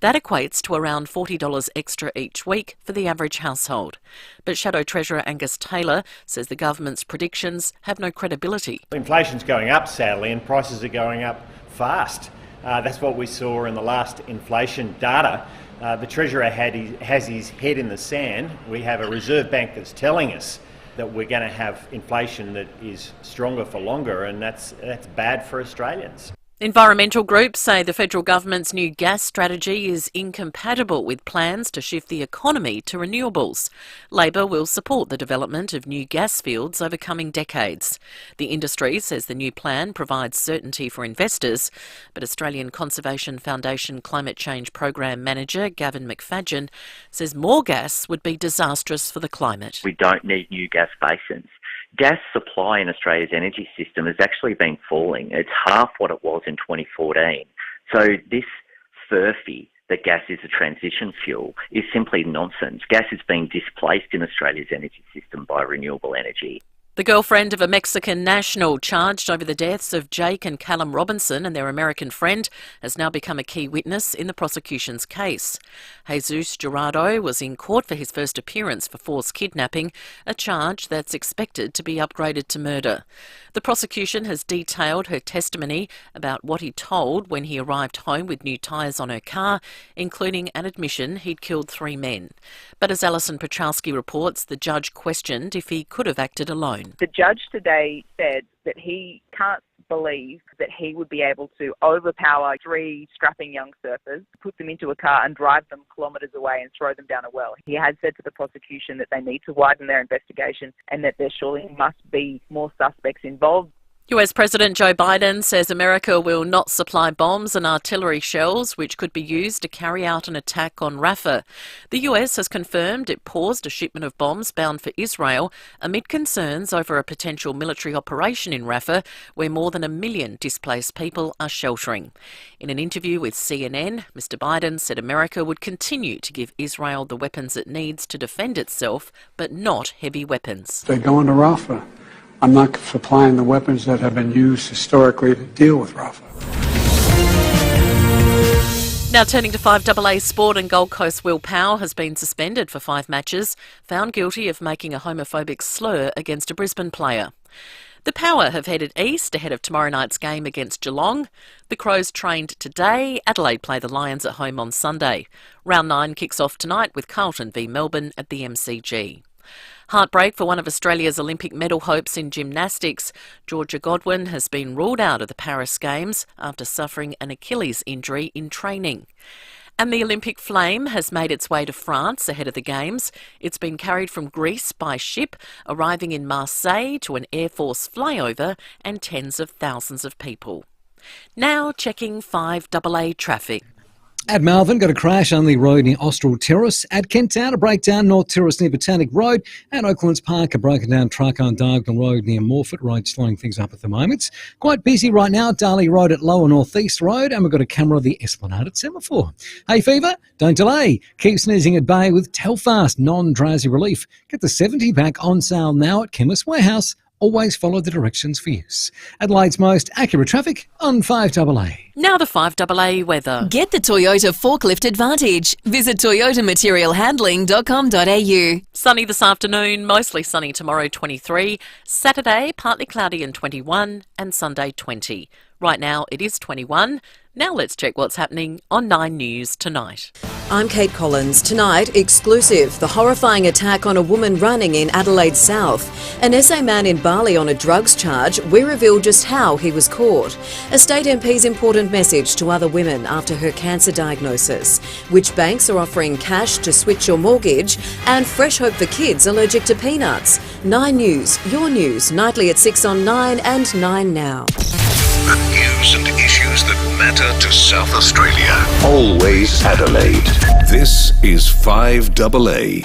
That equates to around $40 extra each week for the average household. But Shadow Treasurer Angus Taylor says the government's predictions have no credibility. Inflation's going up, sadly, and prices are going up fast. That's what we saw in the last inflation data. The Treasurer has his head in the sand. We have a Reserve Bank that's telling us that we're going to have inflation that is stronger for longer, and that's bad for Australians. Environmental groups say the federal government's new gas strategy is incompatible with plans to shift the economy to renewables. Labor will support the development of new gas fields over coming decades. The industry says the new plan provides certainty for investors, but Australian Conservation Foundation Climate Change Program Manager Gavin McFadgen says more gas would be disastrous for the climate. We don't need new gas basins. Gas supply in Australia's energy system has actually been falling. It's half what it was in 2014. So this furphy that gas is a transition fuel is simply nonsense. Gas is being displaced in Australia's energy system by renewable energy. The girlfriend of a Mexican national charged over the deaths of Jake and Callum Robinson and their American friend has now become a key witness in the prosecution's case. Jesus Gerardo was in court for his first appearance for forced kidnapping, a charge that's expected to be upgraded to murder. The prosecution has detailed her testimony about what he told when he arrived home with new tyres on her car, including an admission he'd killed 3 men. But as Alison Petrowski reports, the judge questioned if he could have acted alone. The judge today said that he can't believe that he would be able to overpower 3 strapping young surfers, put them into a car and drive them kilometres away and throw them down a well. He has said to the prosecution that they need to widen their investigation and that there surely must be more suspects involved. US President Joe Biden says America will not supply bombs and artillery shells which could be used to carry out an attack on Rafah. The US has confirmed it paused a shipment of bombs bound for Israel amid concerns over a potential military operation in Rafah where more than 1 million displaced people are sheltering. In an interview with CNN, Mr Biden said America would continue to give Israel the weapons it needs to defend itself, but not heavy weapons. They go into Rafah. I'm not supplying the weapons that have been used historically to deal with Rafah. Now turning to 5AA sport, and Gold Coast Will Powell has been suspended for 5 matches, found guilty of making a homophobic slur against a Brisbane player. The Power have headed east ahead of tomorrow night's game against Geelong. The Crows trained today. Adelaide play the Lions at home on Sunday. Round 9 kicks off tonight with Carlton v Melbourne at the MCG. Heartbreak for one of Australia's Olympic medal hopes in gymnastics. Georgia Godwin has been ruled out of the Paris Games after suffering an Achilles injury in training. And the Olympic flame has made its way to France ahead of the Games. It's been carried from Greece by ship, arriving in Marseille to an Air Force flyover and tens of thousands of people. Now checking 5AA traffic. At Malvern, got a crash on the road near Austral Terrace. At Kent Town, a breakdown North Terrace near Botanic Road. At Oaklands Park, a broken down truck on Diagonal Road near Morford Road, slowing things up at the moment. Quite busy right now, Darley Road at Lower North East Road, and we've got a camera of the Esplanade at Semaphore. Hey FIVEAA, don't delay. Keep sneezing at bay with Telfast non-drowsy relief. Get the 70 pack on sale now at Chemist Warehouse. Always follow the directions for use. Adelaide's most accurate traffic on 5AA. Now the 5AA weather. Get the Toyota Forklift Advantage. Visit toyotamaterialhandling.com.au. Sunny this afternoon, mostly sunny tomorrow 23. Saturday, partly cloudy and 21, and Sunday 20. Right now it is 21. Now let's check what's happening on 9 News tonight. I'm Kate Collins. Tonight, exclusive, the horrifying attack on a woman running in Adelaide South. An SA man in Bali on a drugs charge. We reveal just how he was caught. A state MP's important message to other women after her cancer diagnosis. Which banks are offering cash to switch your mortgage. And fresh hope for kids allergic to peanuts. 9 News, your news, nightly at 6 on 9 and 9 now. The news and issues that matter to South Australia. Always Adelaide. This is 5AA.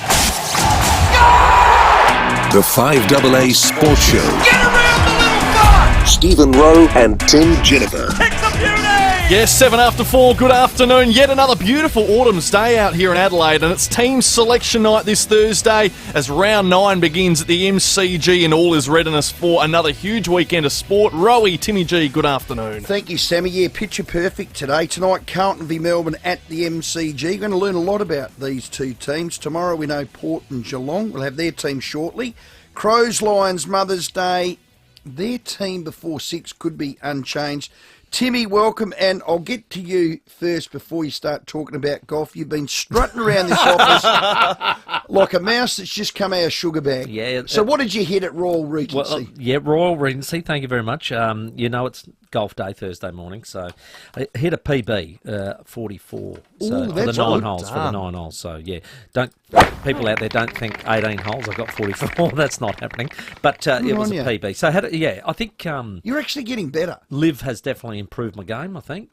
The 5AA Sports Show. Get around the little bar! Stephen Rowe and Tim Jennifer. Pick the beauty! Yes, 7 after 4, good afternoon. Yet another beautiful autumn's day out here in Adelaide, and it's team selection night this Thursday as round 9 begins at the MCG and all is readiness for another huge weekend of sport. Rowey, Timmy G, good afternoon. Thank you, Sammy. Yeah, picture perfect today. Tonight, Carlton v Melbourne at the MCG. We're going to learn a lot about these two teams. Tomorrow we know Port and Geelong. We'll have their team shortly. Crows, Lions, Mother's Day. Their team before 6 could be unchanged. Timmy, welcome, and I'll get to you first before you start talking about golf. You've been strutting around this office like a mouse that's just come out of sugar bag. Yeah. So what did you hit at Royal Regency? Royal Regency, thank you very much. It's golf day Thursday morning, so I hit a PB, 44. So for the 9 holes, So, yeah, people out there don't think 18 holes, I got 44. That's not happening. But it was a PB. So, I think... You're actually getting better. Liv has definitely improved my game, I think,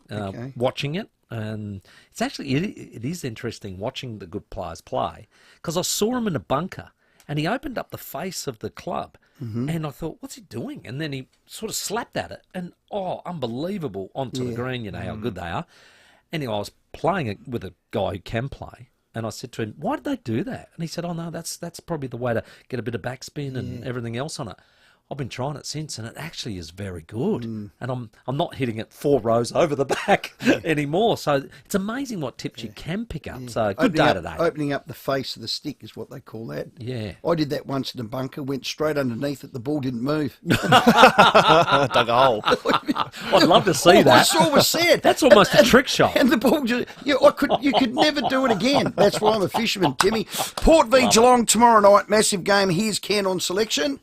watching it. And it's actually, it is interesting watching the good players play, because I saw him in a bunker and he opened up the face of the club and I thought, what's he doing? And then he sort of slapped at it and, unbelievable onto the green, you know how good they are. Anyway, I was playing it with a guy who can play and I said to him, why did they do that? And he said, oh no, that's probably the way to get a bit of backspin and everything else on it. I've been trying it since, and it actually is very good. And I'm not hitting it 4 rows over the back anymore. So it's amazing what tips you can pick up. So good day today. Opening up the face of the stick is what they call that. Yeah. I did that once in a bunker, went straight underneath it, the ball didn't move. Dug a hole. I'd love to see that. I saw was said. That's almost a trick shot. And the ball just, you could never do it again. That's why I'm a fisherman, Timmy. Port v Geelong tomorrow night, massive game. Here's Ken on selection.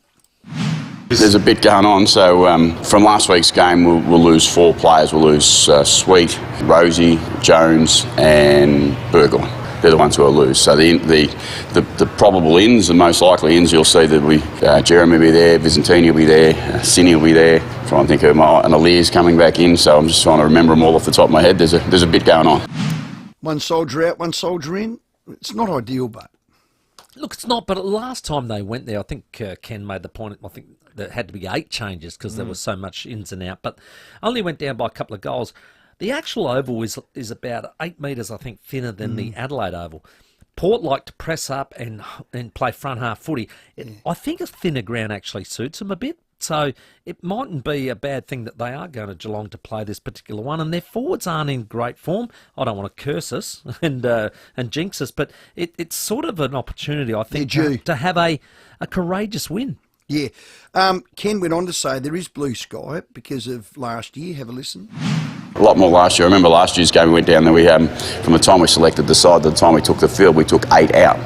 There's a bit going on, so from last week's game we'll lose 4 players. We'll lose Sweet, Rosie, Jones and Burgle. They're the ones who will lose. So the probable ins, the most likely ins, you'll see that Jeremy will be there, Vicentini will be there, Cinny will be there. I'm trying to think of and Alir's coming back in, so I'm just trying to remember them all off the top of my head. There's a bit going on. One soldier out, one soldier in. It's not ideal, but... Look, it's not, but last time they went there, I think Ken made the point, I think there had to be 8 changes because there was so much ins and out, but only went down by a couple of goals. The actual oval is about 8 metres, I think, thinner than the Adelaide oval. Port like to press up and play front half footy. I think a thinner ground actually suits them a bit. So it mightn't be a bad thing that they are going to Geelong to play this particular one, and their forwards aren't in great form. I don't want to curse us and jinx us, but it's sort of an opportunity, I think, to have a courageous win. Yeah. Ken went on to say there is blue sky because of last year. Have a listen. A lot more last year. I remember last year's game we went down there, from the time we selected the side to the time we took the field, we took 8 out,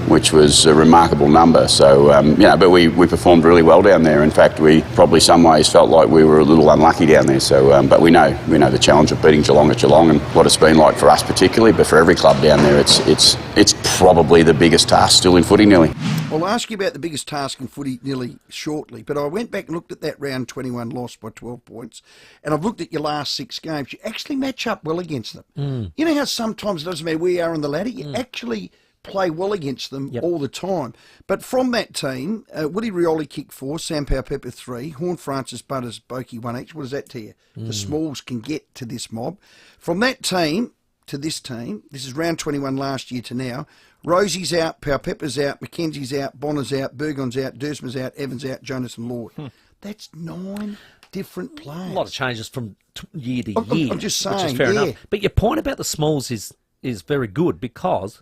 which was a remarkable number. So, but we performed really well down there. In fact, we probably some ways felt like we were a little unlucky down there. So, but we know the challenge of beating Geelong at Geelong and what it's been like for us particularly, but for every club down there, it's probably the biggest task still in footy nearly. I'll ask you about the biggest task in footy nearly shortly, but I went back and looked at that round 21 loss by 12 points, and I've looked at your last 6 games. You actually match up well against them. You know how sometimes it doesn't matter where you are on the ladder, you actually play well against them all the time. But from that team, Willie Rioli kicked 4, Sam Powell-Pepper 3, Horn Francis, Butters, Boakey 1 each. What does that tell you? The Smalls can get to this mob. From that team to this team, this is round 21 last year to now, Rosie's out, Powell-Pepper's out, McKenzie's out, Bonner's out, Burgon's out, Dersman's out, Evans out, Jonas and Lord. That's 9 different players. A lot of changes from year to year. I'm just saying, which is fair enough. But your point about the Smalls is very good because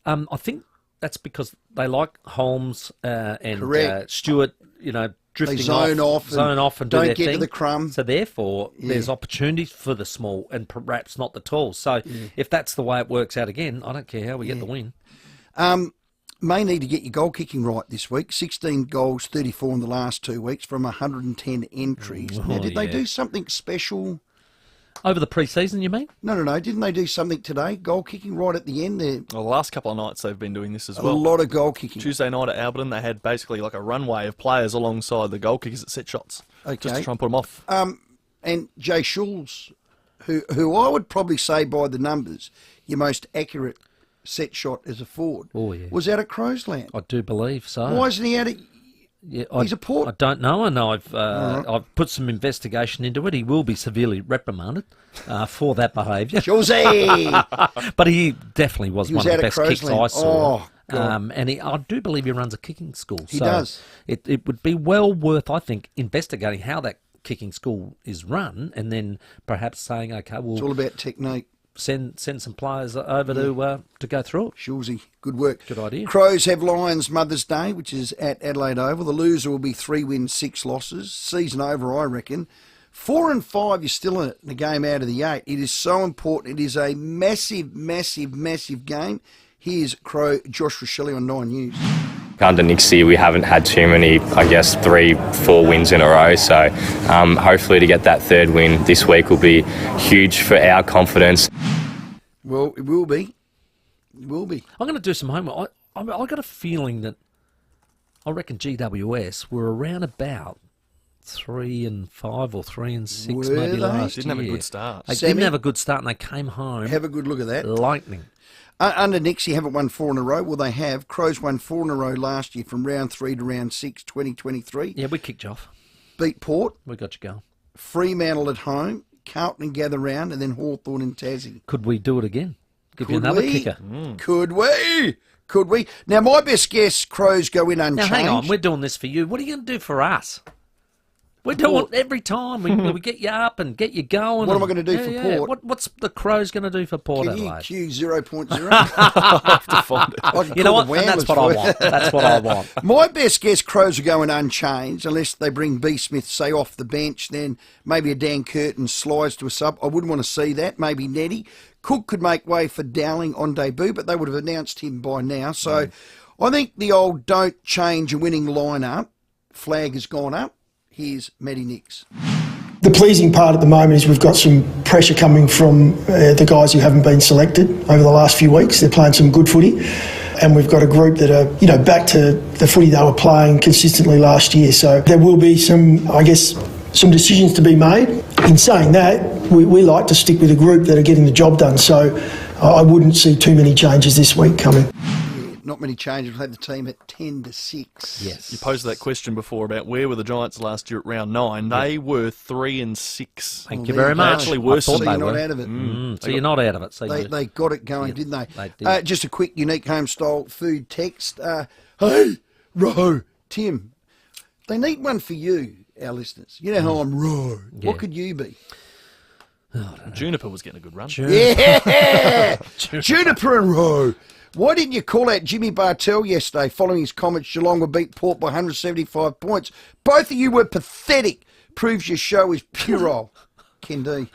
I think that's because they like Holmes and Stewart, drifting they zone off and don't do their get thing. to the crumb. So therefore, there's opportunities for the small and perhaps not the tall. So if that's the way it works out again, I don't care how we get the win. May need to get your goal kicking right this week. 16 goals, 34 in the last 2 weeks from 110 entries. Now, did they do something special? Over the pre-season, you mean? No. Didn't they do something today? Goal kicking right at the end there. Well, the last couple of nights they've been doing this as well. A lot of goal kicking. Tuesday night at Alberton, they had basically like a runway of players alongside the goal kickers that set shots. Okay. Just to try and put them off. And Jay Schulz, who I would probably say by the numbers, your most accurate set shot as a forward. Oh, yeah. Was out at Crowsland. I do believe so. Why isn't he out at Yeah, He's a port. I don't know. I know I've put some investigation into it. He will be severely reprimanded for that behaviour. Josie! But he definitely was one of the best kicks I saw. God. And I do believe he runs a kicking school. He does. It would be well worth, I think, investigating how that kicking school is run, and then perhaps saying, okay, well, it's all about technique. Send some players over to go through it. Shulzy, good work. Good idea. Crows have Lions Mother's Day, which is at Adelaide Oval. The loser will be 3 wins, 6 losses. Season over, I reckon. 4 and 5, you're still in the game out of the 8. It is so important. It is a massive, massive, massive game. Here's Crow Josh Rochelle on 9 News. Under Nixie, we haven't had too many, 3-4 wins in a row. So hopefully to get that 3rd win this week will be huge for our confidence. Well, it will be. It will be. I'm going to do some homework. I got a feeling that I reckon GWS were around about 3 and 5 or 3 and 6 maybe last year. Didn't have a good start. They didn't have a good start, and they came home. Have a good look at that. Lightning. Under Nixie, haven't won 4 in a row. Well, they have. Crows won 4 in a row last year from round 3 to round 6, 2023. Yeah, we kicked you off. Beat Port. We got you going. Fremantle at home. Carlton and Gather Round, and then Hawthorn and Tassie. Could we do it again? Give you another kicker. Could we? Could we? Now, my best guess, Crows go in unchanged. Now, hang on. We're doing this for you. What are you going to do for us? We do it every time. We get you up and get you going. What am I going to do for Port? What's the Crows going to do for Port Adelaide? Can you cue 0.0? I'll have to find it. You know what? And that's what I want. That's what I want. My best guess, Crows are going unchanged, unless they bring B. Smith, say, off the bench. Then maybe a Dan Curtin slides to a sub. I wouldn't want to see that. Maybe Nettie. Cook could make way for Dowling on debut, but they would have announced him by now. So I think the old don't change a winning lineup flag has gone up. Here's Matty Nix. The pleasing part at the moment is we've got some pressure coming from the guys who haven't been selected over the last few weeks. They're playing some good footy, and we've got a group that are, back to the footy they were playing consistently last year. So there will be some decisions to be made. In saying that, we like to stick with a group that are getting the job done. So I wouldn't see too many changes this week coming. Not many changes. We'll have the team at 10-6. Yes. You posed that question before about where were the Giants last year at round 9. They were 3 and 6. Thank you very much. Actually worse so than you're not out of it. So you're not out of it. So they got it going, didn't they? They did. Just a quick, unique home-style food text. Hey, Ro, Tim, they need one for you, our listeners. You know how I'm Ro. Yeah. What could you be? Juniper was getting a good run. Yeah! Juniper and Ro. Why didn't you call out Jimmy Bartell yesterday following his comments Geelong would beat Port by 175 points? Both of you were pathetic. Proves your show is puerile. Ken D.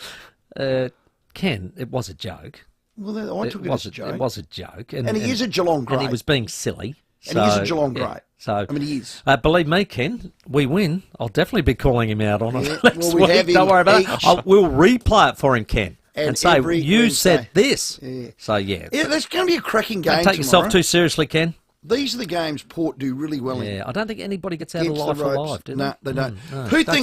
Ken, it was a joke. Well, I took it as a joke. It was a joke. And he is a Geelong great. And he was being silly. And he is a Geelong great. So, I mean, he is. Believe me, Ken, we win. I'll definitely be calling him out on it next we week. have him Don't worry about it. We'll replay it for him, Ken. And say, you said this. Yeah. So, yeah. That's going to be a cracking game. Don't take yourself too seriously, Ken. These are the games Port do really well in. Yeah, I don't think anybody gets out of life alive, do they? No, they don't. No, Who don't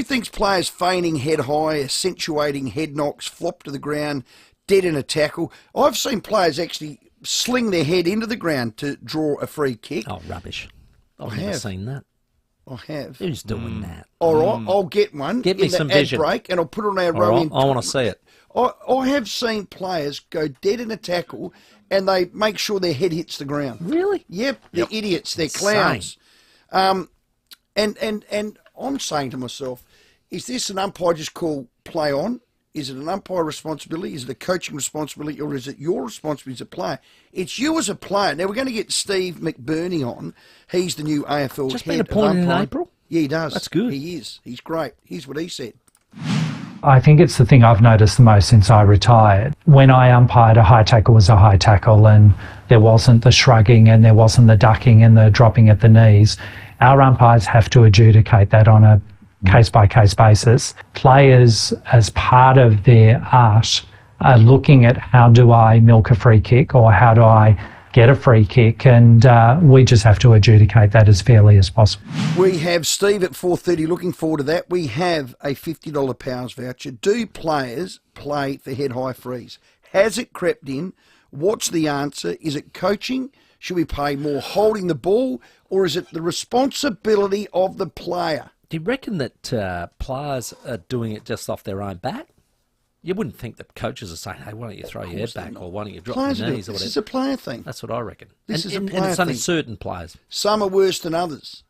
thinks players feigning head high, accentuating head knocks, flop to the ground, dead in a tackle? I've seen players actually sling their head into the ground to draw a free kick. Oh, rubbish. I've never seen that. I have. Who's doing that? All right, I'll get one. Get me some vision. Break, and I'll put it on our row. I want to see it. I have seen players go dead in a tackle, and they make sure their head hits the ground. Really? Yep. They're idiots. They're clowns. And I'm saying to myself, is this an umpire just call play on? Is it an umpire responsibility? Is it a coaching responsibility? Or is it your responsibility as a player? It's you as a player. Now, we're going to get Steve McBurney on. He's the new AFL Just head been appointed in April? Yeah, he does. That's good. He is. He's great. Here's what he said. I think it's the thing I've noticed the most since I retired. When I umpired, a high tackle was a high tackle, and there wasn't the shrugging and there wasn't the ducking and the dropping at the knees. Our umpires have to adjudicate that on a case-by-case basis. Players, as part of their art, are looking at how do I milk a free kick or how do I get a free kick, and we just have to adjudicate that as fairly as possible. We have Steve at 4:30. Looking forward to that. We have a $50 Powers voucher. Do players play for head high frees? Has it crept in? What's the answer? Is it coaching? Should we pay more holding the ball, or is it the responsibility of the player? Do you reckon that players are doing it just off their own bat? You wouldn't think that coaches are saying, hey, why don't you throw your head back, or why don't you drop your knees or whatever. This is a player thing. That's what I reckon. This is a player and it's only thing. certain players. Some are worse than others.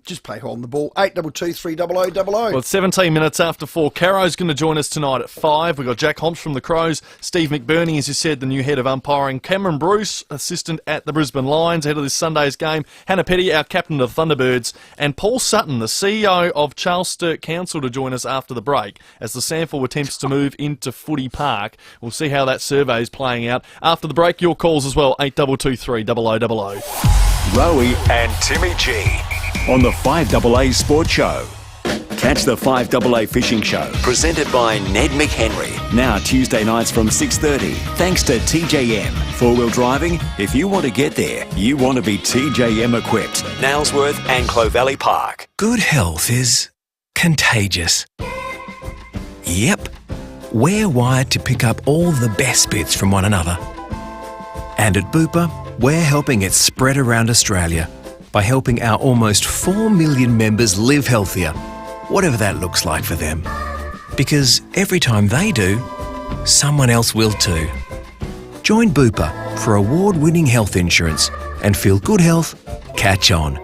Just play holding the ball. 822 300 00. Well, it's 17 minutes after 4. Caro's going to join us tonight at 5. We've got Jack Homps from the Crows, Steve McBurney, as you said, the new head of umpiring, Cameron Bruce, assistant at the Brisbane Lions, ahead of this Sunday's game, Hannah Petty, our captain of the Thunderbirds, and Paul Sutton, the CEO of Charles Sturt Council, to join us after the break as the SANFL attempts to move into Footy Park. We'll see how that survey is playing out. After the break, your calls as well, 8223 0000. Rowey and Timmy G on the 5AA Sports Show. Catch the 5AA Fishing Show, presented by Ned McHenry. Now Tuesday nights from 6:30. Thanks to TJM. Four-wheel driving? If you want to get there, you want to be TJM equipped. Nailsworth and Clovelly Park. Good health is contagious. Yep. We're wired to pick up all the best bits from one another. And at Bupa, we're helping it spread around Australia by helping our almost 4 million members live healthier, whatever that looks like for them. Because every time they do, someone else will too. Join Bupa for award-winning health insurance and feel good health catch on.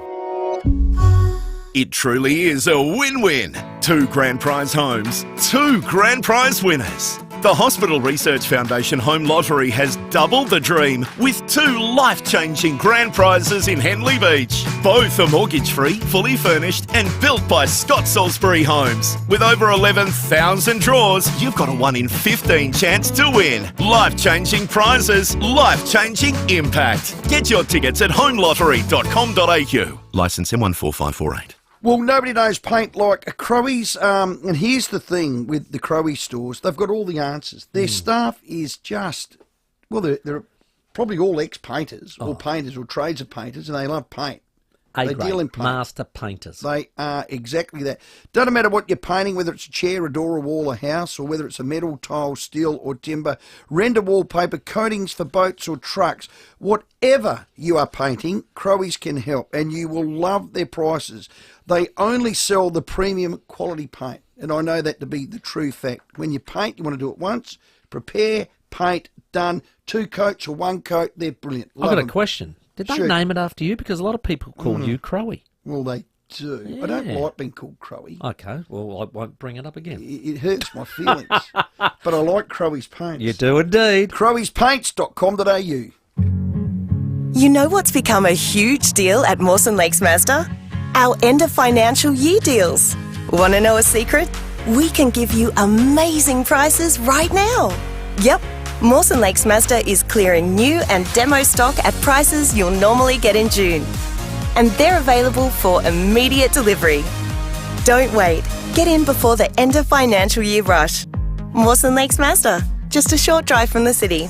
It truly is a win-win. 2 grand prize homes, 2 grand prize winners. The Hospital Research Foundation Home Lottery has doubled the dream with 2 life-changing grand prizes in Henley Beach. Both are mortgage-free, fully furnished and built by Scott Salisbury Homes. With over 11,000 draws, you've got a 1 in 15 chance to win. Life-changing prizes, life-changing impact. Get your tickets at homelottery.com.au. Licence M14548. Well, nobody knows paint like a Crowey's. And here's the thing with the Crowey stores. They've got all the answers. Their staff is just, well, they're probably all ex-painters or painters or trades of painters, and they love paint. They deal in paint. Master painters. They are exactly that. Doesn't matter what you're painting, whether it's a chair, a door, a wall, a house, or whether it's a metal, tile, steel or timber, render wallpaper, coatings for boats or trucks. Whatever you are painting, Crowey's can help, and you will love their prices. They only sell the premium quality paint, and I know that to be the true fact. When you paint, you want to do it once, prepare, paint, done, 2 coats or 1 coat, they're brilliant. I've got a question. Did they name it after you? Because a lot of people call you Crowey. Well, they do. Yeah. I don't like being called Crowey. Okay, well, I won't bring it up again. It hurts my feelings. But I like Crowey's Paints. You do indeed. Crowey'sPaints.com.au. You know what's become a huge deal at Mawson Lakes Mazda? Our end of financial year deals. Want to know a secret? We can give you amazing prices right now. Yep. Mawson Lakes Mazda is clearing new and demo stock at prices you'll normally get in June. And they're available for immediate delivery. Don't wait. Get in before the end of financial year rush. Mawson Lakes Mazda, just a short drive from the city.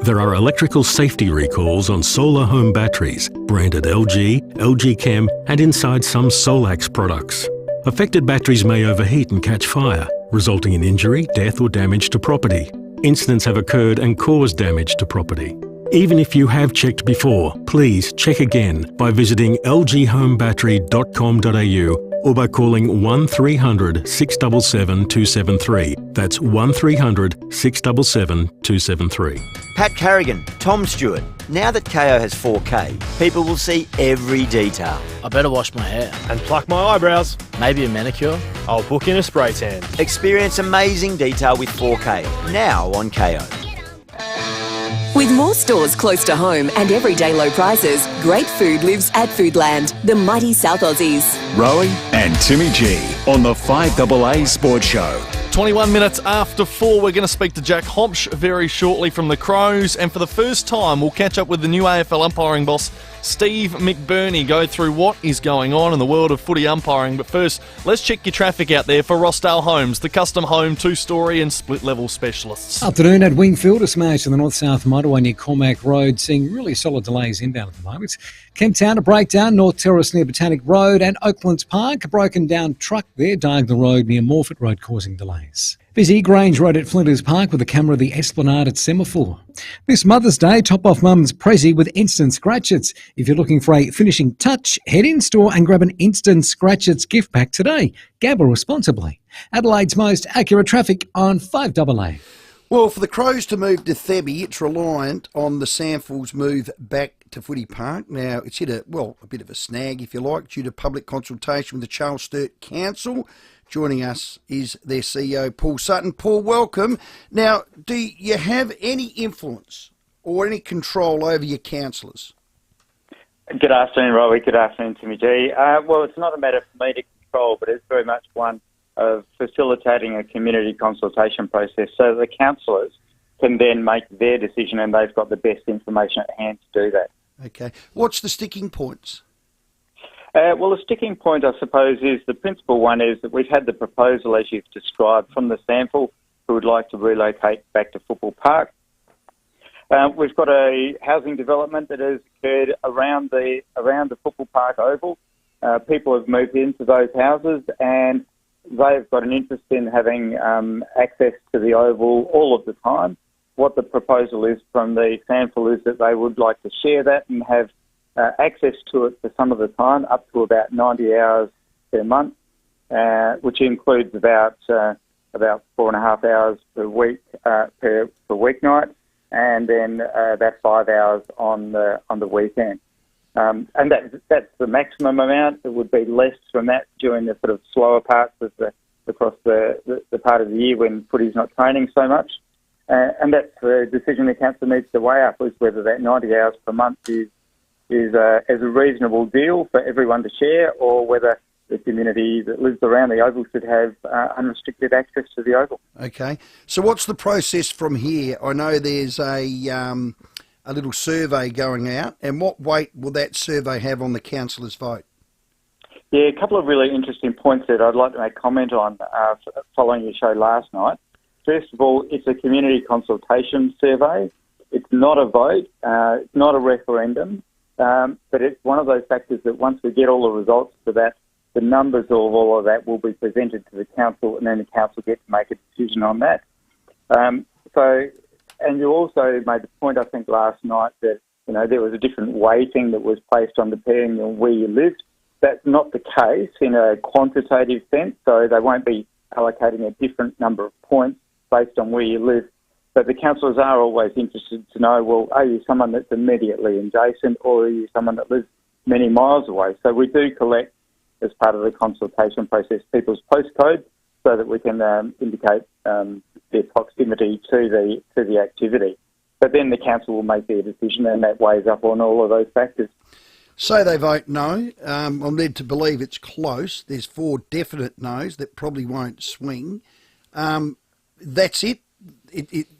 There are electrical safety recalls on solar home batteries, branded LG, LG Chem, and inside some Solax products. Affected batteries may overheat and catch fire, resulting in injury, death or damage to property. Incidents have occurred and caused damage to property. Even if you have checked before, please check again by visiting lghomebattery.com.au or by calling 1300 677 273. That's 1300 677 273. Pat Carrigan, Tom Stewart. Now that KO has 4K, people will see every detail. I better wash my hair and pluck my eyebrows. Maybe a manicure. I'll book in a spray tan. Experience amazing detail with 4K, now on KO. With more stores close to home and everyday low prices, great food lives at Foodland, the mighty South Aussies. Rowey and Timmy G on the 5AA Sports Show. 21 minutes after 4, we're going to speak to Jack Homps very shortly from the Crows, and for the first time we'll catch up with the new AFL umpiring boss, Steve McBurney, go through what is going on in the world of footy umpiring. But first, let's check your traffic out there for Rossdale Homes, the custom home 2-storey and split-level specialists. Afternoon at Wingfield, a smash to the north-south motorway near Cormac Road, seeing really solid delays inbound at the moment. Kemptown, a breakdown, North Terrace near Botanic Road, and Oaklands Park, a broken down truck there, Diagonal Road near Morfett Road causing delays. Busy Grange Road at Flinders Park with the camera of the Esplanade at Semaphore. This Mother's Day, top off Mum's Prezi with instant scratchets. If you're looking for a finishing touch, head in store and grab an instant scratchets gift pack today. Gamble responsibly. Adelaide's most accurate traffic on 5AA. Well, for the Crows to move to Thebby, it's reliant on the Samfels move back to Footy Park. Now, it's hit a bit of a snag, if you like, due to public consultation with the Charles Sturt Council. Joining us is their CEO, Paul Sutton. Paul, welcome. Now, do you have any influence or any control over your councillors? Good afternoon, Rowey. Good afternoon, Timmy G. Well, it's not a matter for me to control, but it's very much one of facilitating a community consultation process so the councillors can then make their decision and they've got the best information at hand to do that. Okay. What's the sticking points? Well, the sticking point, I suppose, is the principal one is that we've had the proposal, as you've described, from the SAMFL, who would like to relocate back to Football Park. We've got a housing development that has occurred around the Football Park Oval. People have moved into those houses and they've got an interest in having access to the Oval all of the time. What the proposal is from the SAMFL is that they would like to share that and have access to it for some of the time, up to about 90 hours per month, which includes about 4.5 hours per week per weeknight, and then about 5 hours on the weekend. And that's the maximum amount. It would be less from that during the sort of slower parts of across the part of the year when footy's not training so much. And that's the decision the council needs to weigh up, is whether that 90 hours per month is a reasonable deal for everyone to share, or whether the community that lives around the Oval should have unrestricted access to the Oval. Okay. So what's the process from here? I know there's a little survey going out, and what weight will that survey have on the councillors' vote? Yeah, a couple of really interesting points that I'd like to make comment on following your show last night. First of all, it's a community consultation survey. It's not a vote. It's not a referendum. But it's one of those factors that once we get all the results for that, the numbers of all of that will be presented to the council, and then the council gets to make a decision on that. And you also made the point, I think, last night that there was a different weighting that was placed on depending on where you lived. That's not the case in a quantitative sense, so they won't be allocating a different number of points based on where you live. But the councillors are always interested to know, well, are you someone that's immediately adjacent, or are you someone that lives many miles away? So we do collect, as part of the consultation process, people's postcodes so that we can indicate their proximity to the activity. But then the council will make their decision, and that weighs up on all of those factors. So they vote no. I'm led to believe it's close. There's 4 definite no's that probably won't swing. That's it.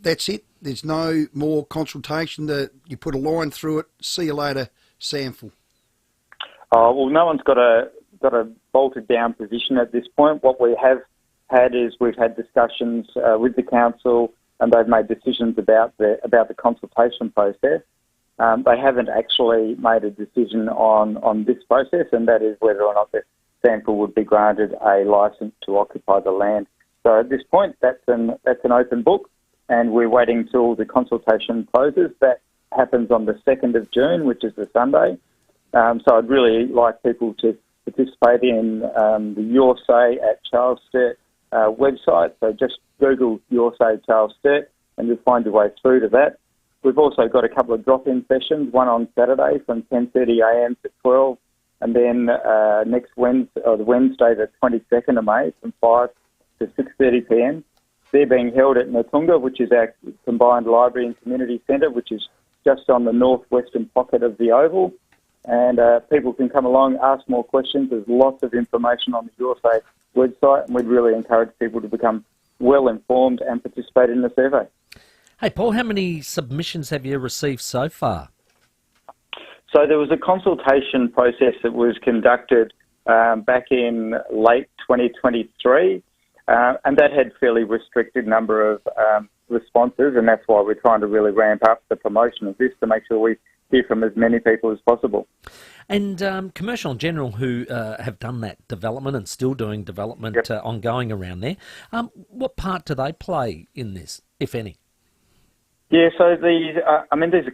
That's it. There's no more consultation. You put a line through it. See you later, SAMFL. Well, no one's got a bolted down position at this point. What we have had is we've had discussions with the council, and they've made decisions about the consultation process. They haven't actually made a decision on this process, and that is whether or not the SAMFL would be granted a licence to occupy the land. So at this point, that's an open book, and we're waiting till the consultation closes. That happens on the 2nd of June, which is the Sunday. So I'd really like people to participate in the Your Say at Charles Sturt website. So just Google Your Say Charles Sturt, and you'll find your way through to that. We've also got a couple of drop-in sessions, one on Saturday from 10:30am to 12, and then next Wednesday, the Wednesday the 22nd of May, from 5 to 6:30pm. They're being held at Natunga, which is our combined library and community centre, which is just on the northwestern pocket of the Oval. And people can come along, ask more questions. There's lots of information on the Your Say website, and we'd really encourage people to become well informed and participate in the survey. Hey, Paul, how many submissions have you received so far? So there was a consultation process that was conducted back in late 2023, and that had fairly restricted number of responses, and that's why we're trying to really ramp up the promotion of this to make sure we hear from as many people as possible. And Commercial in General, who have done that development and still doing development ongoing around there, what part do they play in this, if any? Yeah, so these are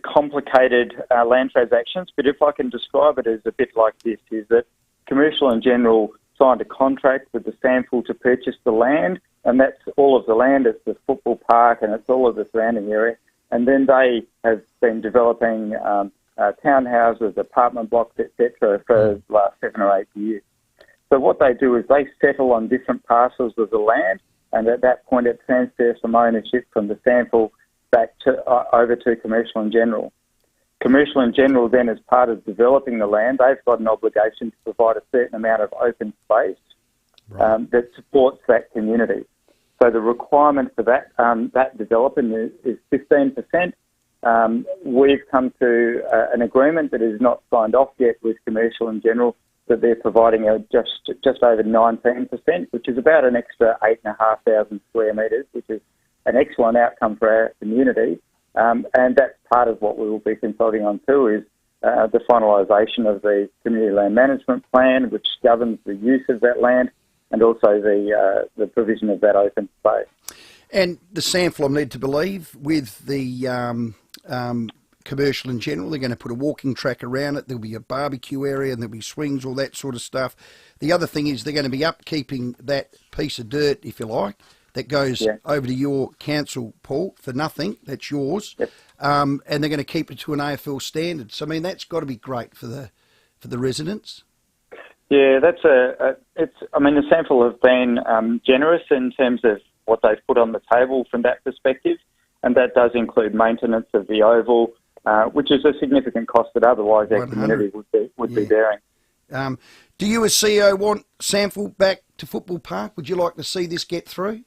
complicated land transactions, but if I can describe it as a bit like this, is that Commercial in General signed a contract with the SANFL to purchase the land, and that's all of the land. It's the football park and it's all of the surrounding area. And then they have been developing townhouses, apartment blocks, etc. for the last 7 or 8 years. So what they do is they settle on different parcels of the land, and at that point it transfers some ownership from the SANFL back to over to Commercial in General. Commercial in General then, as part of developing the land, they've got an obligation to provide a certain amount of open space that supports that community. So the requirement for that development is 15%. We've come to an agreement that is not signed off yet with Commercial in General, that they're providing just over 19%, which is about an extra 8,500 square metres, which is an excellent outcome for our community. And that's part of what we will be consulting on too, is the finalisation of the Community Land Management Plan, which governs the use of that land, and also the provision of that open space. And the SANFL, I'm led to believe, with the Commercial in General, they're going to put a walking track around it. There'll be a barbecue area and there'll be swings, all that sort of stuff. The other thing is they're going to be upkeeping that piece of dirt, if you like, that goes over to your council, Paul, for nothing. That's yours. Yep. And they're going to keep it to an AFL standard. So, I mean, that's got to be great for the residents. Yeah, the SANFL have been generous in terms of what they've put on the table from that perspective, and that does include maintenance of the oval, which is a significant cost that otherwise our community would be bearing. Do you as CEO want SANFL back to Football Park? Would you like to see this get through?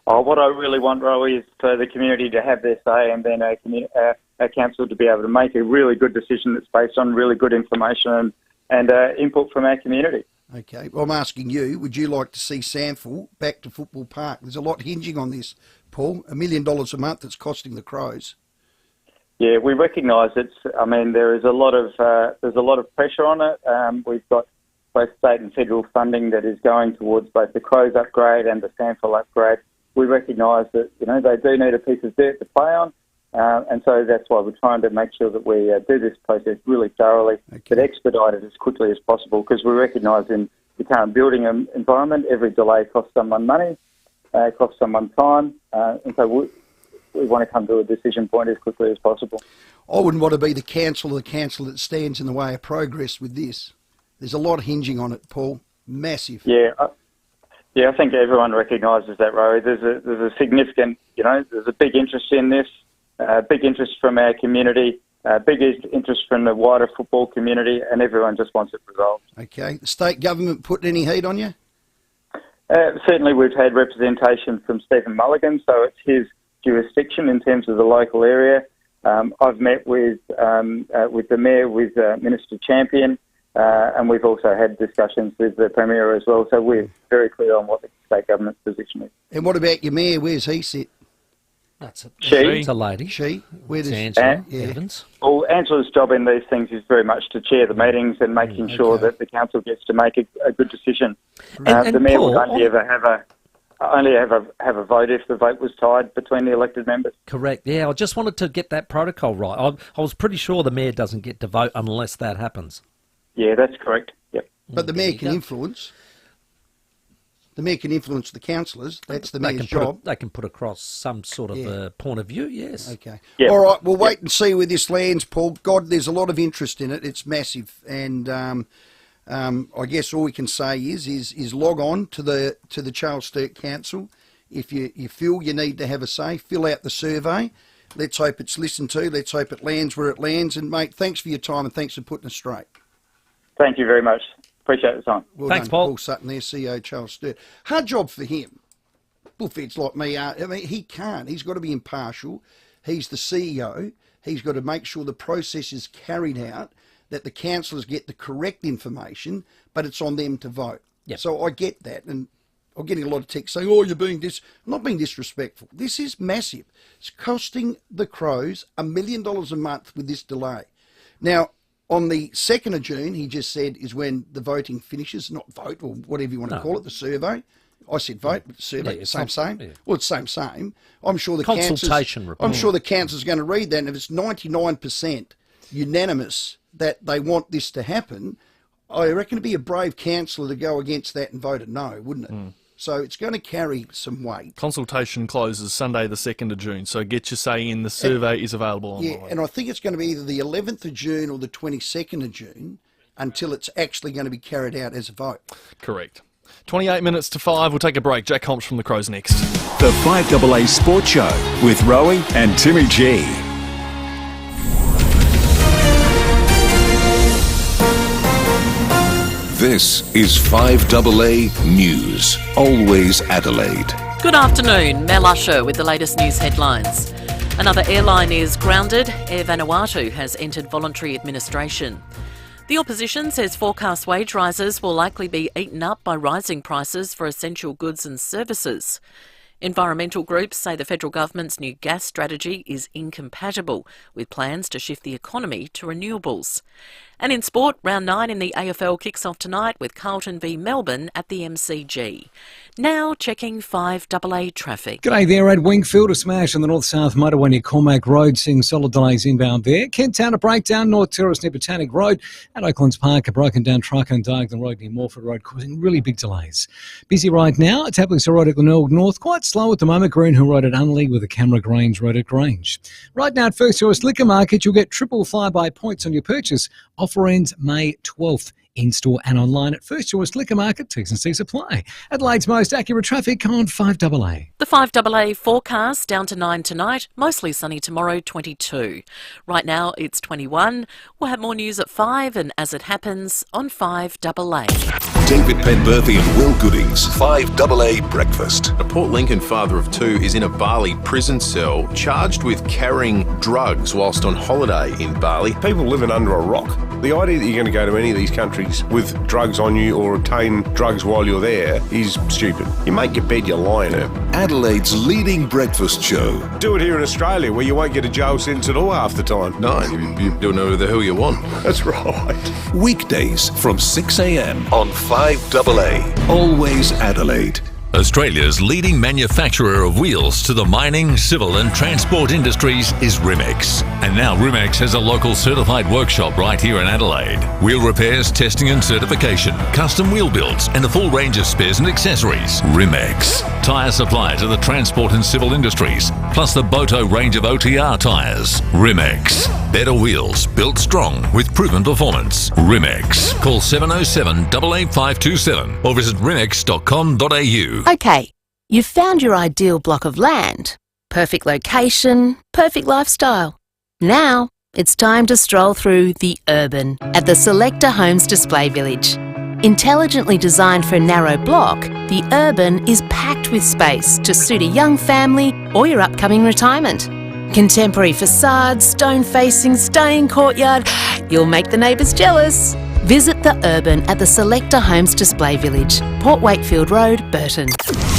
What I really want, Rowey, is for the community to have their say, and then our council to be able to make a really good decision that's based on really good information and input from our community. Okay, well, I'm asking you, would you like to see SANFL back to Football Park? There's a lot hinging on this, Paul. $1 million a month it's costing the Crows. Yeah, we recognise there's a lot of pressure on it. We've got both state and federal funding that is going towards both the Crows upgrade and the SANFL upgrade. We recognise that they do need a piece of dirt to play on, and so that's why we're trying to make sure that we do this process really thoroughly, but expedite it as quickly as possible, because we recognise in the current building environment, every delay costs someone money, costs someone time, and so we want to come to a decision point as quickly as possible. I wouldn't want to be the council that stands in the way of progress with this. There's a lot hinging on it, Paul. Massive. Yeah, I think everyone recognises that, Rowey. There's a significant, there's a big interest in this, big interest from our community, big interest from the wider football community, and everyone just wants it resolved. Okay. The state government put any heat on you? Certainly we've had representation from Stephen Mulligan, so it's his jurisdiction in terms of the local area. I've met with the Mayor, with Minister Champion, and we've also had discussions with the Premier as well, so we're very clear on what the state government's position is. And what about your Mayor? Where's he sit? It's a lady. She? Where does Angela Evans? Well, Angela's job in these things is very much to chair the meetings and making sure that the council gets to make a good decision. And the Mayor Paul, would only ever have a vote if the vote was tied between the elected members. Correct. Yeah, I just wanted to get that protocol right. I was pretty sure the Mayor doesn't get to vote unless that happens. Yeah, that's correct. Yep. But the Mayor can influence. The Mayor can influence the councillors. That's the Mayor's job. They can put across some sort of point of view, yes. Okay. Yep. All right, we'll wait and see where this lands, Paul. God, there's a lot of interest in it. It's massive. And I guess all we can say is log on to the Charles Sturt Council. If you feel you need to have a say, fill out the survey. Let's hope it's listened to. Let's hope it lands where it lands. And, mate, thanks for your time and thanks for putting us straight. Thank you very much. Appreciate the time. Well Thanks, done, Paul. Paul Sutton there, CEO Charles Sturt. Hard job for him. Bullfeds like me are. I mean, he can't. He's got to be impartial. He's the CEO. He's got to make sure the process is carried out, that the councillors get the correct information, but it's on them to vote. Yep. So I get that. And I'm getting a lot of text saying, you're being I'm not being disrespectful. This is massive. It's costing the Crows $1 million a month with this delay. Now, On the 2nd of June, he just said, is when the voting finishes, not vote, or whatever you want to call it, the survey. I said vote, but the survey, same. Yeah. Well, it's same. I'm sure the consultation report. I'm sure the council's going to read that, and if it's 99% unanimous that they want this to happen, I reckon it'd be a brave councillor to go against that and vote a no, wouldn't it? So it's going to carry some weight. Consultation closes Sunday the 2nd of June, so get your say in. The survey is available online. Yeah, and I think it's going to be either the 11th of June or the 22nd of June until it's actually going to be carried out as a vote. Correct. 28 minutes to 5, we'll take a break. Jack Holmes from the Crows next. The 5AA Sports Show with Rowey and Timmy G. This is 5AA News, always Adelaide. Good afternoon, Mel Usher with the latest news headlines. Another airline is grounded. Air Vanuatu has entered voluntary administration. The opposition says forecast wage rises will likely be eaten up by rising prices for essential goods and services. Environmental groups say the federal government's new gas strategy is incompatible with plans to shift the economy to renewables. And in sport, round 9 in the AFL kicks off tonight with Carlton v Melbourne at the MCG. Now checking 5AA traffic. G'day there at Wingfield. A smash on the north-south motorway near Cormac Road, seeing solid delays inbound there. Kent Town a breakdown, North Terrace near Botanic Road. At Oaklands Park, a broken down truck on Dargton Road near Morford Road, causing really big delays. Busy right now at Tapley Road at Glenelg North, quite slow at the moment. Green Hill Road at Unley with a Camera Grange Road at Grange. Right now at First Choice Liquor Market, you'll get triple flyby points on your purchase. Offer ends May 12th. In-store and online at First Choice Liquor Market. T's and C's apply. Adelaide's most accurate traffic on 5AA. The 5AA forecast down to 9 tonight, mostly sunny tomorrow, 22. Right now it's 21. We'll have more news at 5 and as it happens on 5AA. David Penberthy and Will Goodings, 5AA Breakfast. A Port Lincoln father of 2 is in a Bali prison cell charged with carrying drugs whilst on holiday in Bali. People living under a rock. The idea that you're going to go to any of these countries with drugs on you or obtain drugs while you're there is stupid. You make your bed, you lie in it. Adelaide's leading breakfast show. Do it here in Australia where you won't get a jail sentence at all half the time. No, you don't know who the hell you want. That's right. Weekdays from 6 a.m. on 5AA. Always Adelaide. Australia's leading manufacturer of wheels to the mining, civil and transport industries is Rimex. And now Rimex has a local certified workshop right here in Adelaide. Wheel repairs, testing and certification, custom wheel builds and a full range of spares and accessories. Rimex. Tyre supplier to the transport and civil industries, plus the Boto range of OTR tyres. Rimex. Better wheels, built strong with proven performance. Rimex. Call 707 88527 or visit rimex.com.au. Okay, you've found your ideal block of land. Perfect location, perfect lifestyle. Now, it's time to stroll through the Urban at the Selector Homes Display Village. Intelligently designed for a narrow block, the Urban is packed with space to suit a young family or your upcoming retirement. Contemporary facades, stone-facing, stunning courtyard. You'll make the neighbours jealous. Visit the Urban at the Selector Homes Display Village, Port Wakefield Road, Burton.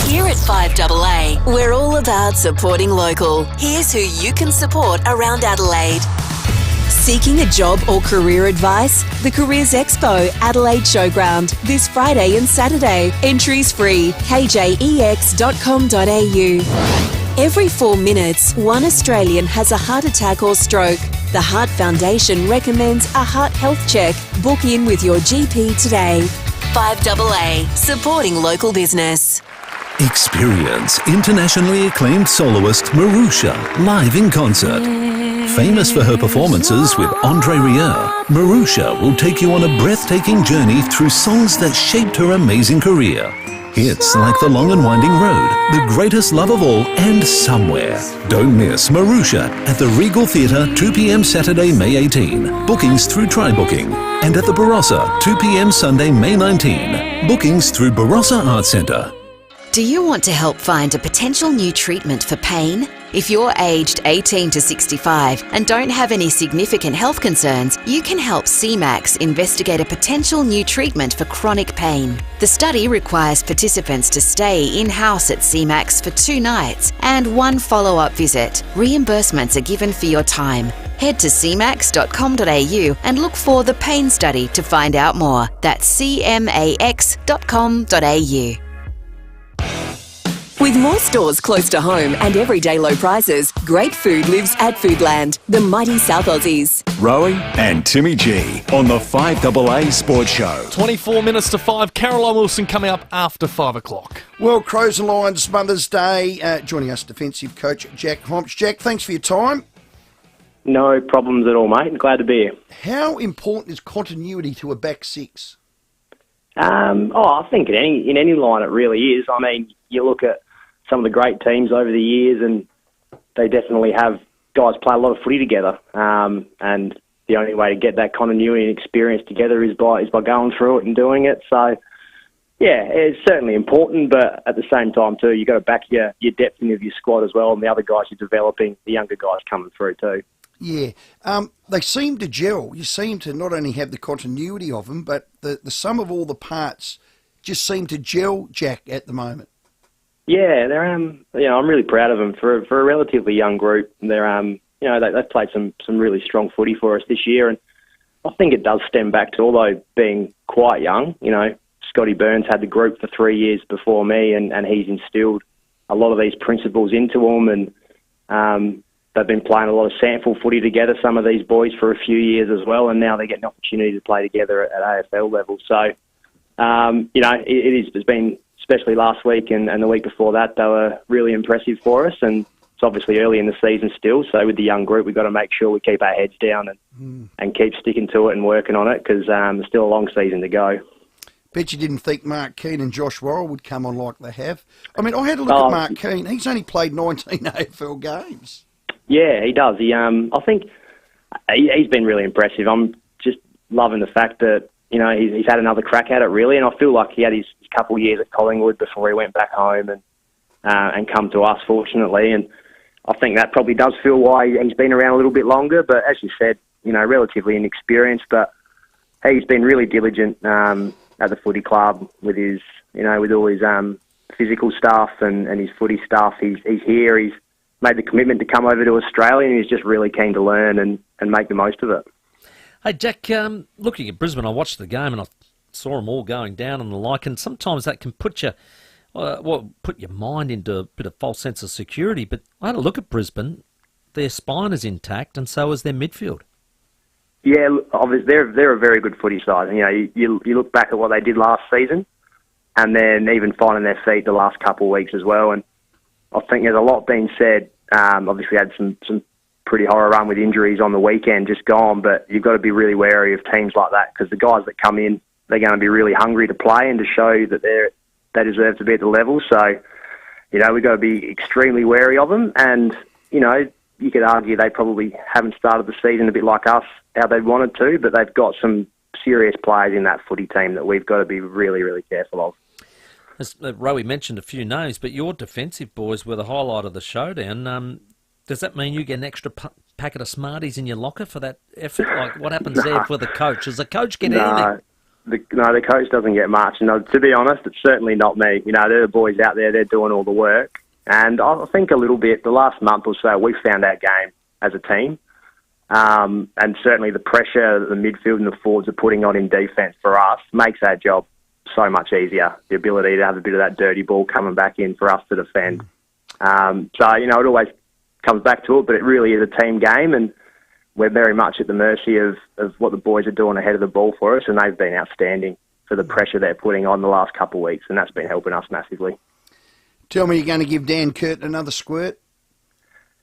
Here at 5AA, we're all about supporting local. Here's who you can support around Adelaide. Seeking a job or career advice? The Careers Expo, Adelaide Showground, this Friday and Saturday. Entries free. kjex.com.au. Every 4 minutes, one Australian has a heart attack or stroke. The Heart Foundation recommends a heart health check. Book in with your GP today. 5AA, supporting local business. Experience internationally acclaimed soloist Marusha live in concert. Famous for her performances with Andre Rieu, Marusha will take you on a breathtaking journey through songs that shaped her amazing career. Hits like The Long and Winding Road, The Greatest Love of All, and Somewhere. Don't miss Marusha at the Regal Theatre, 2 p.m. Saturday, May 18. Bookings through TryBooking. And at the Barossa, 2 p.m. Sunday, May 19. Bookings through Barossa Arts Centre. Do you want to help find a potential new treatment for pain? If you're aged 18 to 65 and don't have any significant health concerns, you can help CMAX investigate a potential new treatment for chronic pain. The study requires participants to stay in-house at CMAX for 2 nights and 1 follow-up visit. Reimbursements are given for your time. Head to cmax.com.au and look for the pain study to find out more. That's cmax.com.au. With more stores close to home and everyday low prices, great food lives at Foodland, the mighty South Aussies. Rowey and Timmy G on the 5AA Sports Show. 24 minutes to 5. Caroline Wilson coming up after 5 o'clock. Well, Crows and Lions Mother's Day. Joining us, defensive coach Jack Homps. Jack, thanks for your time. No problems at all, mate. Glad to be here. How important is continuity to a back six? I think in any line it really is. I mean, you look at some of the great teams over the years, and they definitely have guys play a lot of footy together. And the only way to get that continuity and experience together is by going through it and doing it. So, yeah, it's certainly important, but at the same time too, you've got to back your depth in of your squad as well, and the other guys you're developing, the younger guys coming through too. Yeah, they seem to gel. You seem to not only have the continuity of them, but the sum of all the parts just seem to gel, Jack, at the moment. Yeah, they're I'm really proud of them for a relatively young group. They're they've played some really strong footy for us this year, and I think it does stem back to, although being quite young, Scotty Burns had the group for 3 years before me, and he's instilled a lot of these principles into them, and they've been playing a lot of sample footy together, some of these boys, for a few years as well, and now they get an opportunity to play together at AFL level. So, it's been, especially last week and the week before that, they were really impressive for us, and it's obviously early in the season still, so with the young group, we've got to make sure we keep our heads down and keep sticking to it and working on it, because there's still a long season to go. Bet you didn't think Mark Keane and Josh Worrell would come on like they have. I mean, I had a look at Mark Keane. He's only played 19 AFL games. Yeah, he does. I think he's been really impressive. I'm just loving the fact that, he's had another crack at it, really, and I feel like he had his couple of years at Collingwood before he went back home and come to us, fortunately, and I think that probably does feel why he's been around a little bit longer, but as you said, relatively inexperienced, but he's been really diligent at the footy club with his, with all his physical stuff and his footy stuff. He's here, he's made the commitment to come over to Australia, and he's just really keen to learn and make the most of it. Hey, Jack, looking at Brisbane, I watched the game and I saw them all going down and the like, and sometimes that can put you, put your mind into a bit of false sense of security. But I had a look at Brisbane; their spine is intact, and so is their midfield. Yeah, obviously they're a very good footy side. You look back at what they did last season, and then even finding their feet the last couple of weeks as well. And I think there's a lot being said. Obviously, had some pretty horror run with injuries on the weekend, just gone. But you've got to be really wary of teams like that, because the guys that come in, they're going to be really hungry to play and to show that they deserve to be at the level. So, we've got to be extremely wary of them. And, you could argue they probably haven't started the season a bit like us, how they wanted to, but they've got some serious players in that footy team that we've got to be really, really careful of. As Rowey mentioned a few names, but your defensive boys were the highlight of the showdown. Does that mean you get an extra packet of Smarties in your locker for that effort? Like, what happens there for the coach? Does the coach get anything? The coach doesn't get much. To be honest, it's certainly not me. They're the boys out there, they're doing all the work. And I think a little bit, the last month or so, we found our game as a team. And certainly the pressure that the midfield and the forwards are putting on in defence for us makes our job so much easier. The ability to have a bit of that dirty ball coming back in for us to defend. It always comes back to it, but it really is a team game, and we're very much at the mercy of what the boys are doing ahead of the ball for us, and they've been outstanding for the pressure they're putting on the last couple of weeks, and that's been helping us massively. Tell me you're going to give Dan Curtin another squirt?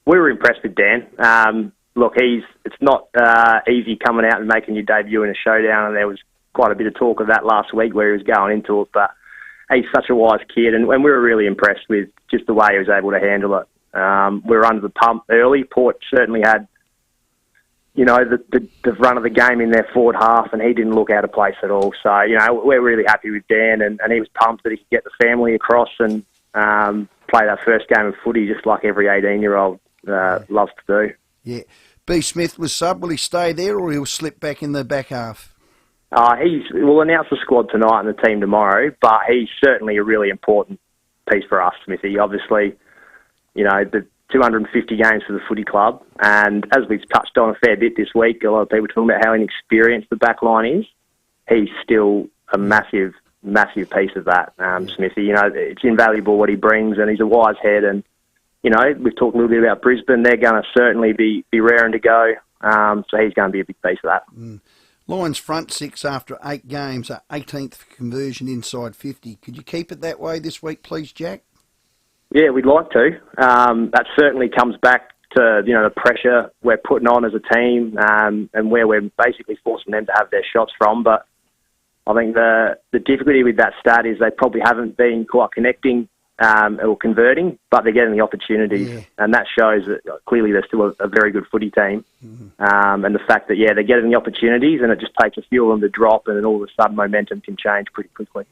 We were impressed with Dan. Look, it's not easy coming out and making your debut in a showdown, and there was quite a bit of talk of that last week where he was going into it, but he's such a wise kid, and we were really impressed with just the way he was able to handle it. We were under the pump early. Port certainly had, the run of the game in their forward half, and he didn't look out of place at all. So, we're really happy with Dan, and he was pumped that he could get the family across and play that first game of footy just like every 18-year-old loves to do. Yeah. B. Smith was sub. Will he stay there, or he'll slip back in the back half? We'll announce the squad tonight and the team tomorrow, but he's certainly a really important piece for us, Smithy. Obviously, the 250 games for the footy club. And as we've touched on a fair bit this week, a lot of people talking about how inexperienced the back line is. He's still a massive piece of that, Smithy. You know, it's invaluable what he brings, and he's a wise head. And, you know, we've talked a little bit about Brisbane. They're going to certainly be raring to go. So he's going to be a big piece of that. Lions front six after 8 games are 18th for conversion inside 50. Could you keep it that way this week, please, Jack? Yeah, we'd like to. That certainly comes back to, you know, the pressure we're putting on as a team, and where we're basically forcing them to have their shots from. But I think the difficulty with that stat is they probably haven't been quite connecting or converting, but they're getting the opportunities, and that shows that clearly they're still a very good footy team. And the fact that, they're getting the opportunities, and it just takes a few of them to drop, and then all of a sudden momentum can change pretty quickly.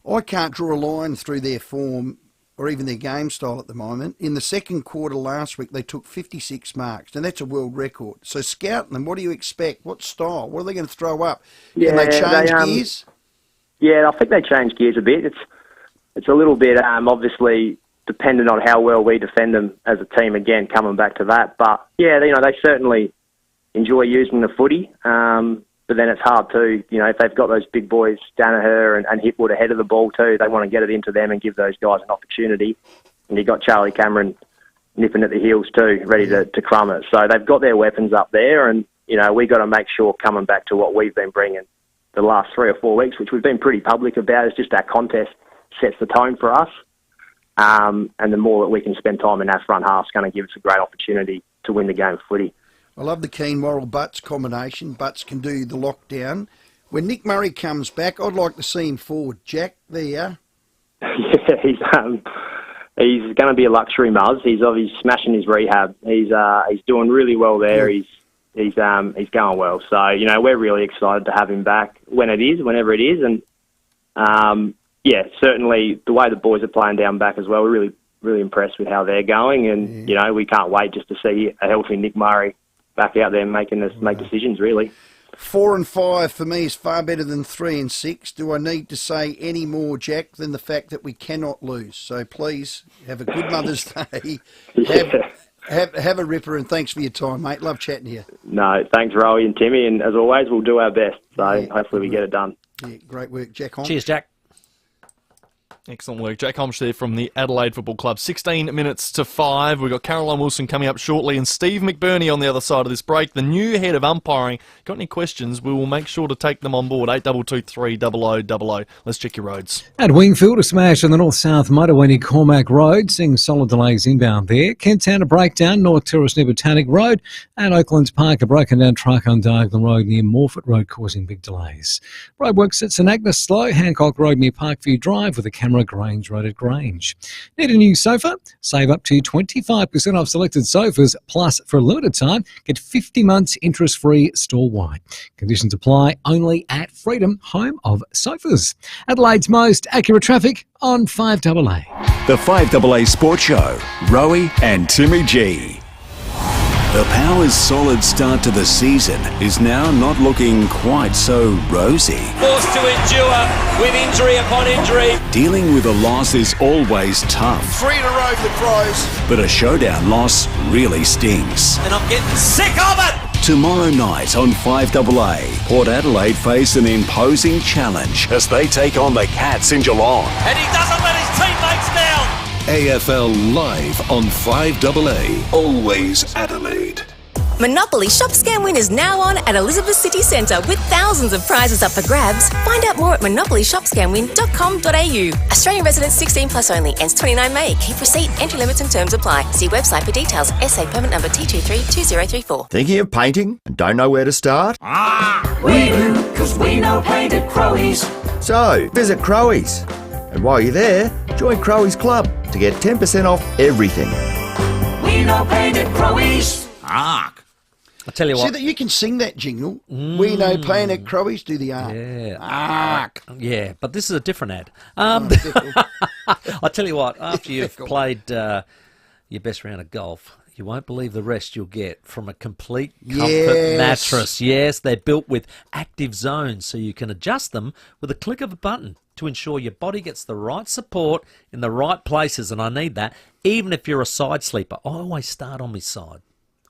I can't draw a line through their form or even their game style at the moment. In the second quarter last week, they took 56 marks, and that's a world record. So scouting them, what do you expect? What style? What are they going to throw up? Can they change gears? Yeah, I think they change gears a bit. It's a little bit obviously dependent on how well we defend them as a team, again, coming back to that. But, they certainly enjoy using the footy. But then it's hard too, if they've got those big boys, Danaher and Hipwood ahead of the ball too, they want to get it into them and give those guys an opportunity. And you've got Charlie Cameron nipping at the heels too, ready to crumb it. So they've got their weapons up there, and, we've got to make sure, coming back to what we've been bringing the last 3 or 4 weeks, which we've been pretty public about, is just our contest sets the tone for us. And the more that we can spend time in our front half is going to give us a great opportunity to win the game of footy. I love the Keane Worrell Butts combination. Butts can do the lockdown. When Nick Murray comes back, I'd like to see him forward. Jack, there you are. Yeah, he's going to be a luxury, Muzz. He's obviously smashing his rehab. He's doing really well there. Yeah. He's going well. So we're really excited to have him back whenever it is, and certainly the way the boys are playing down back as well. We're really really impressed with how they're going, and we can't wait just to see a healthy Nick Murray back out there making us make decisions, really. 4 and 5 for me is far better than 3 and 6. Do I need to say any more, Jack, than the fact that we cannot lose? So please have a good Mother's Day. Have a ripper, and thanks for your time, mate. Love chatting to you. No, thanks, Rowey and Timmy, and as always, we'll do our best. So hopefully we get it done. Yeah, great work, Jack Holmes. Cheers, Jack. Excellent work. Jack Holmes there from the Adelaide Football Club. 16 minutes to 5. We've got Caroline Wilson coming up shortly and Steve McBurney on the other side of this break, the new head of umpiring. Got any questions? We will make sure to take them on board. 8223 0000. Let's check your roads. At Wingfield, a smash on the north-south motorway near Cormac Road, seeing solid delays inbound there. Kent Town, a breakdown, North Terrace near Botanic Road, and Oaklands Park, a broken down truck on Darglen Road near Morford Road, causing big delays. Roadworks at St Agnes slow, Hancock Road near Parkview Drive with a camera, Grange Road at Grange. Need a new sofa? Save up to 25% off selected sofas, plus for a limited time, get 50 months interest-free store-wide. Conditions apply only at Freedom, home of sofas. Adelaide's most accurate traffic on 5AA. The 5AA Sports Show, Rowey and Timmy G. The Power's solid start to the season is now not looking quite so rosy. Forced to endure with injury upon injury. Dealing with a loss is always tough. 3 in a row for the Crows. But a showdown loss really stings. And I'm getting sick of it! Tomorrow night on 5AA, Port Adelaide face an imposing challenge as they take on the Cats in Geelong. And he doesn't let his teammates down! AFL Live on 5AA, always Adelaide. Monopoly Shop Scam Win is now on at Elizabeth City Centre with thousands of prizes up for grabs. Find out more at monopolyshopscamwin.com.au. Australian residents 16 plus only. Ends 29 May. Keep receipt. Entry limits and terms apply. See website for details. SA permit number T232034. Thinking of painting and don't know where to start? We do, because we know paint at Crowey's. So, visit Crowey's. And while you're there, join Crowey's Club to get 10% off everything. We know paint at Crowey's. Ark. I tell you what. See that you can sing that jingle. We know paint at Crowey's, do the ark. Yeah. Ark. Yeah, but this is a different ad. I tell you what, after you've played your best round of golf, you won't believe the rest you'll get from a complete comfort mattress. Yes, they're built with active zones so you can adjust them with a click of a button to ensure your body gets the right support in the right places, and I need that, even if you're a side sleeper. I always start on my side.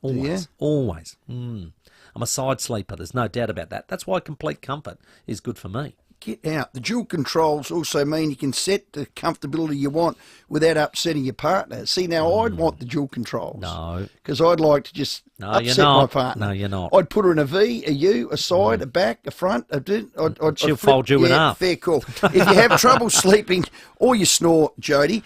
Always. Always. I'm a side sleeper, there's no doubt about that. That's why complete comfort is good for me. Get out. The dual controls also mean you can set the comfortability you want without upsetting your partner. See, now I'd want the dual controls. No. Because I'd like to just upset my partner. No, you're not. I'd put her in a V, a U, a side, a back, a front. She'll fold you in half. Fair call. If you have trouble sleeping or you snore, Jody,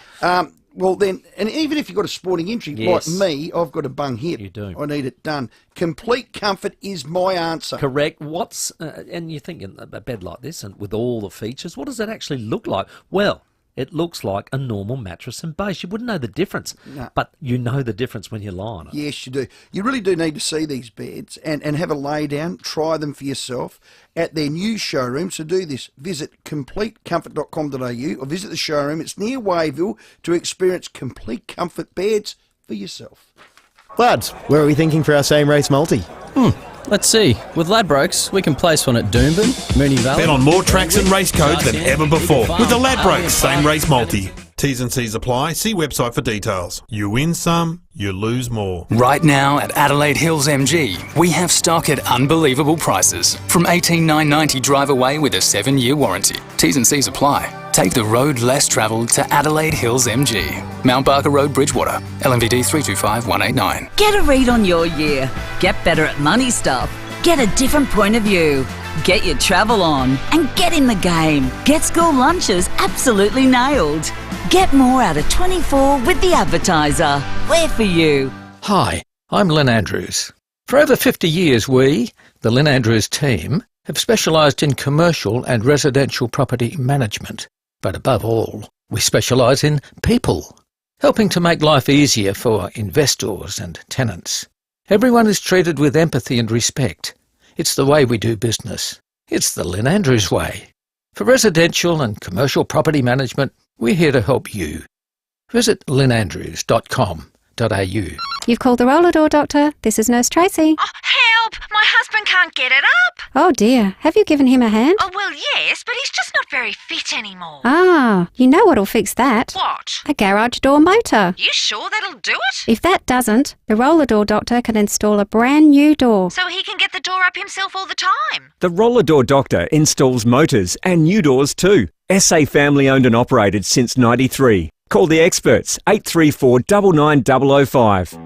well then, and even if you've got a sporting injury like me, I've got a bung hip. You do. I need it done. Complete comfort is my answer. Correct. What's and you're thinking a bed like this and with all the features, what does that actually look like? Well, it looks like a normal mattress and base. You wouldn't know the difference, but you know the difference when you lie on it. Yes, you do. You really do need to see these beds and have a lay down, try them for yourself at their new showroom. So do this. Visit completecomfort.com.au or visit the showroom. It's near Wayville to experience complete comfort beds for yourself. Lads, where are we thinking for our same race multi? Let's see. With Ladbrokes, we can place one at Doomben, Moonee Valley. Bet on more tracks and race codes than ever before with the Ladbrokes Same Race Multi. T's and C's apply. See website for details. You win some, you lose more. Right now at Adelaide Hills MG, we have stock at unbelievable prices. From $18,990 drive away with a 7-year warranty. T's and C's apply. Take the road less travelled to Adelaide Hills MG. Mount Barker Road, Bridgewater. LMVD 325189. Get a read on your year. Get better at money stuff. Get a different point of view. Get your travel on and get in the game. Get school lunches absolutely nailed. Get more out of 24 with The Advertiser. We're for you. Hi, I'm Lynn Andrews. For over 50 years we, the Lynn Andrews team, have specialised in commercial and residential property management. But above all, we specialise in people, helping to make life easier for investors and tenants. Everyone is treated with empathy and respect. It's the way we do business. It's the Lynn Andrews way. For residential and commercial property management, we're here to help you. Visit lynnandrews.com.au. You've called the roller door doctor. This is Nurse Tracy. Oh, help! My husband can't get it up. Oh dear, have you given him a hand? Oh, well, yes, but he's just not very fit anymore. Ah, you know what'll fix that? What? A garage door motor. You sure that'll do it? If that doesn't, the roller door doctor can install a brand new door. So he can get the door up himself all the time. The roller door doctor installs motors and new doors too. SA family owned and operated since 93. Call the experts 834 99005.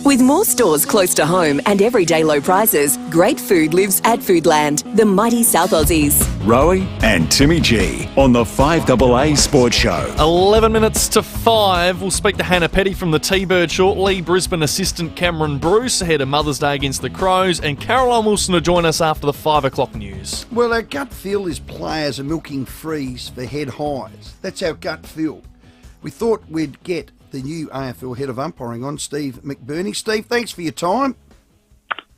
With more stores close to home and everyday low prices, great food lives at Foodland, the mighty South Aussies. Rowey and Timmy G on the 5AA Sports Show. 11 minutes to 5. We'll speak to Hannah Petty from the T-Bird shortly. Brisbane assistant Cameron Bruce ahead of Mother's Day against the Crows. And Caroline Wilson will join us after the 5 o'clock news. Well, our gut feel is players are milking frees for head highs. That's our gut feel. We thought we'd get the new AFL head of umpiring on, Steve McBurney. Steve, thanks for your time.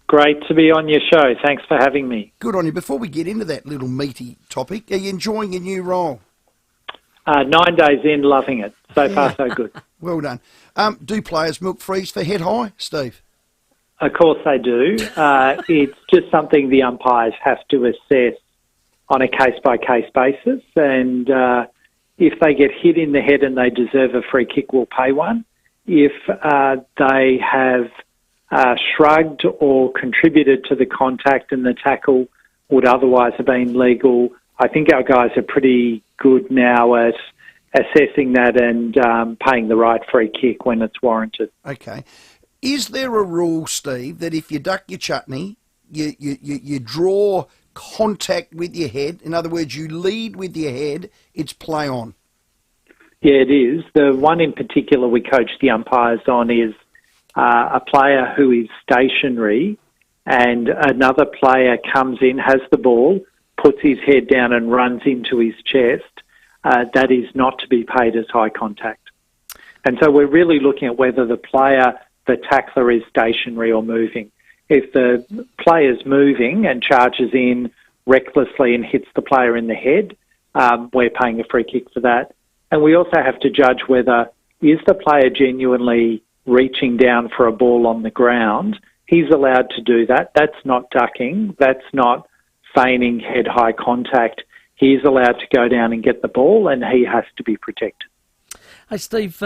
Great to be on your show. Thanks for having me. Good on you. Before we get into that little meaty topic, are you enjoying your new role? 9 days in, loving it. So far, so good. Well done. Do players milk frees for head high, Steve? Of course they do. It's just something the umpires have to assess on a case-by-case basis, and if they get hit in the head and they deserve a free kick, we'll pay one. If they have shrugged or contributed to the contact and the tackle would otherwise have been legal, I think our guys are pretty good now at assessing that and paying the right free kick when it's warranted. Okay. Is there a rule, Steve, that if you duck your chutney, you draw contact with your head, in other words, you lead with your head, it's play on? Yeah, it is. The one in particular we coach the umpires on is a player who is stationary and another player comes in, has the ball, puts his head down and runs into his chest. That is not to be paid as high contact. And so we're really looking at whether the tackler is stationary or moving. If the player's moving and charges in recklessly and hits the player in the head, we're paying a free kick for that. And we also have to judge whether is the player genuinely reaching down for a ball on the ground, he's allowed to do that. That's not ducking. That's not feigning head-high contact. He's allowed to go down and get the ball, and he has to be protected. Hey, Steve,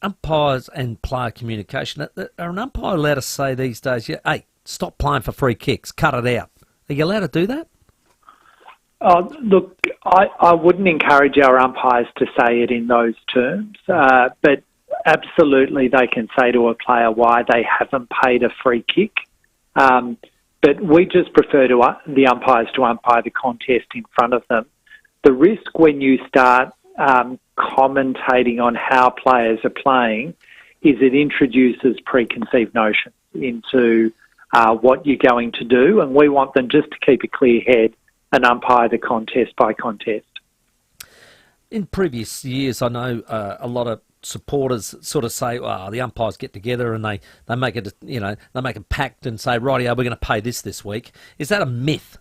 umpires and player communication, are an umpire allowed to say these days, hey, stop playing for free kicks, cut it out? Are you allowed to do that? Look, I wouldn't encourage our umpires to say it in those terms, but absolutely they can say to a player why they haven't paid a free kick. But we just prefer the umpires to umpire the contest in front of them. The risk when you start commentating on how players are playing is it introduces preconceived notions into what you're going to do, and we want them just to keep a clear head and umpire the contest by contest. In previous years, I know a lot of supporters sort of say, "Oh, the umpires get together and they make it, they make a pact and say, rightio, we're going to pay this week." Is that a myth?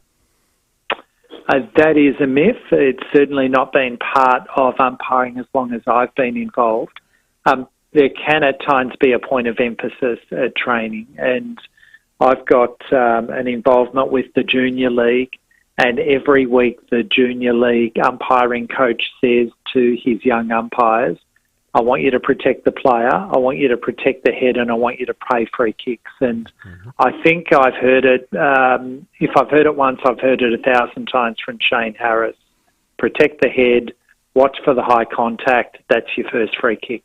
That is a myth. It's certainly not been part of umpiring as long as I've been involved. There can at times be a point of emphasis at training, and I've got an involvement with the Junior League, and every week the Junior League umpiring coach says to his young umpires, I want you to protect the player, I want you to protect the head, and I want you to pay free kicks. And I think I've heard it, if I've heard it once, I've heard it 1,000 times from Shane Harris. Protect the head, watch for the high contact, that's your first free kick.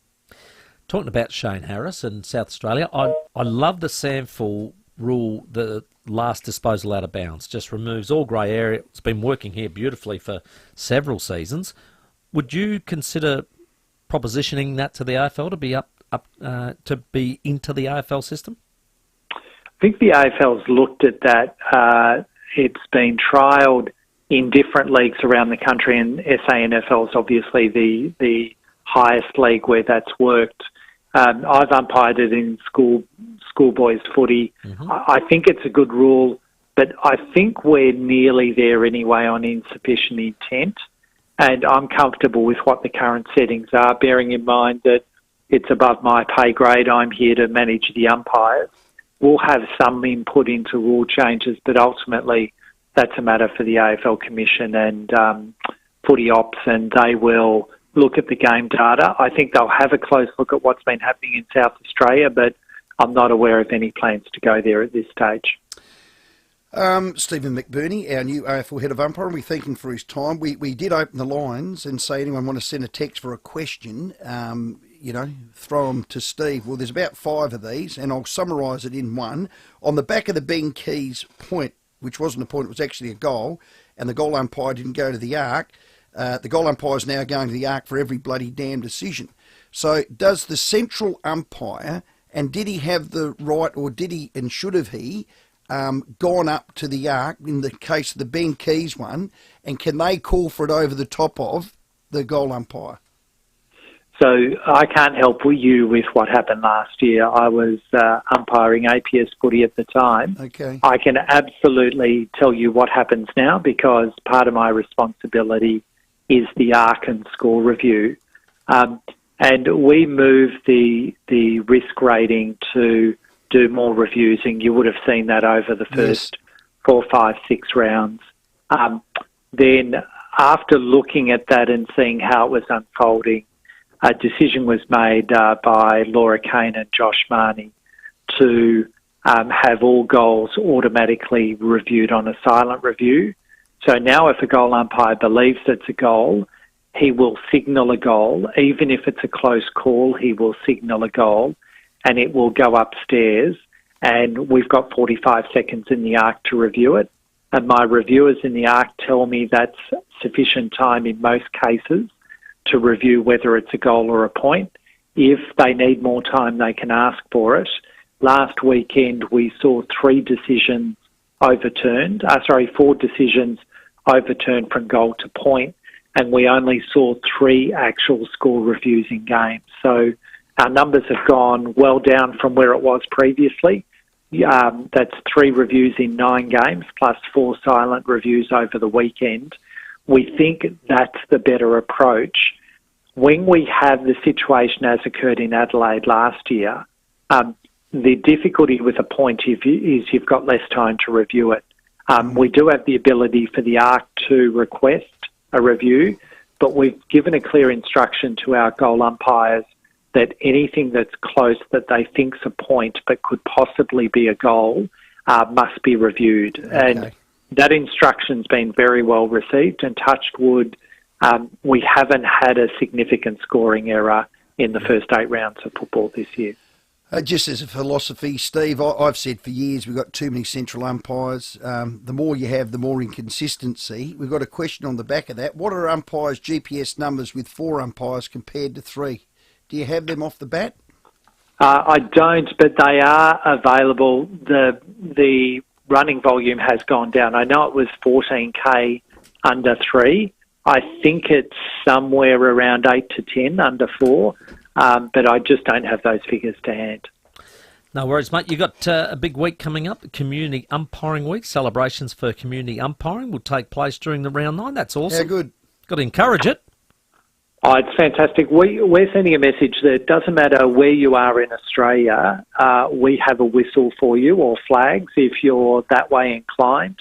Talking about Shane Harris in South Australia, I love the SAMFL rule, the last disposal out of bounds, just removes all grey area. It's been working here beautifully for several seasons. Would you consider propositioning that to the AFL to be to be into the AFL system? I think the AFL's looked at that. It's been trialled in different leagues around the country, and SANFL is obviously the highest league where that's worked. I've umpired it in schoolboys footy. I think it's a good rule, but I think we're nearly there anyway on insufficient intent. And I'm comfortable with what the current settings are, bearing in mind that it's above my pay grade. I'm here to manage the umpires. We'll have some input into rule changes, but ultimately that's a matter for the AFL Commission and Footy Ops, and they will look at the game data. I think they'll have a close look at what's been happening in South Australia, but I'm not aware of any plans to go there at this stage. Stephen McBurney, our new AFL head of umpiring, we thank him for his time. We did open the lines and say anyone want to send a text for a question, throw them to Steve. Well, there's about 5 of these, and I'll summarise it in one. On the back of the Ben Keys point, which wasn't a point, it was actually a goal, and the goal umpire didn't go to the arc. The goal umpire is now going to the arc for every bloody damn decision. So does the central umpire, and did he have the right, or did he and should have he, gone up to the arc in the case of the Ben Keys one, and can they call for it over the top of the goal umpire? So I can't help you with what happened last year. I was umpiring APS footy at the time. Okay. I can absolutely tell you what happens now because part of my responsibility is the arc and score review. And we moved the risk rating to do more reviews, and you would have seen that over the first 4, 5, 6 rounds. Then after looking at that and seeing how it was unfolding, a decision was made by Laura Kane and Josh Marnie to have all goals automatically reviewed on a silent review. So now if a goal umpire believes it's a goal, he will signal a goal. Even if it's a close call, he will signal a goal, and it will go upstairs, and we've got 45 seconds in the arc to review it. And my reviewers in the arc tell me that's sufficient time in most cases to review whether it's a goal or a point. If they need more time, they can ask for it. Last weekend, we saw 4 decisions overturned from goal to point, and we only saw 3 actual score reviews in games. So our numbers have gone well down from where it was previously. That's 3 reviews in 9 games, plus 4 silent reviews over the weekend. We think that's the better approach. when we have the situation as occurred in Adelaide last year, the difficulty with a point is you've got less time to review it. We do have the ability for the ARC to request a review, but we've given a clear instruction to our goal umpires that anything that's close that they think's a point but could possibly be a goal must be reviewed. Okay. And that instruction's been very well received, and touched wood, we haven't had a significant scoring error in the first 8 rounds of football this year. Just as a philosophy, Steve, I've said for years we've got too many central umpires. The more you have, the more inconsistency. We've got a question on the back of that. What are umpires' GPS numbers with 4 umpires compared to 3? Do you have them off the bat? I don't, but they are available. The running volume has gone down. I know it was 14K under 3. I think it's somewhere around 8 to 10 under 4. But I just don't have those figures to hand. No worries, mate. You've got a big week coming up, Community Umpiring Week. Celebrations for community umpiring will take place during the round 9. That's awesome. Yeah, good. Got to encourage it. Oh, it's fantastic. We're sending a message that it doesn't matter where you are in Australia, we have a whistle for you, or flags if you're that way inclined.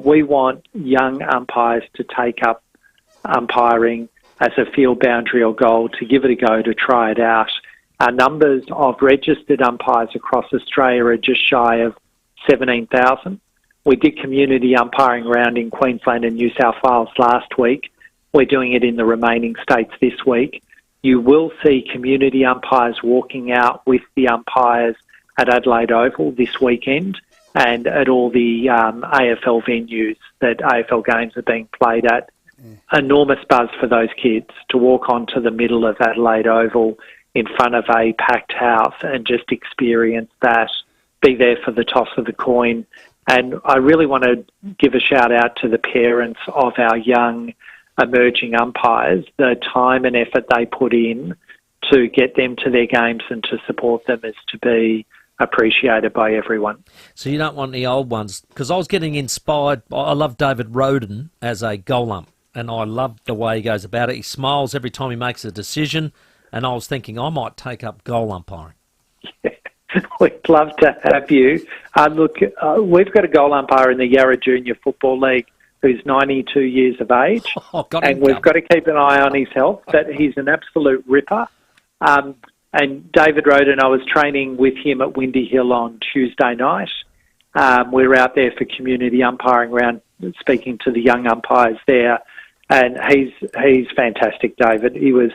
We want young umpires to take up umpiring as a field boundary or goal, to give it a go, to try it out. Our numbers of registered umpires across Australia are just shy of 17,000. We did community umpiring round in Queensland and New South Wales last week. We're doing it in the remaining states this week. You will see community umpires walking out with the umpires at Adelaide Oval this weekend, and at all the AFL venues that AFL games are being played at. Enormous buzz for those kids to walk onto the middle of Adelaide Oval in front of a packed house and just experience that, be there for the toss of the coin. And I really want to give a shout out to the parents of our young emerging umpires. The time and effort they put in to get them to their games and to support them is to be appreciated by everyone. So you don't want the old ones? Because I was getting inspired. I love David Roden as a goal ump, and I love the way he goes about it. He smiles every time he makes a decision, and I was thinking I might take up goal umpiring. We'd love to have you. Look, we've got a goal umpire in the Yarra Junior Football League who's 92 years of age, and we've got to keep an eye on his health, but he's an absolute ripper. And David Roden, I was training with him at Windy Hill on Tuesday night. We were out there for community umpiring round, speaking to the young umpires there. And he's fantastic, David. He was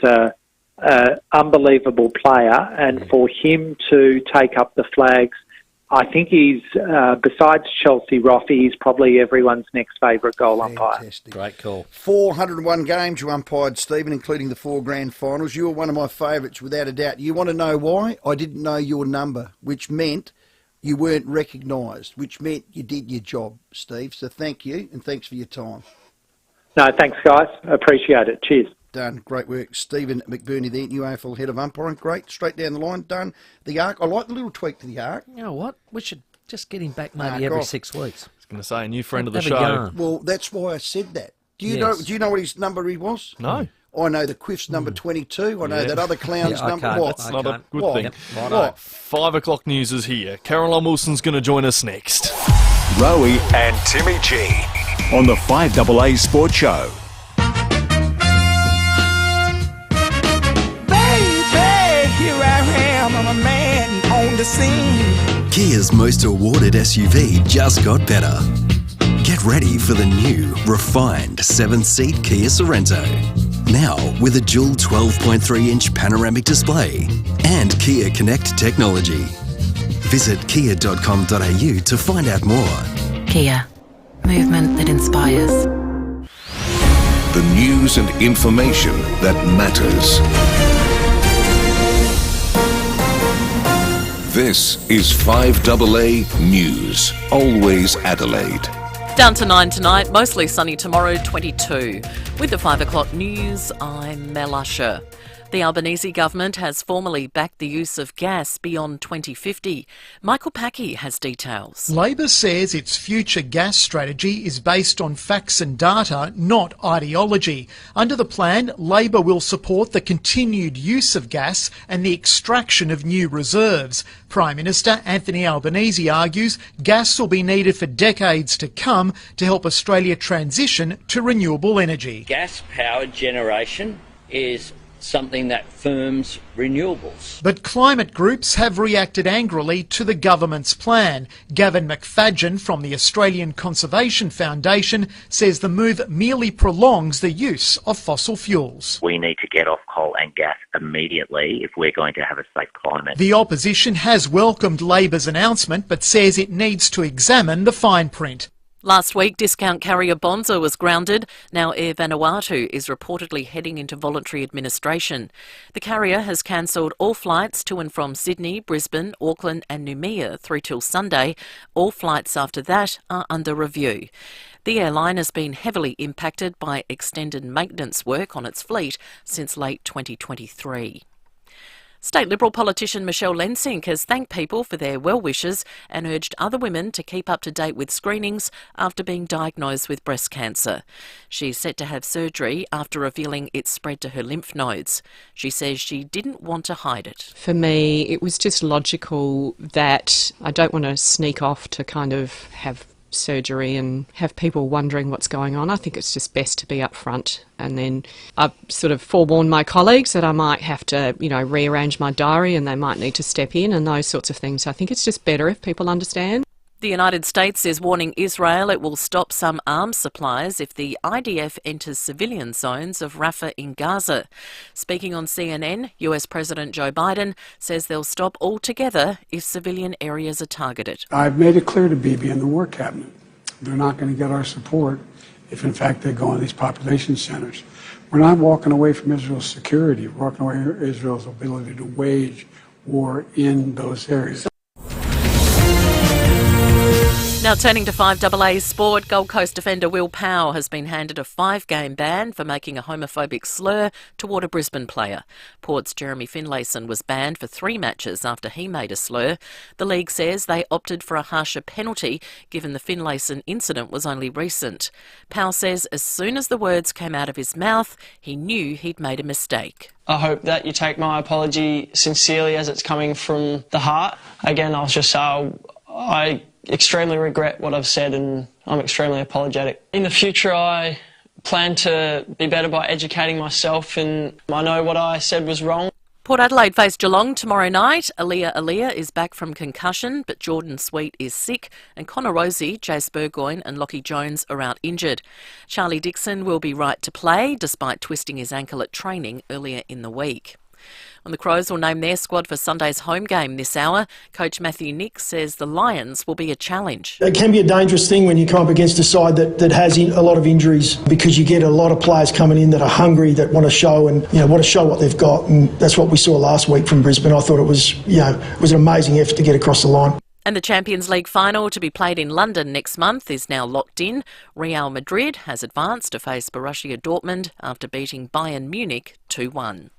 an unbelievable player, and for him to take up the flags, I think he's, besides Chelsea Roffey, he's probably everyone's next favourite goal umpire. Fantastic. Great call. 401 games you umpired, Stephen, including the 4 grand finals. You were one of my favourites, without a doubt. You want to know why? I didn't know your number, which meant you weren't recognised, which meant you did your job, Steve. So thank you, and thanks for your time. No, thanks, guys. Appreciate it. Cheers. Done. Great work. Stephen McBurney there, new AFL head of umpiring. Great. Straight down the line. Done. The ARC. I like the little tweak to the ARC. You know what? We should just get him back maybe every 6 weeks. I was going to say, a new friend of the Have a show. yarn. Well, that's why I said that. Do you Yes. know what his number he was? No. I know the Quiff's number 22. I know Yeah. that other clown's Yeah, number. okay. What? That's not a good What? thing. Yep, righto. What? 5 o'clock news is here. Caroline Wilson's going to join us next. Rowey and Timmy G on the 5AA Sports Show. Here I am, I'm a man on the scene. Kia's most awarded SUV just got better. Get ready for the new, refined 7-seat Kia Sorrento. Now with a dual 12.3-inch panoramic display and Kia Connect technology. Visit kia.com.au to find out more. Kia. Movement that inspires. The news and information that matters. This is 5AA News, always Adelaide. Down to 9 tonight, mostly sunny tomorrow, 22. With the 5 o'clock news, I'm Mel Usher. The Albanese government has formally backed the use of gas beyond 2050. Michael Packey has details. Labor says its future gas strategy is based on facts and data, not ideology. Under the plan, Labor will support the continued use of gas and the extraction of new reserves. Prime Minister Anthony Albanese argues gas will be needed for decades to come to help Australia transition to renewable energy. Gas-powered generation is something that firms renewables. But climate groups have reacted angrily to the government's plan. Gavin McFadgen from the Australian Conservation Foundation says the move merely prolongs the use of fossil fuels. We need to get off coal and gas immediately if we're going to have a safe climate. The opposition has welcomed Labor's announcement but says it needs to examine the fine print. Last week, discount carrier Bonza was grounded. Now Air Vanuatu is reportedly heading into voluntary administration. The carrier has cancelled all flights to and from Sydney, Brisbane, Auckland and Noumea through till Sunday. All flights after that are under review. The airline has been heavily impacted by extended maintenance work on its fleet since late 2023. State Liberal politician Michelle Lensink has thanked people for their well wishes and urged other women to keep up to date with screenings after being diagnosed with breast cancer. She's set to have surgery after revealing it spread to her lymph nodes. She says she didn't want to hide it. For me, it was just logical that I don't want to sneak off to kind of have surgery and have people wondering what's going on. I think it's just best to be upfront. And then I've sort of forewarned my colleagues that I might have to, rearrange my diary and they might need to step in and those sorts of things. So I think it's just better if people understand. The United States is warning Israel it will stop some arms supplies if the IDF enters civilian zones of Rafah in Gaza. Speaking on CNN, US President Joe Biden says they'll stop altogether if civilian areas are targeted. I've made it clear to Bibi and the War Cabinet they're not going to get our support if in fact they go in these population centers. We're not walking away from Israel's security. We're walking away from Israel's ability to wage war in those areas. Now turning to 5AA sport, Gold Coast defender Will Powell has been handed a 5-game ban for making a homophobic slur toward a Brisbane player. Port's Jeremy Finlayson was banned for 3 matches after he made a slur. The league says they opted for a harsher penalty given the Finlayson incident was only recent. Powell says as soon as the words came out of his mouth, he knew he'd made a mistake. I hope that you take my apology sincerely as it's coming from the heart. Again, I'll just say I extremely regret what I've said and I'm extremely apologetic. In the future, I plan to be better by educating myself and I know what I said was wrong. Port Adelaide face Geelong tomorrow night. Aaliyah is back from concussion, but Jordan Sweet is sick and Connor Rosie, Jace Burgoyne and Lockie Jones are out injured. Charlie Dixon will be right to play despite twisting his ankle at training earlier in the week. And the Crows will name their squad for Sunday's home game this hour. Coach Matthew Nick says the Lions will be a challenge. It can be a dangerous thing when you come up against a side that has a lot of injuries because you get a lot of players coming in that are hungry, that want to show what they've got. And that's what we saw last week from Brisbane. I thought it was an amazing effort to get across the line. And the Champions League final to be played in London next month is now locked in. Real Madrid has advanced to face Borussia Dortmund after beating Bayern Munich 2-1.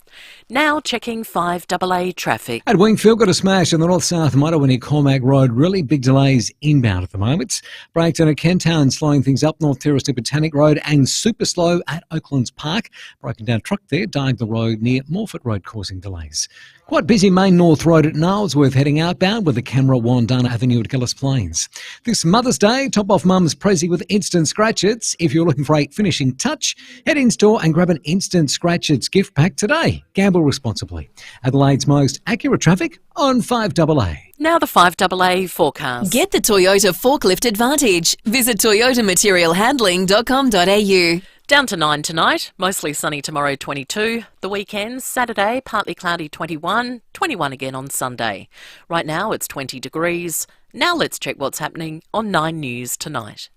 Now checking 5AA traffic. At Wingfield, got a smash on the north-south motorway near Cormac Road. Really big delays inbound at the moment. Breakdown at Kentown slowing things up North Terrace to Botanic Road and super slow at Oaklands Park. Broken down truck there, Diagonal Road near Morford Road causing delays. Quite busy Main North Road at Nailsworth heading outbound with the Camera Wandana Avenue at Gillis Plains. This Mother's Day, top off Mum's Prezi with Instant Scratch-Its. If you're looking for a finishing touch, head in-store and grab an Instant Scratch-Its gift pack today. Gamble responsibly. Adelaide's most accurate traffic on 5AA. Now the 5AA forecast. Get the Toyota Forklift Advantage. Visit toyotaMaterialHandling.com.au. Down to 9 tonight, mostly sunny tomorrow 22. The weekend, Saturday, partly cloudy 21, 21 again on Sunday. Right now it's 20 degrees. Now let's check what's happening on 9 News tonight.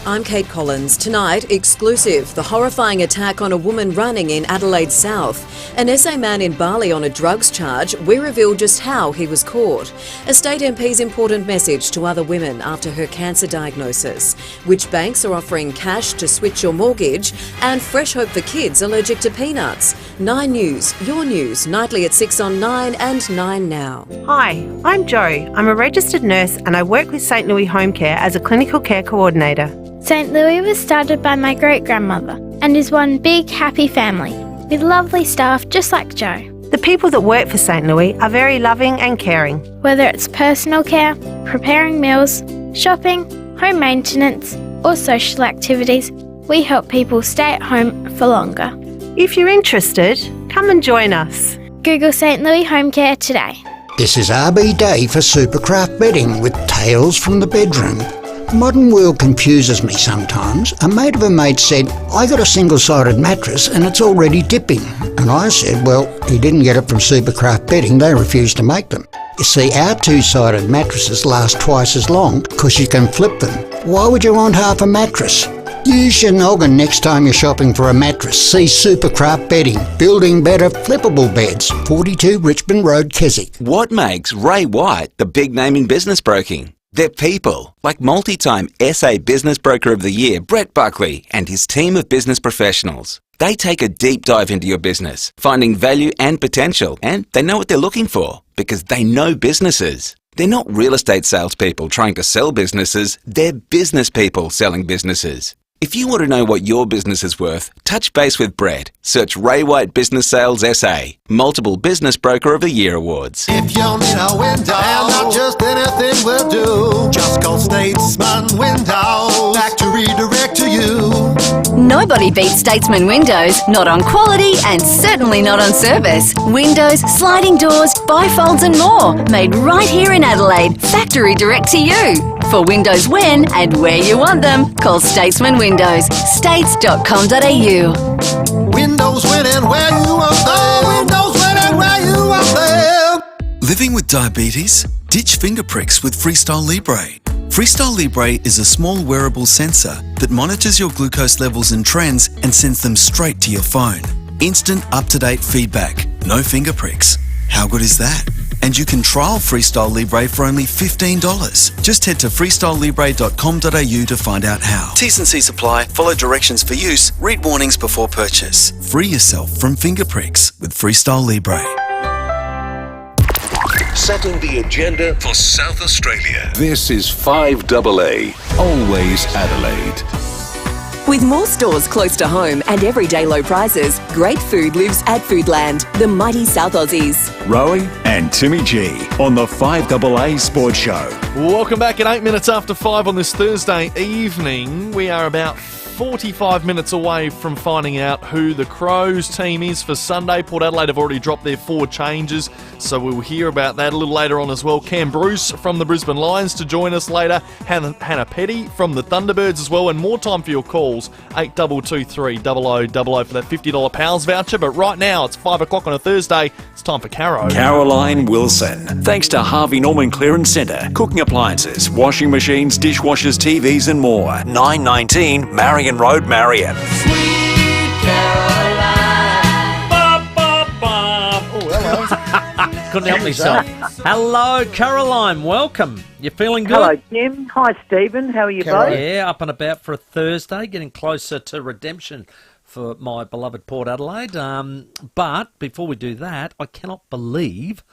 I'm Kate Collins. Tonight, exclusive, the horrifying attack on a woman running in Adelaide South. An SA man in Bali on a drugs charge. We reveal just how he was caught. A state MP's important message to other women after her cancer diagnosis. Which banks are offering cash to switch your mortgage. And fresh hope for kids allergic to peanuts. 9 News, your news, nightly at 6 on 9 and 9 Now. Hi, I'm Jo. I'm a registered nurse and I work with St Louis Home Care as a clinical care coordinator. St Louis was started by my great-grandmother and is one big, happy family with lovely staff just like Jo. The people that work for St Louis are very loving and caring. Whether it's personal care, preparing meals, shopping, home maintenance or social activities, we help people stay at home for longer. If you're interested, come and join us. Google St Louis Home Care today. This is RB Day for Supercraft Bedding with Tales from the Bedroom. The modern world confuses me sometimes. A mate of a mate said, I got a single-sided mattress and it's already dipping. And I said, well, he didn't get it from Supercraft Bedding, they refused to make them. You see, our two-sided mattresses last twice as long because you can flip them. Why would you want half a mattress? Use your noggin next time you're shopping for a mattress. See Supercraft Bedding, building better flippable beds. 42 Richmond Road, Keswick. What makes Ray White the big name in business broking? They're people, like multi-time SA Business Broker of the Year, Brett Buckley, and his team of business professionals. They take a deep dive into your business, finding value and potential, and they know what they're looking for, because they know businesses. They're not real estate salespeople trying to sell businesses, they're business people selling businesses. If you want to know what your business is worth, touch base with Brett. Search Ray White Business Sales SA. Multiple Business Broker of the Year awards. If you need a window, and not just anything will do, just call Statesman Windows. Factory direct to you. Nobody beats Statesman Windows, not on quality and certainly not on service. Windows, sliding doors, bifolds and more, made right here in Adelaide, factory direct to you. For windows when and where you want them, call Statesman Windows, states.com.au. Windows when and where you want them. Windows when and where you want them. Living with diabetes? Ditch finger pricks with Freestyle Libre. Freestyle Libre is a small wearable sensor that monitors your glucose levels and trends and sends them straight to your phone. Instant, up-to-date feedback. No finger pricks. How good is that? And you can trial Freestyle Libre for only $15. Just head to freestylelibre.com.au to find out how. T's and C's apply. Follow directions for use. Read warnings before purchase. Free yourself from finger pricks with Freestyle Libre. Setting the agenda for South Australia. This is 5AA, always Adelaide. With more stores close to home and everyday low prices, great food lives at Foodland, the mighty South Aussies. Rowey and Timmy G on the 5AA Sports Show. Welcome back at 8 minutes after 5 on this Thursday evening. We are about 45 minutes away from finding out who the Crows team is for Sunday. Port Adelaide have already dropped their 4 changes, so we'll hear about that a little later on as well. Cam Bruce from the Brisbane Lions to join us later. Hannah Petty from the Thunderbirds as well, and more time for your calls. 8223 0000 for that $50 Pals voucher. But right now, it's 5 o'clock on a Thursday. It's time for Caro. Caroline Wilson. Thanks to Harvey Norman Clearance Centre. Cooking appliances, washing machines, dishwashers, TVs and more. 919 Marion Road, Marion. Couldn't help myself. Hello, Caroline. Welcome. You feeling good? Hello, Jim. Hi, Stephen. How are you both? Yeah, up and about for a Thursday, getting closer to redemption for my beloved Port Adelaide. But before we do that, I cannot believe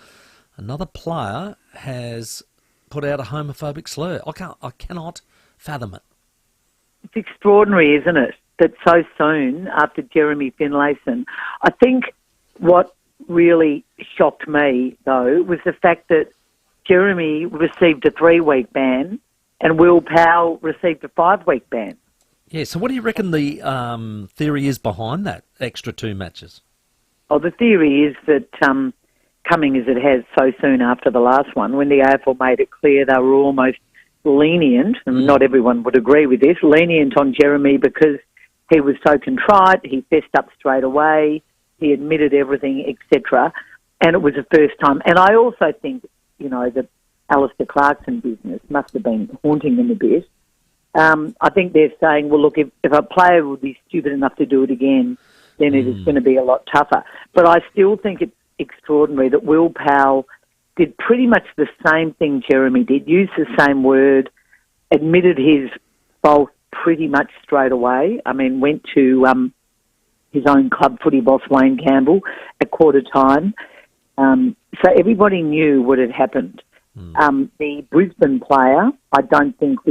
another player has put out a homophobic slur. I cannot fathom it. It's extraordinary, isn't it, that so soon after Jeremy Finlayson. I think what really shocked me, though, was the fact that Jeremy received a 3-week ban and Will Powell received a 5-week ban. Yeah, so what do you reckon the theory is behind that extra 2 matches? Oh, the theory is that coming as it has so soon after the last one, when the AFL made it clear they were almost lenient, and not everyone would agree with this, lenient on Jeremy because he was so contrite, he fessed up straight away, he admitted everything, etc. And it was the first time. And I also think, the Alistair Clarkson business must have been haunting them a bit. I think they're saying, well, look, if a player would be stupid enough to do it again, then it is going to be a lot tougher. But I still think it's extraordinary that Will Powell did pretty much the same thing Jeremy did, used the same word, admitted his fault pretty much straight away. I mean, went to his own club footy boss, Wayne Campbell, at quarter time. So everybody knew what had happened. The Brisbane player, I think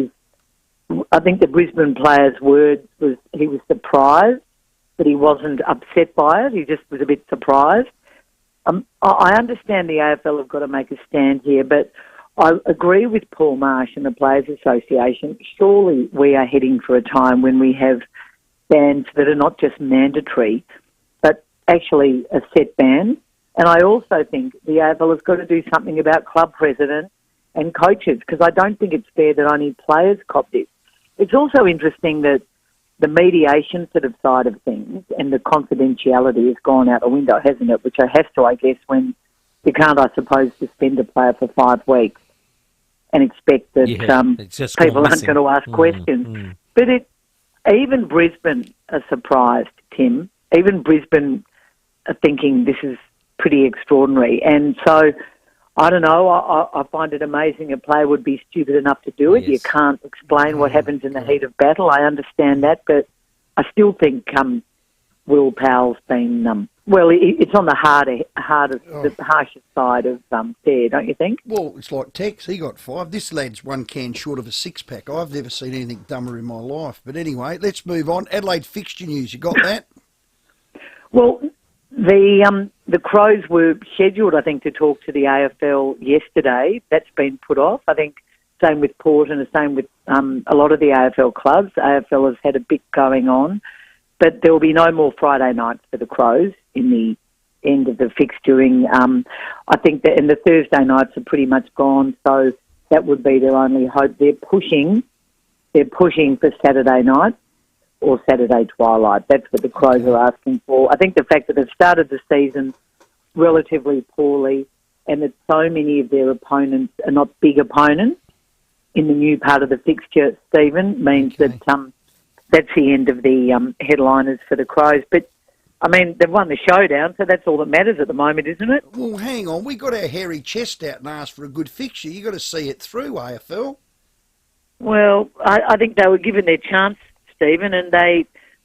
the Brisbane player's words was he was surprised, but he wasn't upset by it. He just was a bit surprised. I understand the AFL have got to make a stand here, but I agree with Paul Marsh and the Players Association. Surely we are heading for a time when we have bans that are not just mandatory, but actually a set ban. And I also think the AFL has got to do something about club presidents and coaches, because I don't think it's fair that only players cop this. It's also interesting that the mediation sort of side of things and the confidentiality has gone out the window, hasn't it? Which it has to, I guess, when you can't, I suppose, suspend a player for 5 weeks and expect that people aren't going to ask questions. But even Brisbane are surprised, Tim. Even Brisbane are thinking this is pretty extraordinary. And so, I don't know, I find it amazing a player would be stupid enough to do it. You can't explain what happens in the heat of battle. I understand that, but I still think Will Powell's been, it's on the the harshest side of fair, don't you think? Well, it's like Tex, he got 5. This lad's 1 can short of a 6-pack. I've never seen anything dumber in my life. But anyway, let's move on. Adelaide fixture news, you got that? Well, the Crows were scheduled, I think, to talk to the AFL yesterday. That's been put off. I think same with Port and the same with a lot of the AFL clubs. AFL has had a bit going on. But there will be no more Friday nights for the Crows in the end of the fixturing. I think that, and the Thursday nights are pretty much gone, so that would be their only hope. They're pushing for Saturday night or Saturday twilight. That's what the Crows are asking for. I think the fact that they've started the season relatively poorly and that so many of their opponents are not big opponents in the new part of the fixture, Stephen, means that that's the end of the headliners for the Crows. But, I mean, they've won the showdown, so that's all that matters at the moment, isn't it? Well, hang on. We got our hairy chest out and asked for a good fixture. You got to see it through, AFL. Well, I think they were given their chance, Stephen, and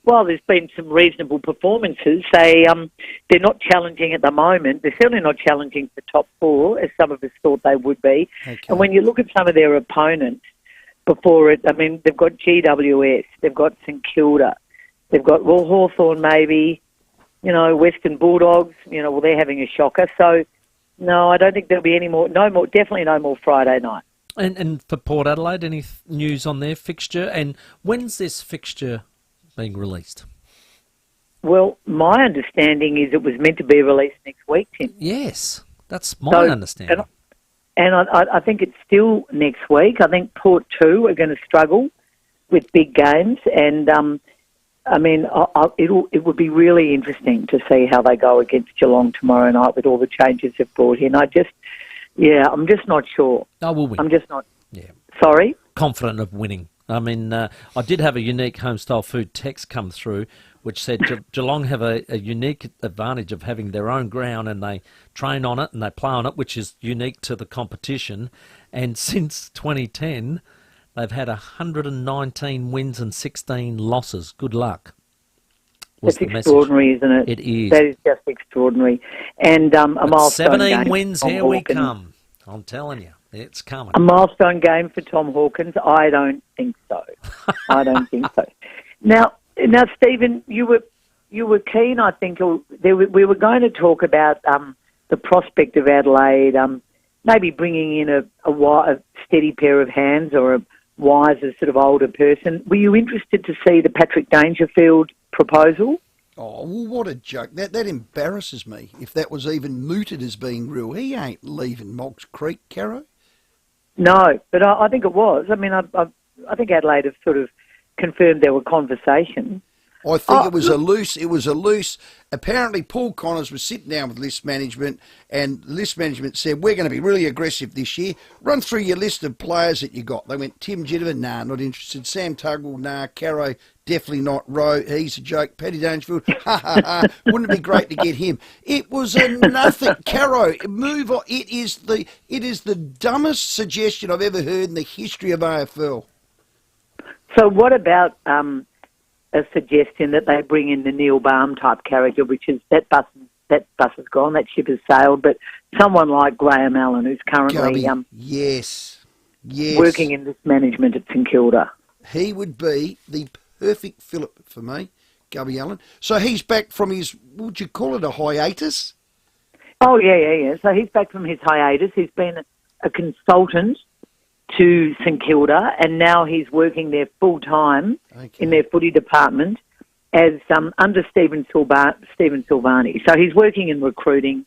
while there's been some reasonable performances, they're not challenging at the moment. They're certainly not challenging for top 4, as some of us thought they would be. Okay. And when you look at some of their opponents before it, I mean, they've got GWS, they've got St Kilda, they've got Hawthorn maybe, Western Bulldogs, they're having a shocker. So, no, I don't think there'll be definitely no more Friday night. And for Port Adelaide, any news on their fixture? And when's this fixture being released? Well, my understanding is it was meant to be released next week, Tim. Yes, that's my understanding. And I think it's still next week. I think Port 2 are going to struggle with big games. And, it would be really interesting to see how they go against Geelong tomorrow night with all the changes they've brought in. I'm just not sure. I will win. I'm just not... Yeah. Sorry? Confident of winning. I mean, I did have a unique home-style food text come through which said Geelong have a unique advantage of having their own ground and they train on it and they play on it, which is unique to the competition. And since 2010, they've had 119 wins and 16 losses. Good luck. It's extraordinary, isn't it? It is. That is just extraordinary. And a milestone 17 game wins, here we come. I'm telling you, it's coming. A milestone game for Tom Hawkins? I don't think so. I don't think so. Now, Stephen, you were keen, I think. We were going to talk about the prospect of Adelaide, maybe bringing in a steady pair of hands or a wiser sort of older person. Were you interested to see the Patrick Dangerfield proposal? Oh, well, what a joke. That embarrasses me, if that was even mooted as being real. He ain't leaving Moggs Creek, Caro. No, but I think it was. I mean, I think Adelaide have sort of confirmed there were conversations. I think it was a loose. Apparently, Paul Connors was sitting down with list management, and list management said, "We're going to be really aggressive this year. Run through your list of players that you got." They went, Tim Jittiver, nah, not interested. Sam Tugwell, nah. Caro, definitely not. Rowe, he's a joke. Paddy Dangerfield, ha ha ha. Wouldn't it be great to get him? It was a nothing. Caro, move on. It is the dumbest suggestion I've ever heard in the history of AFL. So what about a suggestion that they bring in the Neil Baum type character, which is that bus has gone, that ship has sailed, but someone like Graham Allen, who's currently yes, working in this management at St Kilda. He would be the perfect Phillip for me, Gubby Allen. So he's back from his, would you call it a hiatus? Oh, yeah. So he's back from his hiatus. He's been a consultant to St Kilda, and now he's working there full-time in their footy department as under Stephen Silvani. So he's working in recruiting.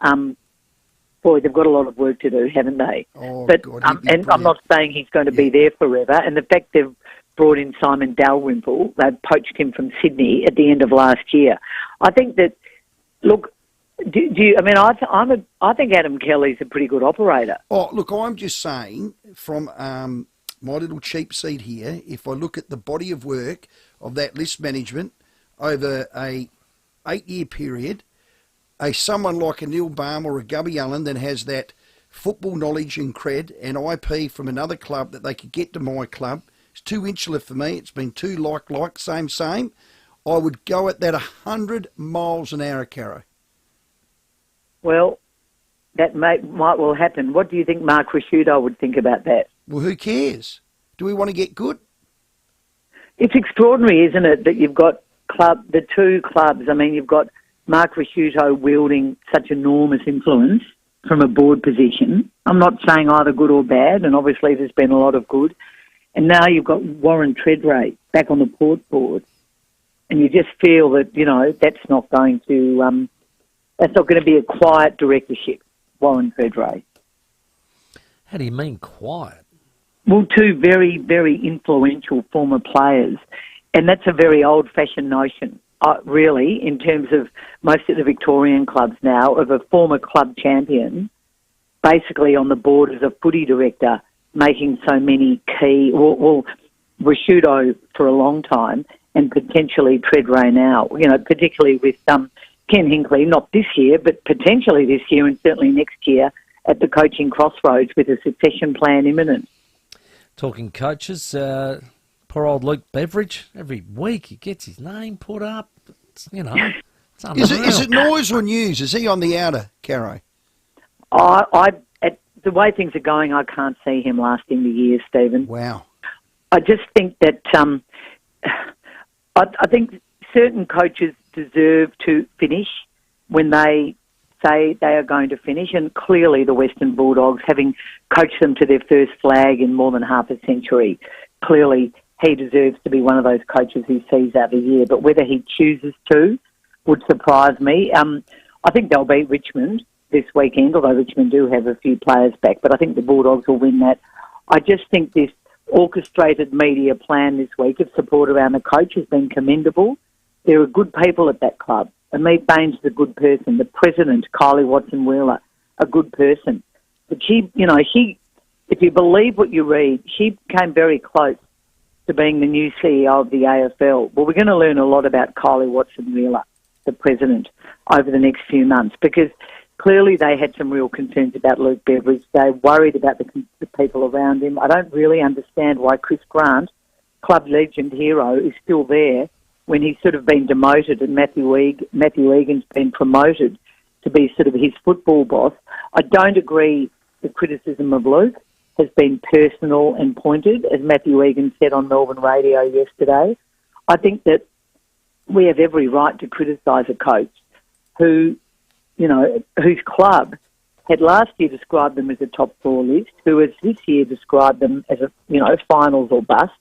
Boy, they've got a lot of work to do, haven't they? Oh, but God, and I'm not saying he's going to be there forever. And the fact they've brought in Simon Dalrymple, they poached him from Sydney at the end of last year. I think that, look, I think Adam Kelly's a pretty good operator. Oh, look, I'm just saying from my little cheap seat here, if I look at the body of work of that list management over a 8-year period, someone like a Neil Baum or a Gubby Allen that has that football knowledge and cred and IP from another club that they could get to my club, it's too insular for me. It's been too like, same. I would go at that 100 miles an hour, Caro. Well, that might well happen. What do you think Mark Rasciuto would think about that? Well, who cares? Do we want to get good? It's extraordinary, isn't it, that you've got the two clubs. I mean, you've got Mark Rasciuto wielding such enormous influence from a board position. I'm not saying either good or bad, and obviously there's been a lot of good. And now you've got Warren Treadray back on the port board, and you just feel that, that's not going to be a quiet directorship, Warren Treadray. How do you mean quiet? Well, two very, very influential former players, and that's a very old-fashioned notion, really, in terms of most of the Victorian clubs now, of a former club champion basically on the board as a footy director, making so many key, Rasciuto for a long time, and potentially Treadray now, particularly with Ken Hinkley, not this year, but potentially this year and certainly next year at the coaching crossroads with a succession plan imminent. Talking coaches, poor old Luke Beveridge, every week he gets his name put up. It's unreal. Is it noise or news? Is he on the outer, Caro? The way things are going, I can't see him lasting the year, Stephen. Wow. I just think that I think certain coaches deserve to finish when they say they are going to finish, and clearly the Western Bulldogs, having coached them to their first flag in more than half a century, clearly he deserves to be one of those coaches who sees out the year. But whether he chooses to would surprise me. I think they'll beat Richmond this weekend, although Richmond do have a few players back, but I think the Bulldogs will win that. I just think this orchestrated media plan this week of support around the coach has been commendable. There are good people at that club. Amit Baines is a good person. The president, Kylie Watson-Wheeler, a good person. But she, if you believe what you read, she came very close to being the new CEO of the AFL. Well, we're going to learn a lot about Kylie Watson-Wheeler, the president, over the next few months, because clearly they had some real concerns about Luke Beveridge. They worried about the people around him. I don't really understand why Chris Grant, club legend hero, is still there when he's sort of been demoted and Matthew Egan's been promoted to be sort of his football boss. I don't agree the criticism of Luke has been personal and pointed, as Matthew Egan said on Melbourne radio yesterday. I think that we have every right to criticise a coach who, whose club had last year described them as a top four list, who has this year described them as finals or bust.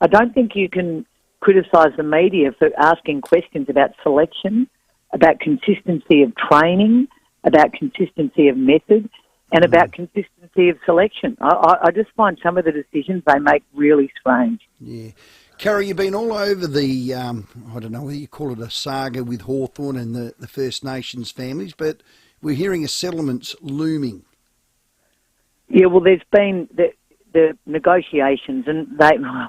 I don't think you can criticise the media for asking questions about selection, about consistency of training, about consistency of method, and about consistency of selection. I just find some of the decisions they make really strange. Yeah. Carrie, you've been all over the, I don't know whether you call it a saga with Hawthorn and the First Nations families, but we're hearing a settlement's looming. Yeah, well, there's been the negotiations, and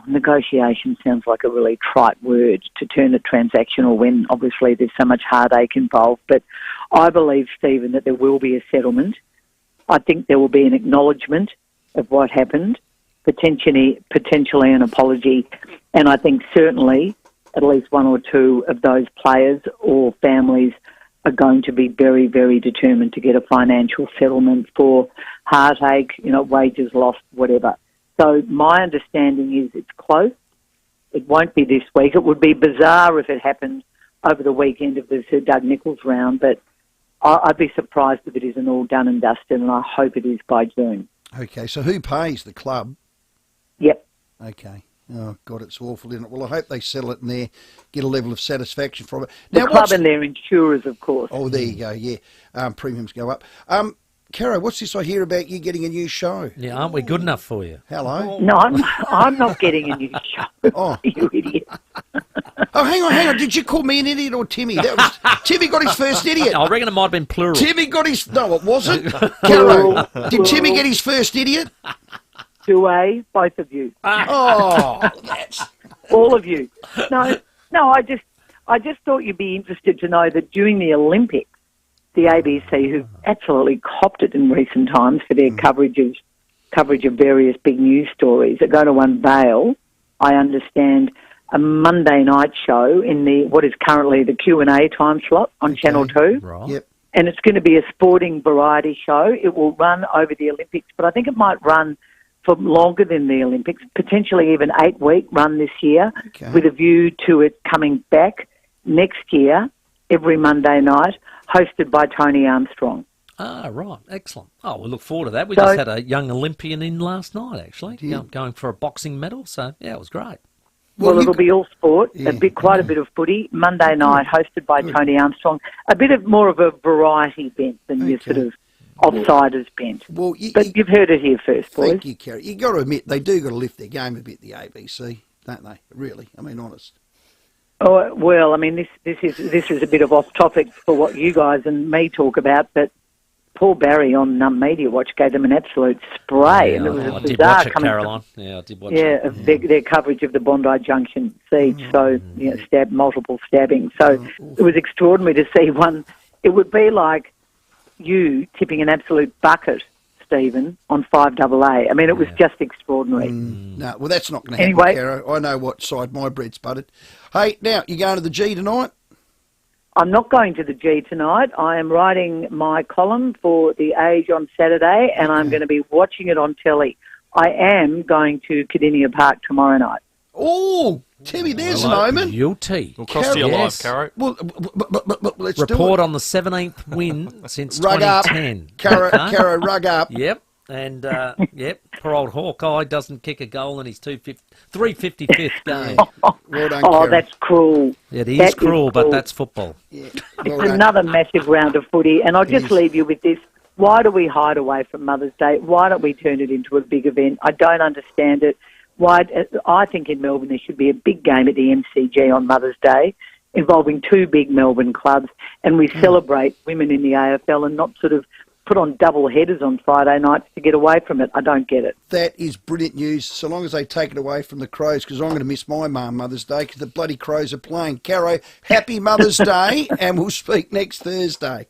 negotiation sounds like a really trite word to turn it transactional when obviously there's so much heartache involved. But I believe, Stephen, that there will be a settlement. I think there will be an acknowledgement of what happened, potentially an apology, and I think certainly at least one or two of those players or families are going to be very, very determined to get a financial settlement for heartache, wages lost, whatever. So my understanding is it's close. It won't be this week. It would be bizarre if it happened over the weekend of the Sir Doug Nicholls round, but I'd be surprised if it isn't all done and dusted, and I hope it is by June. Okay, so who pays? The club? Yep. Okay. Oh, God, it's awful, isn't it? Well, I hope they settle it and they get a level of satisfaction from it. The club and their insurers, of course. Oh, there you go, yeah. Premiums go up. Caro, what's this I hear about you getting a new show? Yeah, aren't we good enough for you? Hello? No, I'm not getting a new show. Oh. You idiot. Oh, hang on. Did you call me an idiot or Timmy? Timmy got his first idiot. I reckon it might have been plural. Timmy got his... No, it wasn't. Caro, did Timmy get his first idiot? Both of you. Oh, that's... All of you. No, I just thought you'd be interested to know that during the Olympics, the ABC, who've absolutely copped it in recent times for their coverage of various big news stories, are going to unveil, I understand, a Monday night show in what is currently the Q&A time slot on Channel 2. Right. Yep. And it's going to be a sporting variety show. It will run over the Olympics, but I think it might run for longer than the Olympics, potentially even 8-week run this year, with a view to it coming back next year, every Monday night, hosted by Tony Armstrong. Ah, right. Excellent. Oh, we look forward to that. We just had a young Olympian in last night, actually, going for a boxing medal. So, yeah, it was great. Well, it'll be all sport, quite a bit of footy, Monday night, hosted by Tony Armstrong. A bit more of a variety bent than your sort of offsiders bent. Well, but you've heard it here first, boys. Thank you, Kerry. You've got to admit, they do got to lift their game a bit, the ABC, don't they? Really, I mean, honest. Oh, well, I mean, this is a bit of off topic for what you guys and me talk about, but Paul Barry on Media Watch gave them an absolute spray, and it was I bizarre did watch it, coming Caroline. Yeah, I did watch it. of their coverage of the Bondi Junction siege, multiple stabbings. So it was extraordinary to see one. It would be like you tipping an absolute bucket, Stephen, on 5AA. I mean, it was just extraordinary. No, well, that's not going to happen, Caro. I know what side my bread's buttered. Hey, now, you going to the G tonight? I'm not going to the G tonight. I am writing my column for The Age on Saturday, and I'm going to be watching it on telly. I am going to Cardinia Park tomorrow night. Oh, Timmy, there's an omen. Guilty. We'll cost you your life, Caro. Well, but let's Report do it. on the 17th win since Rug 2010. Up. Caro, rug up. Yep. And, poor old Hawkeye doesn't kick a goal in his 355th game. Well done, Caro. That's cruel. It is cruel, but that's football. Yeah. It's another massive round of footy, and I'll just leave you with this. Why do we hide away from Mother's Day? Why don't we turn it into a big event? I don't understand it. I think in Melbourne there should be a big game at the MCG on Mother's Day involving two big Melbourne clubs, and we celebrate women in the AFL and not sort of put on double headers on Friday nights to get away from it. I don't get it. That is brilliant news, so long as they take it away from the Crows, because I'm going to miss my mum Mother's Day because the bloody Crows are playing. Caro, happy Mother's Day, and we'll speak next Thursday.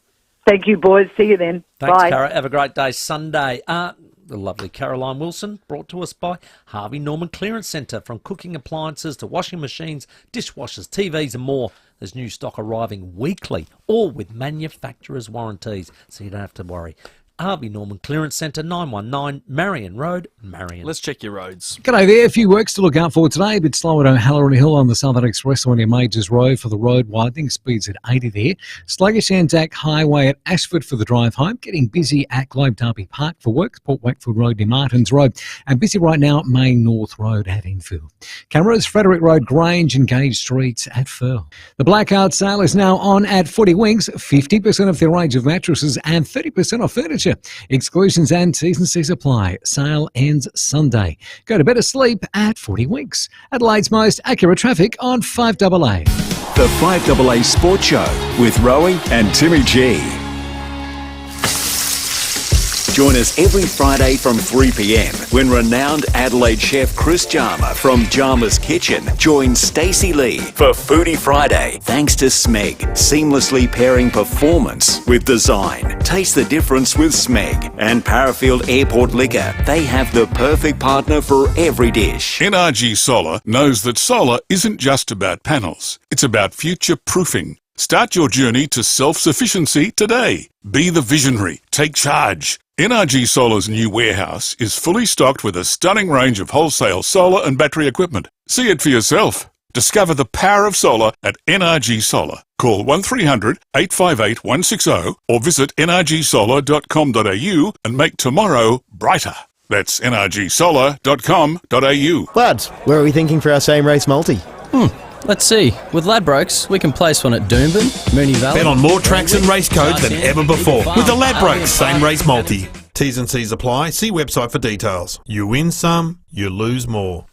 Thank you, boys. See you then. Thanks, Bye. Caro. Have a great day Sunday. The lovely Caroline Wilson, brought to us by Harvey Norman Clearance Centre. From cooking appliances to washing machines, dishwashers, TVs and more. There's new stock arriving weekly, all with manufacturer's warranties, so you don't have to worry. Harvey Norman Clearance Centre, 919 Marion Road, Marion. Let's check your roads. G'day there. A few works to look out for today. A bit slow at O'Halloran Hill on the Southern Expressway near Majors Road for the road widening. Speeds at 80 there. Sluggish Anzac Highway at Ashford for the drive home. Getting busy at Globe Derby Park for works. Port Wakefield Road near Martins Road. And busy right now at Main North Road at Enfield. Cameras, Frederick Road, Grange and Gage Streets at Firle. The blackout sale is now on at Footy Wings. 50% off their range of mattresses and 30% off furniture. Exclusions and T&Cs apply. Sale ends Sunday. Go to better sleep at Footy Winks. Adelaide's most accurate traffic on 5AA. The 5AA Sports Show with Rowey and Timmy G. Join us every Friday from 3 p.m. when renowned Adelaide chef Chris Jarma from Jarma's Kitchen joins Stacey Lee for Footy Friday. Thanks to Smeg, seamlessly pairing performance with design. Taste the difference with Smeg and Parafield Airport Liquor. They have the perfect partner for every dish. NRG Solar knows that solar isn't just about panels. It's about future-proofing. Start your journey to self-sufficiency today. Be the visionary. Take charge. NRG Solar's new warehouse is fully stocked with a stunning range of wholesale solar and battery equipment. See it for yourself. Discover the power of solar at NRG Solar. Call 1300 858 160 or visit nrgsolar.com.au and make tomorrow brighter. That's nrgsolar.com.au. Lads, where are we thinking for our same race multi? Let's see. With Ladbrokes, we can place one at Doomben, Moonee Valley. Bet on more tracks and race codes than ever before with the Ladbrokes same race multi. T's and C's apply. See website for details. You win some, you lose more.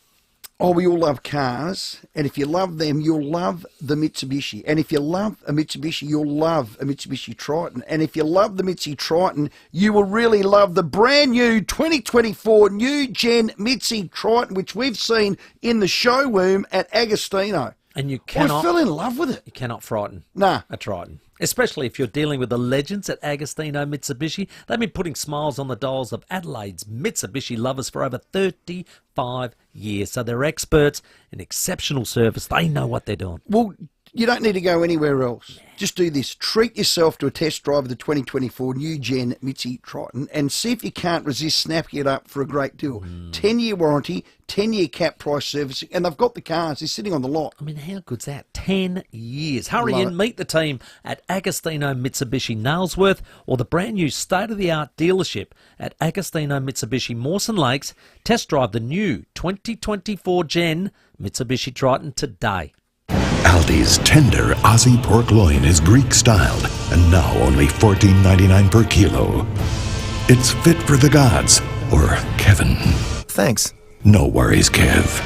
Oh, we all love cars, and if you love them, you'll love the Mitsubishi. And if you love a Mitsubishi, you'll love a Mitsubishi Triton. And if you love the Mitsubishi Triton, you will really love the brand new 2024 new gen Mitsubishi Triton, which we've seen in the showroom at Agostino. And you cannot... I fell in love with it. You cannot frighten a Triton. Especially if you're dealing with the legends at Agostino Mitsubishi. They've been putting smiles on the dials of Adelaide's Mitsubishi lovers for over 35 years. So they're experts in exceptional service. They know what they're doing. Well, you don't need to go anywhere else. Just do this. Treat yourself to a test drive of the 2024 new gen Mitsubishi Triton and see if you can't resist snapping it up for a great deal. 10-year warranty, 10-year cap price servicing, and they've got the cars. They're sitting on the lot. I mean, how good's that? 10 years. Hurry in, meet the team at Agostino Mitsubishi Nailsworth or the brand new state-of-the-art dealership at Agostino Mitsubishi Mawson Lakes. Test drive the new 2024 gen Mitsubishi Triton today. Aldi's tender Aussie pork loin is Greek-styled and now only $14.99 per kilo. It's fit for the gods, or Kevin. Thanks. No worries, Kev.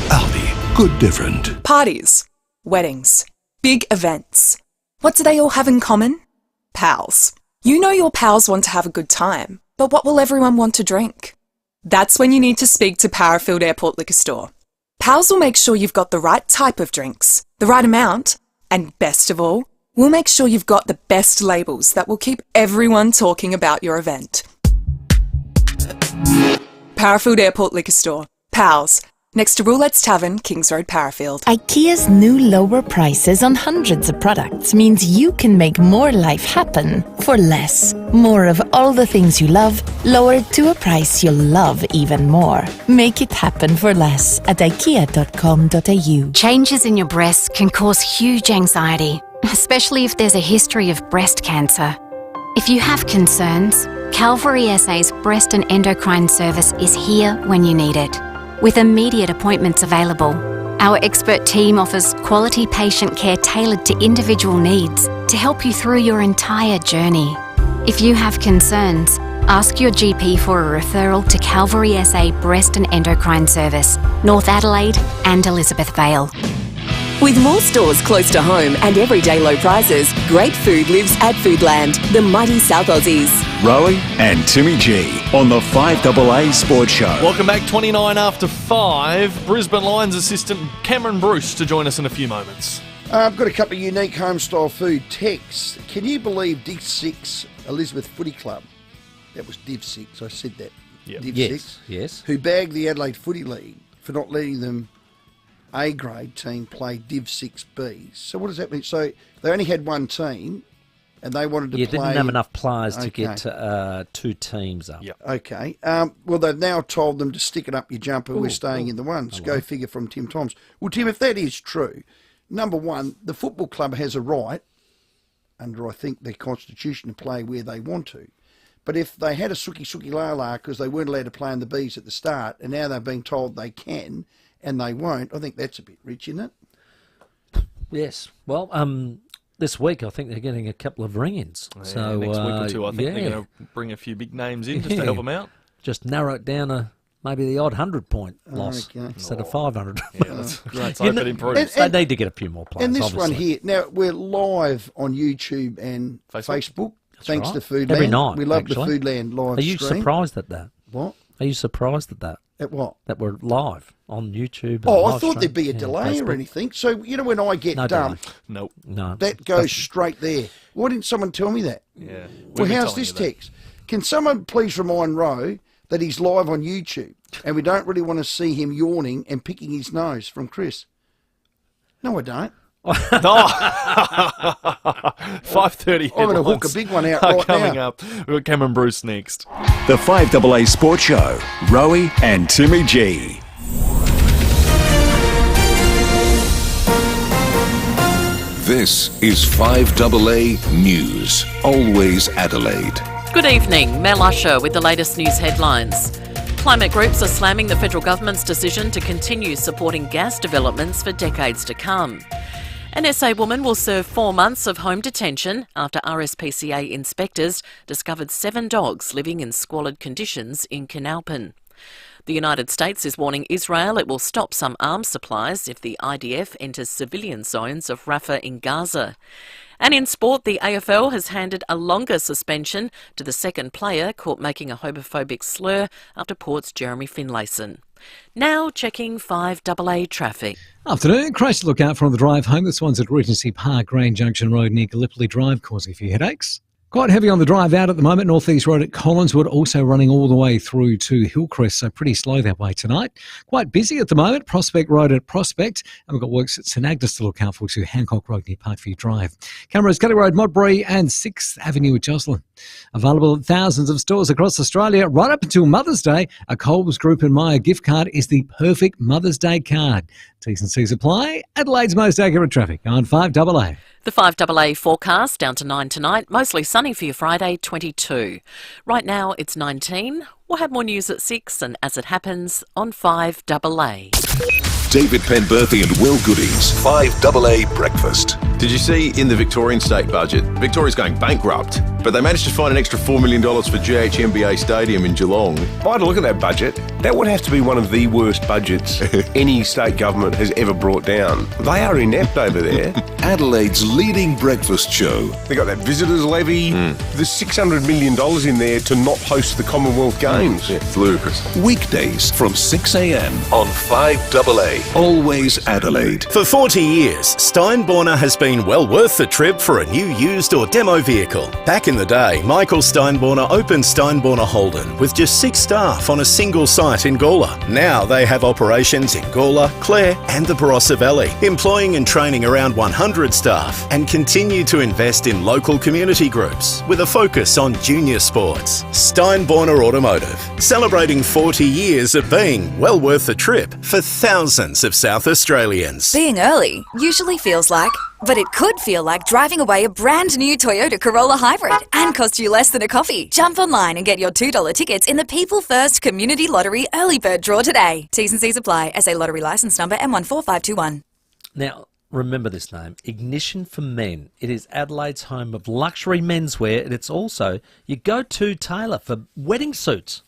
Aldi, good different. Parties, weddings, big events. What do they all have in common? Pals. You know your pals want to have a good time, but what will everyone want to drink? That's when you need to speak to Parafield Airport Liquor Store. Pals will make sure you've got the right type of drinks, the right amount, and best of all, we'll make sure you've got the best labels that will keep everyone talking about your event. Parafield Airport Liquor Store. Pals. Next to Roulette's Tavern, Kings Road, Parafield. IKEA's new lower prices on hundreds of products means you can make more life happen for less. More of all the things you love, lowered to a price you'll love even more. Make it happen for less at ikea.com.au. Changes in your breasts can cause huge anxiety, especially if there's a history of breast cancer. If you have concerns, Calvary SA's Breast and Endocrine Service is here when you need it. With immediate appointments available, our expert team offers quality patient care tailored to individual needs to help you through your entire journey. If you have concerns, ask your GP for a referral to Calvary SA Breast and Endocrine Service, North Adelaide and Elizabeth Vale. With more stores close to home and everyday low prices, great food lives at Foodland, the mighty South Aussies. Rowey and Timmy G on the 5AA Sports Show. Welcome back, 29 after 5. Brisbane Lions assistant Cameron Bruce to join us in a few moments. I've got a couple of unique home-style food texts. Can you believe Div 6 Elizabeth Footy Club, that was Div 6, I said that, Yep. Div Yes, 6, yes. who bagged the Adelaide Footy League for not letting them A-grade team play Div 6B. So what does that mean? So they only had one team and they wanted to play... didn't have enough players to get two teams up. Yep. Okay. Well, they've now told them to stick it up your jumper. We're staying in the ones. Go figure from Tim Toms. Well, Tim, if that is true, number one, the football club has a right, under, I think, their constitution, to play where they want to. But if they had a sookie la la because they weren't allowed to play in the Bs at the start and now they've been told they can and they won't, I think that's a bit rich, isn't it? Yes. Well, this week I think they're getting a couple of ring-ins. Yeah, so next week or two I think they're going to bring a few big names in just to help them out. Just narrow it down to maybe the odd 100-point loss instead of 500. Yeah, let's hope it improves. They need to get a few more players, And this obviously. one here, now we're live on YouTube and Facebook. thanks right. to Foodland. Every night, we love actually. the Foodland live Are you stream. surprised at that? What? Are you surprised at that? At what? That we're live on YouTube. Oh, I live thought stream. there'd be a Yeah, delay or Facebook. anything. So, when I get No done, delay. No. that goes straight there. Why didn't someone tell me that? Yeah. Well, how's this text? Can someone please remind Rowe that he's live on YouTube and we don't really want to see him yawning and picking his nose, from Chris? No, I don't. 5:30. I'm going to hook a big one out right coming now. up. We've got Cameron Bruce next. The 5AA Sports Show, Rowey and Timmy G. This is 5AA News, always Adelaide. Good evening, Mel Usher with the latest news headlines. Climate groups are slamming the federal government's decision to continue supporting gas developments for decades to come. An SA woman will serve 4 months of home detention after RSPCA inspectors discovered 7 dogs living in squalid conditions in Canalpin. The United States is warning Israel it will stop some arms supplies if the IDF enters civilian zones of Rafah in Gaza. And in sport, the AFL has handed a longer suspension to the second player caught making a homophobic slur after Port's Jeremy Finlayson. Now checking 5AA traffic. Afternoon. Crash to look out for on the drive home. This one's at Regency Park, Grand Junction Road near Gallipoli Drive, causing a few headaches. Quite heavy on the drive out at the moment. Northeast Road at Collinswood, also running all the way through to Hillcrest, so pretty slow that way tonight. Quite busy at the moment. Prospect Road at Prospect, and we've got works at St Agnes to look out for to Hancock Road near Parkview Drive. Cameras, Kelly Road, Modbury and 6th Avenue at Jocelyn. Available at thousands of stores across Australia right up until Mother's Day. A Coles Group and Myer gift card is the perfect Mother's Day card. T's and C's apply. Adelaide's most accurate traffic on 5AA. The 5AA forecast down to 9 tonight, mostly sunny for your Friday, 22. Right now it's 19. We'll have more news at 6 and as it happens on 5AA. David Penberthy and Will Goodings, 5AA Breakfast. Did you see in the Victorian state budget, Victoria's going bankrupt, but they managed to find an extra $4 million for GHMBA Stadium in Geelong. I had a look at that budget. That would have to be one of the worst budgets any state government has ever brought down. They are inept over there. Adelaide's leading breakfast show. They got that visitors levy. There's $600 million in there to not host the Commonwealth Games. Yeah, it's ludicrous. Weekdays from 6 a.m. on 5AA, always Adelaide. For 40 years, Steinborner has been well worth the trip for a new, used or demo vehicle. Back in the day, Michael Steinborner opened Steinborner Holden with just 6 staff on a single site in Gawler. Now they have operations in Gawler, Clare and the Barossa Valley, employing and training around 100 staff and continue to invest in local community groups with a focus on junior sports. Steinborner Automotive, celebrating 40 years of being well worth the trip for thousands of South Australians. Being early usually feels like, but it could feel like driving away a brand new Toyota Corolla Hybrid and cost you less than a coffee. Jump online and get your $2 tickets in the People First Community Lottery Early Bird Draw today. T's and C's apply. SA Lottery Licence Number M14521. Now, remember this name, Ignition for Men. It is Adelaide's home of luxury menswear, and it's also your go-to tailor for wedding suits.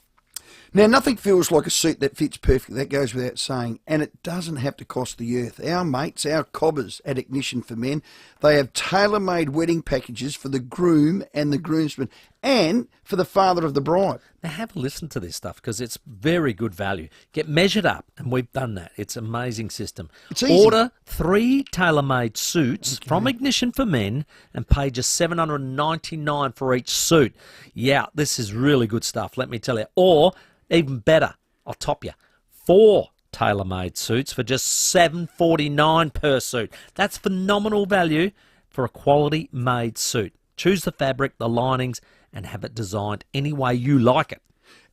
Now, nothing feels like a suit that fits perfectly. That goes without saying. And it doesn't have to cost the earth. Our mates, our cobbers at Ignition for Men, they have tailor-made wedding packages for the groom and the groomsman and for the father of the bride. Now, have a listen to this stuff because it's very good value. Get measured up, and we've done that. It's an amazing system. It's easy. Order 3 tailor-made suits from Ignition for Men and pay just $799 for each suit. Yeah, this is really good stuff, let me tell you. Or, even better, I'll top you, 4 tailor-made suits for just $749 per suit. That's phenomenal value for a quality made suit. Choose the fabric, the linings, and have it designed any way you like it.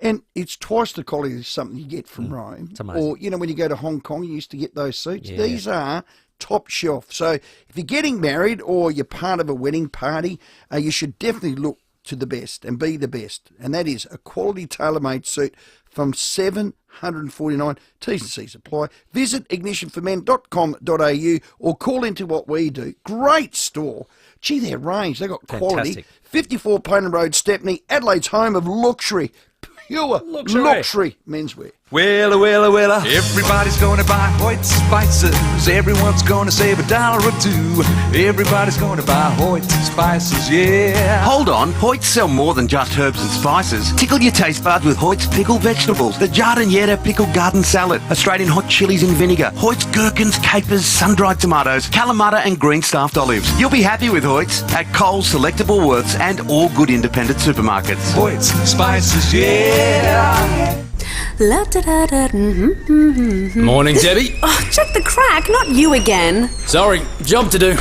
And it's twice the quality of something you get from Rome. It's amazing. Or, when you go to Hong Kong, you used to get those suits. Yeah. These are top shelf. So if you're getting married or you're part of a wedding party, you should definitely look to the best and be the best. And that is a quality tailor-made suit from $749. T's and C's apply. Visit ignitionformen.com.au or call into what we do. Great store. Gee, their range. They've got quality. Fantastic. 54 Plainham Road, Stepney, Adelaide's home of luxury. Pure luxury menswear. Well, everybody's gonna buy Hoyt spices. Everyone's gonna save $1 or $2. Everybody's gonna buy Hoyt spices, yeah. Hold on, Hoyts sell more than just herbs and spices. Tickle your taste buds with Hoyt's pickled vegetables. The Giardiniera pickled garden salad, Australian hot chilies in vinegar, Hoyt's gherkins, capers, sun-dried tomatoes, Kalamata and green staffed olives. You'll be happy with Hoyt's at Coles, Selectable Worths and all good independent supermarkets. Hoyt's spices, yeah. Morning, Debbie. Oh, check the crack, not you again. Sorry, job to do.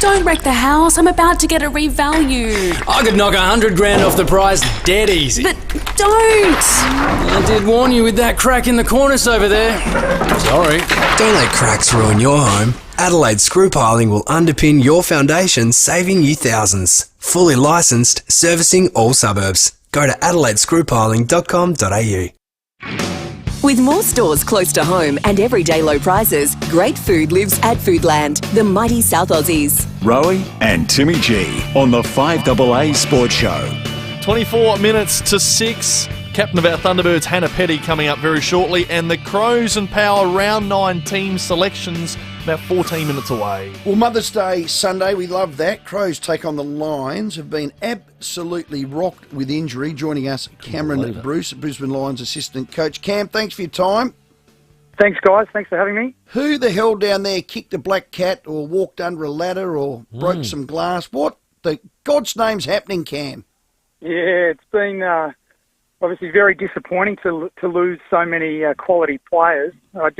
Don't wreck the house. I'm about to get it revalued. I could knock $100,000 off the price dead easy. But don't. I did warn you with that crack in the cornice over there. Sorry. Don't let cracks ruin your home. Adelaide Screw Piling will underpin your foundation, saving you thousands. Fully licensed, servicing all suburbs. Go to adelaidescrewpiling.com.au. With more stores close to home and everyday low prices, great food lives at Foodland, the mighty South Aussies. Rowey and Timmy G on the 5AA Sports Show. 24 minutes to 6. Captain of our Thunderbirds, Hannah Petty, coming up very shortly. And the Crows and Power Round 9 team selections about 14 minutes away. Well, Mother's Day Sunday, we love that. Crows take on the Lions, have been absolutely rocked with injury. Joining us, Cameron Bruce, Brisbane Lions assistant coach. Cam, thanks for your time. Thanks, guys. Thanks for having me. Who the hell down there kicked a black cat or walked under a ladder or broke some glass? What the God's name's happening, Cam? Yeah, it's been obviously very disappointing to lose so many quality players.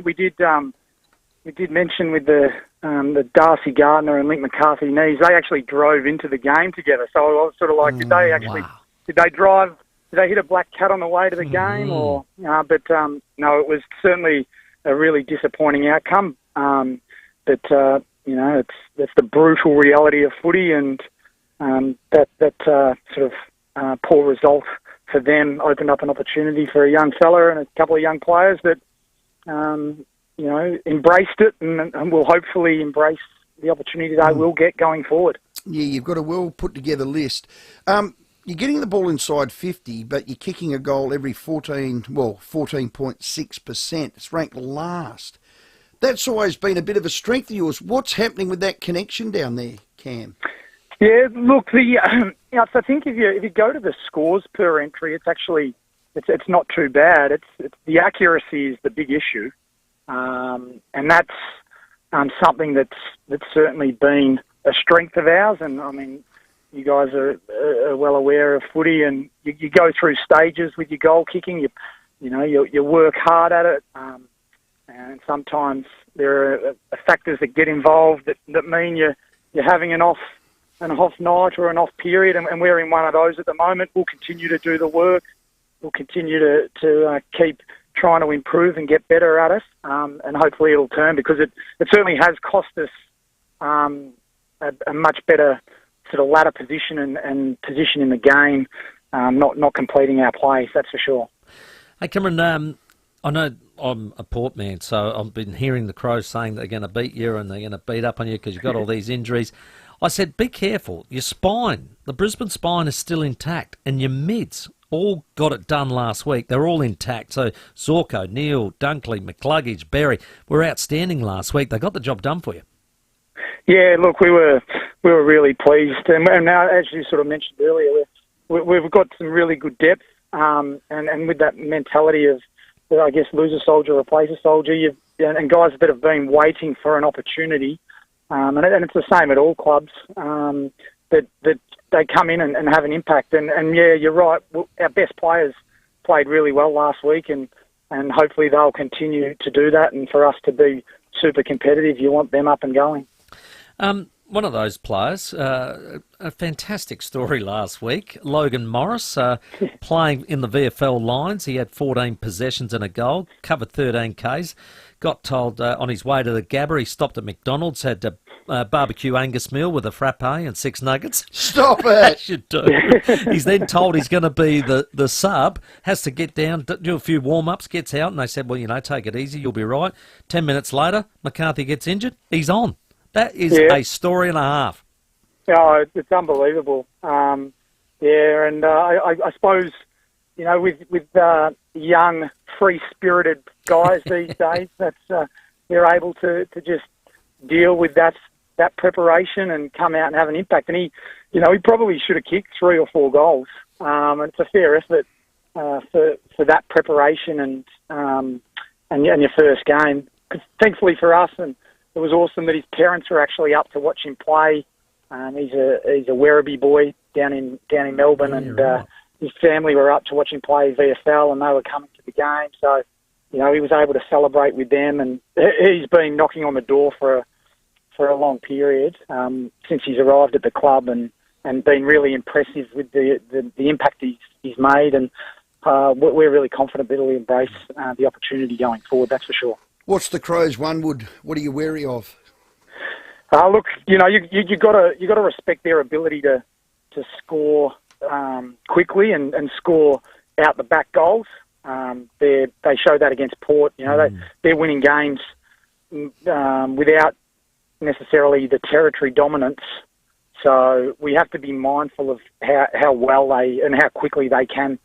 We did mention with the Darcy Gardner and Link McCarthy knees, they actually drove into the game together. So I was sort of like, did they drive? Did they hit a black cat on the way to the game? Or no, it was certainly a really disappointing outcome. That's the brutal reality of footy, and that sort of poor result for them opened up an opportunity for a young fella and a couple of young players that embraced it and will hopefully embrace the opportunity they will get going forward. Yeah, you've got a well put together list. You're getting the ball inside 50, but you're kicking a goal every 14.6%. It's ranked last. That's always been a bit of a strength of yours. What's happening with that connection down there, Cam? Yeah, look, I think if you go to the scores per entry, it's actually it's not too bad. It's the accuracy is the big issue, and that's something that's certainly been a strength of ours. And I mean, you guys are well aware of footy, and you go through stages with your goal kicking. You work hard at it, and sometimes there are factors that get involved that mean you're having an off night or an off period, and we're in one of those at the moment. We'll continue to do the work. We'll continue to keep trying to improve and get better at it, and hopefully it'll turn, because it certainly has cost us a much better sort of ladder position and position in the game, not completing our plays, that's for sure. Hey, Cameron, I know I'm a Port man, so I've been hearing the Crows saying they're going to beat you and they're going to beat up on you because you've got all these injuries. I said, be careful. Your spine, the Brisbane spine is still intact, and your mids all got it done last week. They're all intact. So Zorko, Neil, Dunkley, McCluggage, Berry were outstanding last week. They got the job done for you. Yeah, look, we were really pleased. And now, as you sort of mentioned earlier, we've got some really good depth, and with that mentality of, I guess, lose a soldier, replace a soldier, and guys that have been waiting for an opportunity. And it's the same at all clubs, that they come in and have an impact. And yeah, you're right. Our best players played really well last week, and hopefully they'll continue to do that. And for us to be super competitive, you want them up and going. One of those players, a fantastic story last week, Logan Morris, playing in the VFL Lions. He had 14 possessions and a goal, covered 13 Ks. Got told on his way to the Gabba, he stopped at McDonald's, had a barbecue Angus meal with a frappe and 6 nuggets. Stop it! That should do. He's then told he's going to be the sub, has to get down, do a few warm-ups, gets out, and they said, well, take it easy, you'll be right. 10 minutes later, McCarthy gets injured, he's on. That is a story and a half. Oh, it's unbelievable. And I suppose, with young, free-spirited guys these days, they're able to just deal with that preparation and come out and have an impact. And he probably should have kicked 3 or 4 goals. And it's a fair effort for that preparation and your first game. Thankfully for us, and it was awesome that his parents were actually up to watch him play. He's a Werribee boy down in Melbourne, and his family were up to watch him play VFL, and they were coming to the game. So, he was able to celebrate with them, and he's been knocking on the door for a long period since he's arrived at the club, and been really impressive with the impact he's made, and we're really confident that he'll embrace the opportunity going forward. That's for sure. What's the Crows, Wood? What are you wary of? Look, you got to respect their ability to score quickly and score out the back goals. They show that against Port. They're winning games without necessarily the territory dominance. So we have to be mindful of how well they and how quickly they can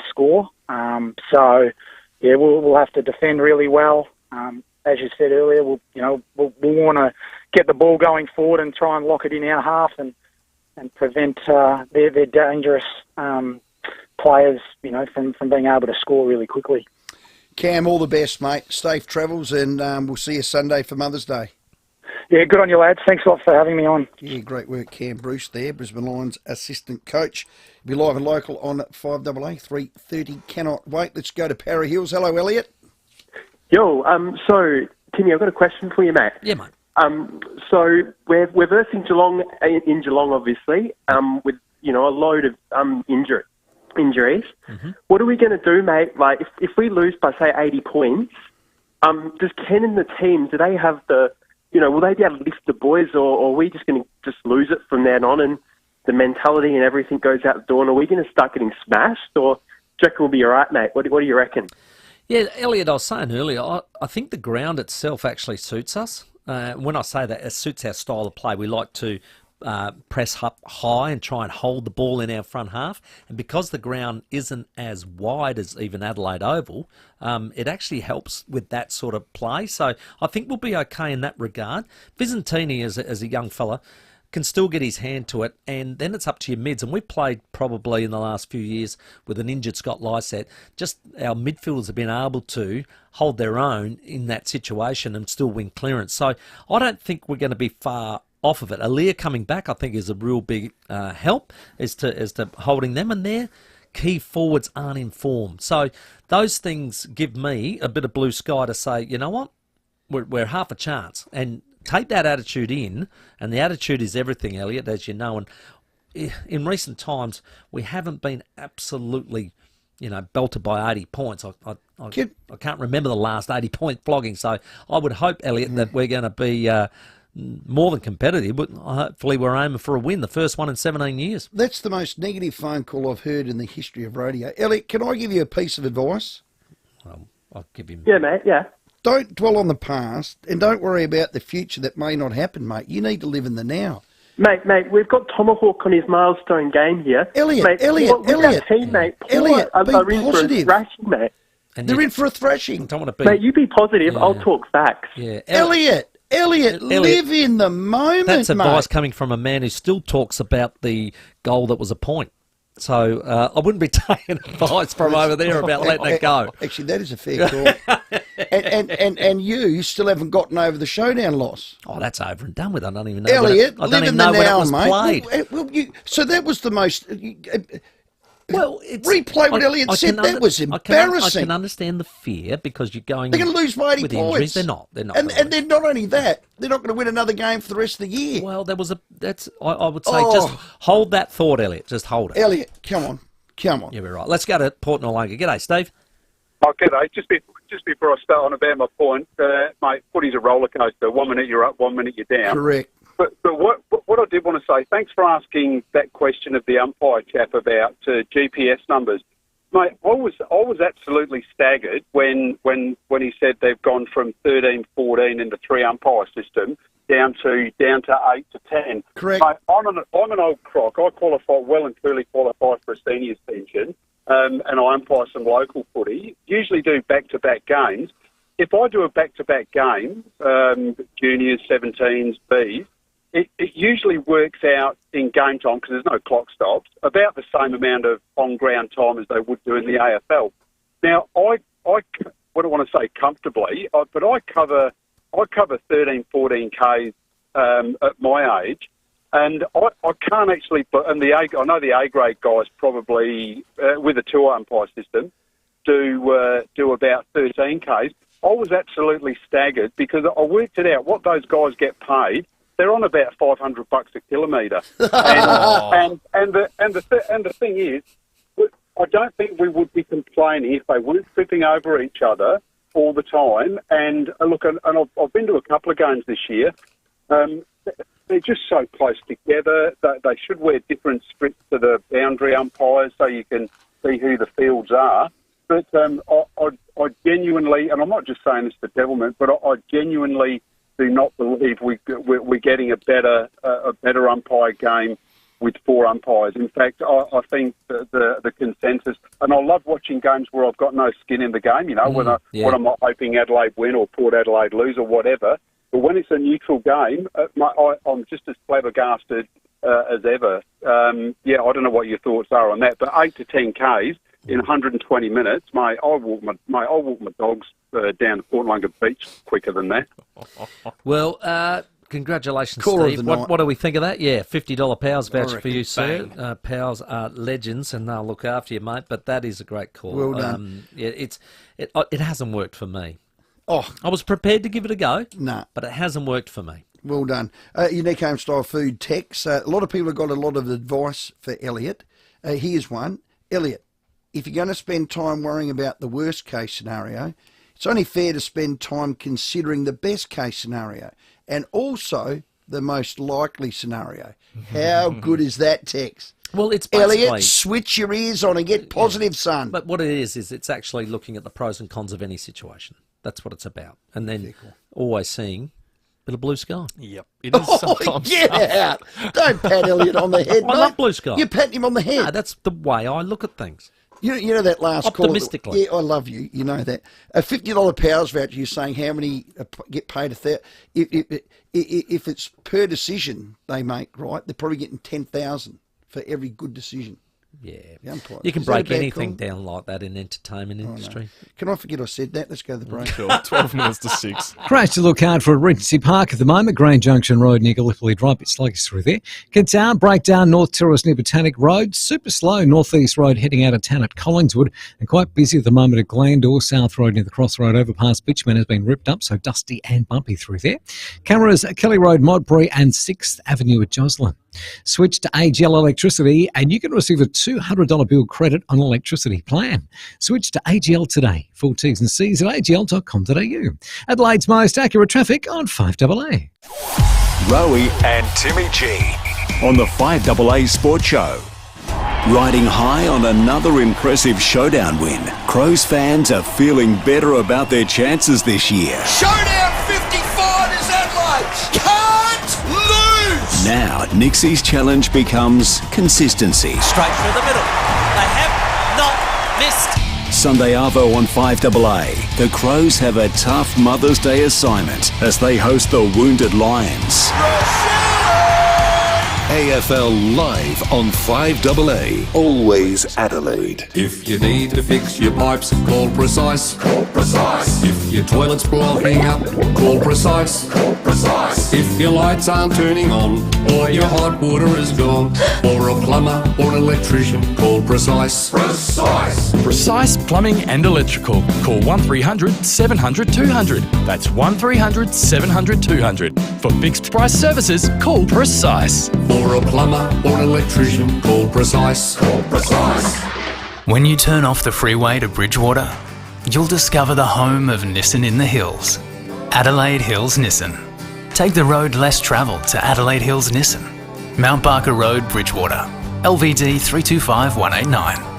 score. We'll have to defend really well. As you said earlier, we'll want to get the ball going forward and try and lock it in our half and prevent their dangerous players, from being able to score really quickly. Cam, all the best, mate. Safe travels, and we'll see you Sunday for Mother's Day. Yeah, good on you, lads. Thanks a lot for having me on. Yeah, great work, Cam Bruce there, Brisbane Lions assistant coach. Be live and local on 5AA, 3:30. Cannot wait. Let's go to Para Hills. Hello, Elliot. Yo, so, Timmy, I've got a question for you, mate. Yeah, mate. So we're versing Geelong in Geelong, obviously, with a load of injuries. Mm-hmm. What are we going to do, mate? Like, if we lose by say 80 points, does Ken and the team, do they have the, will they be able to lift the boys, or are we just going to just lose it from then on, and the mentality and everything goes out the door? And are we going to start getting smashed, or do you reckon we'll be all right, mate? What do you reckon? Yeah, Elliot, I was saying earlier, I think the ground itself actually suits us. When I say that, it suits our style of play. We like to press up high and try and hold the ball in our front half. And because the ground isn't as wide as even Adelaide Oval, it actually helps with that sort of play. So I think we'll be okay in that regard. Visentini, as a young fella, can still get his hand to it, and then it's up to your mids. And we've played probably in the last few years with an injured Scott Lycett. Just our midfielders have been able to hold their own in that situation and still win clearance. So I don't think we're going to be far off of it. Aaliyah coming back, I think, is a real big help as to holding them, and their key forwards aren't in form. So those things give me a bit of blue sky to say, you know what, we're half a chance. And take that attitude in, and the attitude is everything, Elliot, as you know. And in recent times, we haven't been absolutely, belted by 80 points. I can't remember the last 80-point flogging, so I would hope, Elliot, that we're going to be more than competitive, but hopefully we're aiming for a win, the first one in 17 years. That's the most negative phone call I've heard in the history of radio. Elliot, can I give you a piece of advice? I'll give him... Yeah, mate, yeah. Don't dwell on the past, and don't worry about the future that may not happen, mate. You need to live in the now. Mate, we've got Tomahawk on his milestone game here. Elliot, Our team, mate. Elliot, be are in positive. for a thrashing, mate. And they're in for a thrashing. Don't want to be... Mate, you be positive. Yeah. I'll talk facts. Yeah, Elliot, live in the moment, That's advice mate. coming from a man who still talks about the goal that was a point. So I wouldn't be taking advice from over there about letting it go. Actually, that is a fair call. and you still haven't gotten over the showdown loss. Oh, that's over and done with. I don't even know. Elliot, I don't live even in know the when now, it was mate. played. So that was the most. Well, replay what Elliot said. That was embarrassing. I can understand the fear because you're going. They're going to lose by 80 with points. Injuries. They're not. And then not only that, they're not going to win another game for the rest of the year. Well, I would say just hold that thought, Elliot. Just hold it. Elliot, come on. Yeah, we're right. Let's go to Port Noarlunga. G'day, Steve. Oh, g'day. Just before I start on about my point, mate, footy's a roller coaster. 1 minute you're up, 1 minute you're down. Correct. But what I did want to say, thanks for asking that question of the umpire chap about GPS numbers. Mate, I was absolutely staggered when he said they've gone from 13, 14 in the 3-umpire system down to 8 to 10. Correct. Mate, I'm an old croc. I well and truly qualified for a seniors pension. and I umpire some local footy, usually do back-to-back games. If I do a back-to-back game, juniors, 17s, Bs, it usually works out in game time, because there's no clock stops, about the same amount of on-ground time as they would do in the AFL. Now, I don't want to say comfortably, but I cover 13, 14 Ks at my age, and I can't actually. And I know the A grade guys probably with a tour umpire system do about 13 Ks. I was absolutely staggered because I worked it out what those guys get paid. They're on about $500 a kilometre, and the thing is, I don't think we would be complaining if they weren't tripping over each other all the time. And look, and I've been to a couple of games this year. They're just so close together. They should wear different strips to the boundary umpires so you can see who the fields are. But I genuinely, and I'm not just saying this for devilment, but I genuinely do not believe we're getting a better umpire game with 4 umpires. In fact, I think the consensus, and I love watching games where I've got no skin in the game, when I'm not hoping Adelaide win or Port Adelaide lose or whatever. But when it's a neutral game, I'm just as flabbergasted as ever. I don't know what your thoughts are on that, but 8 to 10 Ks in 120 minutes, mate, I'll walk my dogs down to Port Lunga Beach quicker than that. Well, congratulations, Caller Steve. of the What do we think of that? Yeah, $50 Powers voucher for you, bang. sir. Powers are legends, and they'll look after you, mate. But that is a great call. Well done. It hasn't worked for me. Oh, I was prepared to give it a go. Nah, but it hasn't worked for me. Well done. Unique home style food text. A lot of people have got a lot of advice for Elliot. Here's one. Elliot, if you're going to spend time worrying about the worst case scenario, it's only fair to spend time considering the best case scenario and also the most likely scenario. How good is that, Tex? Well, it's Elliot, switch your ears on and get positive, son. But what it is it's actually looking at the pros and cons of any situation. That's what it's about. And then always seeing a bit of blue sky. Yep. It is sometimes get out. Don't pat Elliot on the head. I love blue sky. You pat him on the head. No, that's the way I look at things. You know that last call? Optimistically. Yeah, I love you. You know that. A $50 Powers voucher, you're saying how many get paid if it's per decision they make, right, they're probably getting 10,000 for every good decision. Yeah. You can break anything down like that in entertainment industry. No. Can I forget I said that? Let's go to the break. Sure. 12 minutes to 6. Crash to look out for at Regency Park at the moment. Grange Junction Road near Gallipoli Drive. Bit sluggish through there. Get down, breakdown North Terrace near Botanic Road. Super slow Northeast Road heading out of town at Collingwood. And quite busy at the moment at Glandore. South Road near the Crossroad overpass. Bitumen has been ripped up, so dusty and bumpy through there. Cameras at Kelly Road, Modbury and 6th Avenue at Joslin. Switch to AGL Electricity and you can receive a $200 bill credit on electricity plan. Switch to AGL today. Full T's and C's at agl.com.au. Adelaide's most accurate traffic on 5AA. Rowey and Timmy G on the 5AA Sports Show. Riding high on another impressive showdown win, Crows fans are feeling better about their chances this year. Showdown 55 is Adelaide. Can't lose. Now, Nixie's challenge becomes consistency. Straight through the middle. They have not missed. Sunday Arvo on 5AA. The Crows have a tough Mother's Day assignment as they host the Wounded Lions. AFL Live on 5AA. Always Adelaide. If you need to fix your pipes, call Precise. Call Precise. If your toilet's blocking up, call Precise. Call Precise. If your lights aren't turning on, or your hot water is gone, or a plumber or an electrician, call Precise. Precise. Precise Plumbing and Electrical. Call 1300 700 200. That's 1300 700 200. For fixed price services, call Precise. For a plumber or an electrician, call Precise. Call Precise. When you turn off the freeway to Bridgewater, you'll discover the home of Nissan in the Hills. Adelaide Hills Nissan. Take the road less travelled to Adelaide Hills Nissan. Mount Barker Road, Bridgewater. LVD 325189.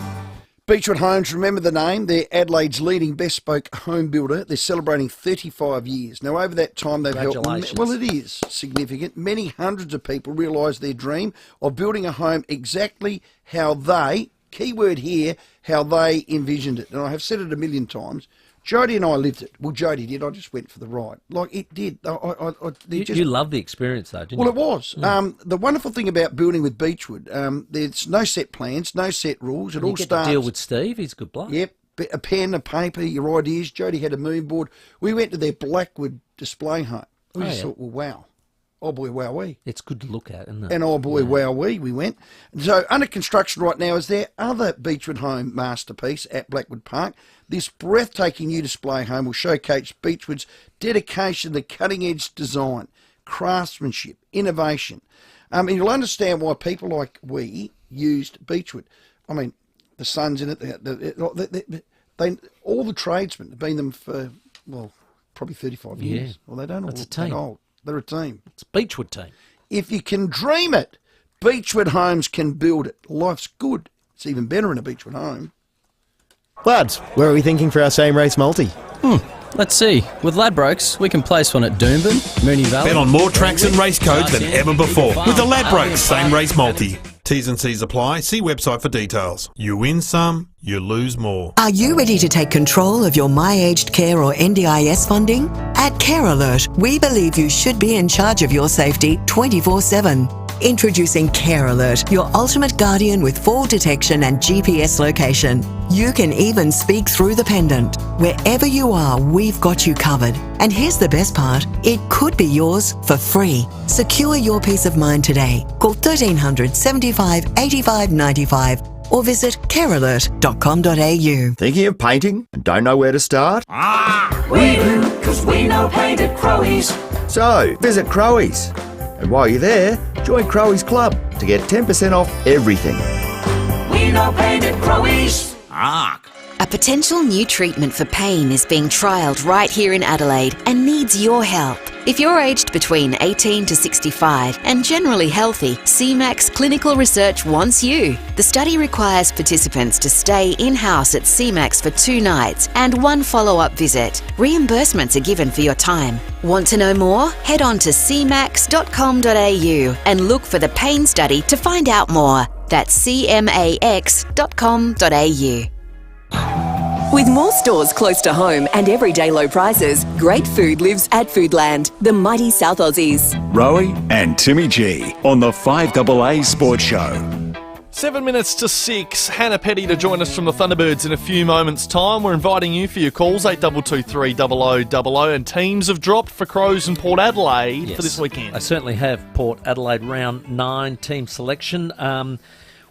Beechwood Homes, remember the name. They're Adelaide's leading bespoke home builder. They're celebrating 35 years. Now, over that time, they've helped... Well, it is significant. Many hundreds of people realise their dream of building a home exactly how they keyword here, how they envisioned it. And I have said it a million times. Jody and I lived it. Well, Jody did. I just went for the ride. Like, it did. You love the experience, though, didn't you? Well, it was. The wonderful thing about building with Beechwood, there's no set plans, no set rules. It all starts... to deal with Steve. He's a good bloke. Yep. A pen, a paper, your ideas. Jody had a moon board. We went to their Blackwood display home. We just thought, well, wow. Oh, boy, wowee. It's good to look at, isn't it? And oh, boy, wowee, we went. So under construction right now is their other Beechwood home masterpiece at Blackwood Park. This breathtaking new display home will showcase Beechwood's dedication to cutting-edge design, craftsmanship, innovation. And you'll understand why people like we used Beechwood. I mean, the sun's in it. All the tradesmen have been them for, well, probably 35 years. Yeah. Well, they don't all It's a look that team. old. They're a team. It's a Beechwood team. If you can dream it, Beechwood Homes can build it. Life's good. It's even better in a Beechwood home. Lads, where are we thinking for our same race multi? Let's see. With Ladbrokes, we can place one at Doomben, Moonee Valley. Bet on more tracks and race codes than ever before with the Ladbrokes Same Race Multi. T's and C's apply. See website for details. You win some, you lose more. Are you ready to take control of your My Aged Care or NDIS funding? At Care Alert, we believe you should be in charge of your safety 24/7. Introducing Care Alert, your ultimate guardian with fall detection and GPS location. You can even speak through the pendant. Wherever you are, we've got you covered. And here's the best part, it could be yours for free. Secure your peace of mind today. Call 1300 75 85 95 or visit carealert.com.au. Thinking of painting and don't know where to start? We do, because we know paint at Crowey's. So, visit Crowey's. And while you're there, join Crowey's Club to get 10% off everything. We know paint at Crowey's. A potential new treatment for pain is being trialled right here in Adelaide and needs your help. If you're aged between 18 to 65 and generally healthy, CMAX Clinical Research wants you. The study requires participants to stay in-house at CMAX for 2 nights and 1 follow-up visit. Reimbursements are given for your time. Want to know more? Head on to cmax.com.au and look for the pain study to find out more. That's cmax.com.au. With more stores close to home and everyday low prices, great food lives at Foodland, the mighty South Aussies. Rowey and Timmy G on the 5AA Sports Show. 7 minutes to 6. Hannah Petty to join us from the Thunderbirds in a few moments' time. We're inviting you for your calls, 8223 0000. And teams have dropped for Crows and Port Adelaide for this weekend. I certainly have. Port Adelaide round 9 team selection.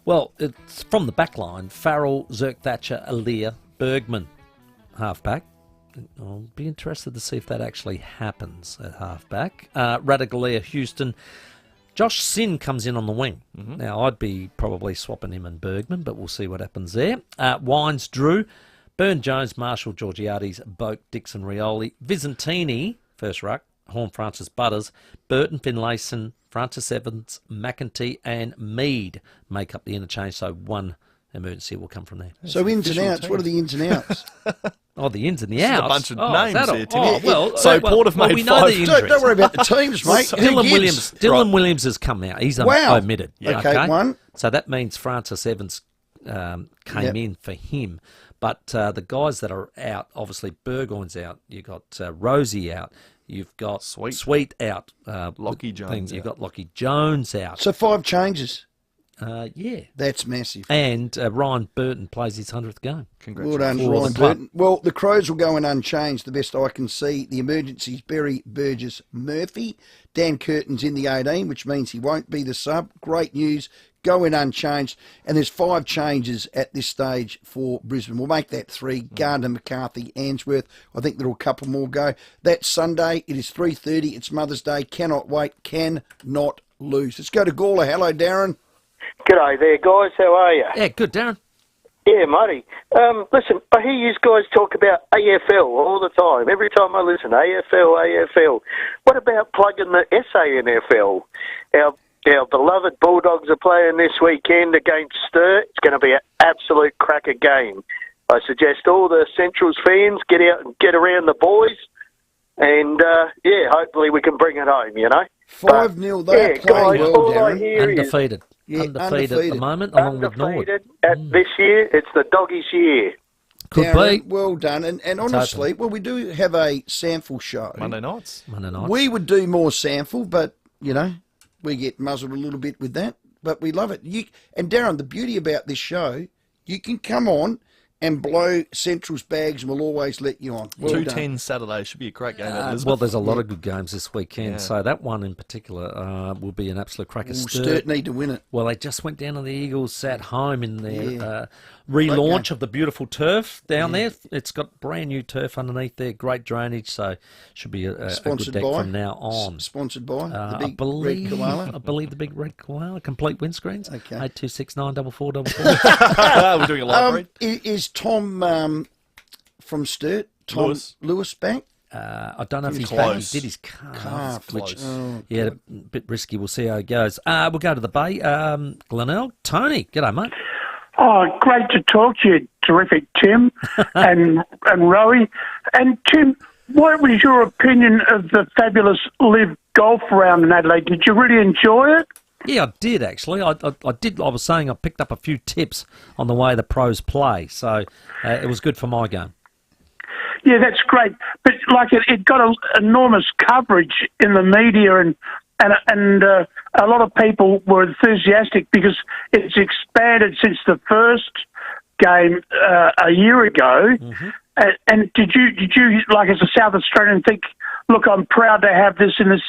Well, it's from the back line. Farrell, Zirk Thatcher, Aaliyah, Bergman, halfback. I'll be interested to see if that actually happens at halfback. Radagalia, Houston. Josh Sin comes in on the wing. Now, I'd be probably swapping him and Bergman, but we'll see what happens there. Wines, Drew. Burn Jones, Marshall, Georgiades, Boak, Dixon, Rioli. Visentini, first ruck. Horn, Francis, Butters. Burton, Finlayson, Francis Evans, McEntee and Mead make up the interchange, so 1 emergency will come from there. So ins and outs, what are the ins and outs? Oh, the ins and the This is outs. a bunch of names here, Timmy. So Port have made we know 5. the injuries. Don't worry about the teams, mate. Dylan Williams has come out. He's omitted. Yeah. Okay, 1. So that means Francis Evans came in for him. But the guys that are out, obviously Burgoyne's out. You've got Rosie out. You've got Sweet out. Lockie Jones You've got Lockie Jones out. So 5 changes. Yeah. That's massive. And Ryan Burton plays his 100th game. Well done, Ryan Burton. Well, the Crows will go in unchanged, the best I can see. The emergencies, Berry, Burgess, Murphy. Dan Curtin's in the 18, which means he won't be the sub. Great news. Go in unchanged. And there's 5 changes at this stage for Brisbane. We'll make that 3. Gardner, McCarthy, Answorth. I think there'll a couple more go. That's Sunday. It is 3:30. It's Mother's Day. Cannot wait. Cannot lose. Let's go to Gawler. Hello, Darren. G'day there, guys. How are you? Yeah, good, Darren. Yeah, Marty. Listen, I hear you guys talk about AFL all the time. Every time I listen, AFL. What about plugging the SANFL? Our beloved Bulldogs are playing this weekend against Sturt. It's going to be an absolute cracker game. I suggest all the Centrals fans get out and get around the boys. And, hopefully we can bring it home, you know. 5-0, they're playing well, all I Darren. hear Undefeated. Yeah, undefeated at the moment, along with Norwood. Undefeated this year. It's the doggies' year. Could Darren, be. well done. And honestly, well, we do have a sample show. Monday nights. We would do more sample, but, we get muzzled a little bit with that. But we love it. And Darren, the beauty about this show, you can come on and blow Central's bags and we'll always let you on. Well 2:10 Saturday should be a great game. Well, there's a lot of good games this weekend, so that one in particular will be an absolute cracker. Sturt need to win it. Well, they just went down to the Eagles at home in their relaunch of the beautiful turf down there. It's got brand new turf underneath there, great drainage, so should be a good deck from now on. Sponsored by the big red koala. I believe the big red koala, complete windscreens. Okay. 82694444. We're doing a live read. Is Tom from Sturt, Lewis back? I don't know if he's back. He did his calf, which a bit risky. We'll see how it goes. We'll go to the Bay. Glenelg, Tony, g'day, mate. Oh, great to talk to you. Terrific, Tim and Rowey. And Tim, what was your opinion of the fabulous live golf round in Adelaide? Did you really enjoy it? Yeah, I did actually. I did. I was saying I picked up a few tips on the way the pros play, so it was good for my game. Yeah, that's great. But it got enormous coverage in the media, and a lot of people were enthusiastic because it's expanded since the first game a year ago. Mm-hmm. And did you as a South Australian think, look, I'm proud to have this in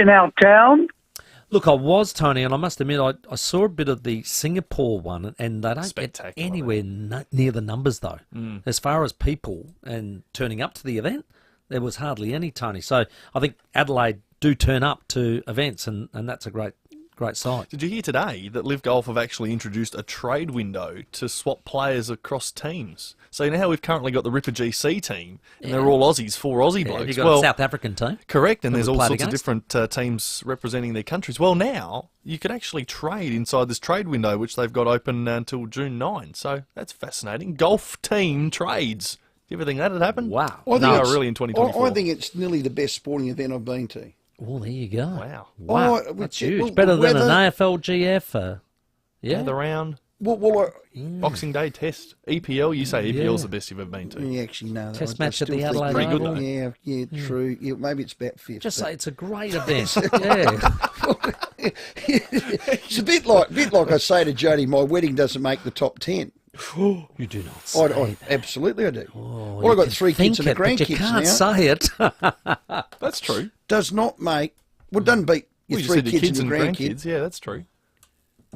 our town? Look, I was, Tony, and I must admit, I saw a bit of the Singapore one, and they don't get anywhere near the numbers, though. As far as people and turning up to the event, there was hardly any, Tony. So I think Adelaide do turn up to events, and that's a great sight. Did you hear today that Live Golf have actually introduced a trade window to swap players across teams? So you know how we've currently got the Ripper GC team, and they're all Aussies, 4 Aussie blokes. You've got a South African team. Correct, and there's all sorts of different teams representing their countries. Well, now you can actually trade inside this trade window, which they've got open until June 9. So that's fascinating. Golf team trades. Do you ever think that would happen? Wow. No, really in 2024. I think it's nearly the best sporting event I've been to. Oh, there you go. Wow. Wow. That's huge. Better than an AFL GF. The round. Boxing Day test. EPL, you say EPL's the best you've ever been to. Yeah, actually, no. Test match at the Adelaide Pretty good, Oval. though. Yeah, true. Yeah, maybe it's about 5th. Just say it's a great event. It's a bit like I say to Jody, my wedding doesn't make the top 10. You do not say that. Absolutely I do. I've got 3 kids and a grandkids but you can't now. say it. That's true. Doesn't beat your 3 kids and grandkids. Yeah, that's true.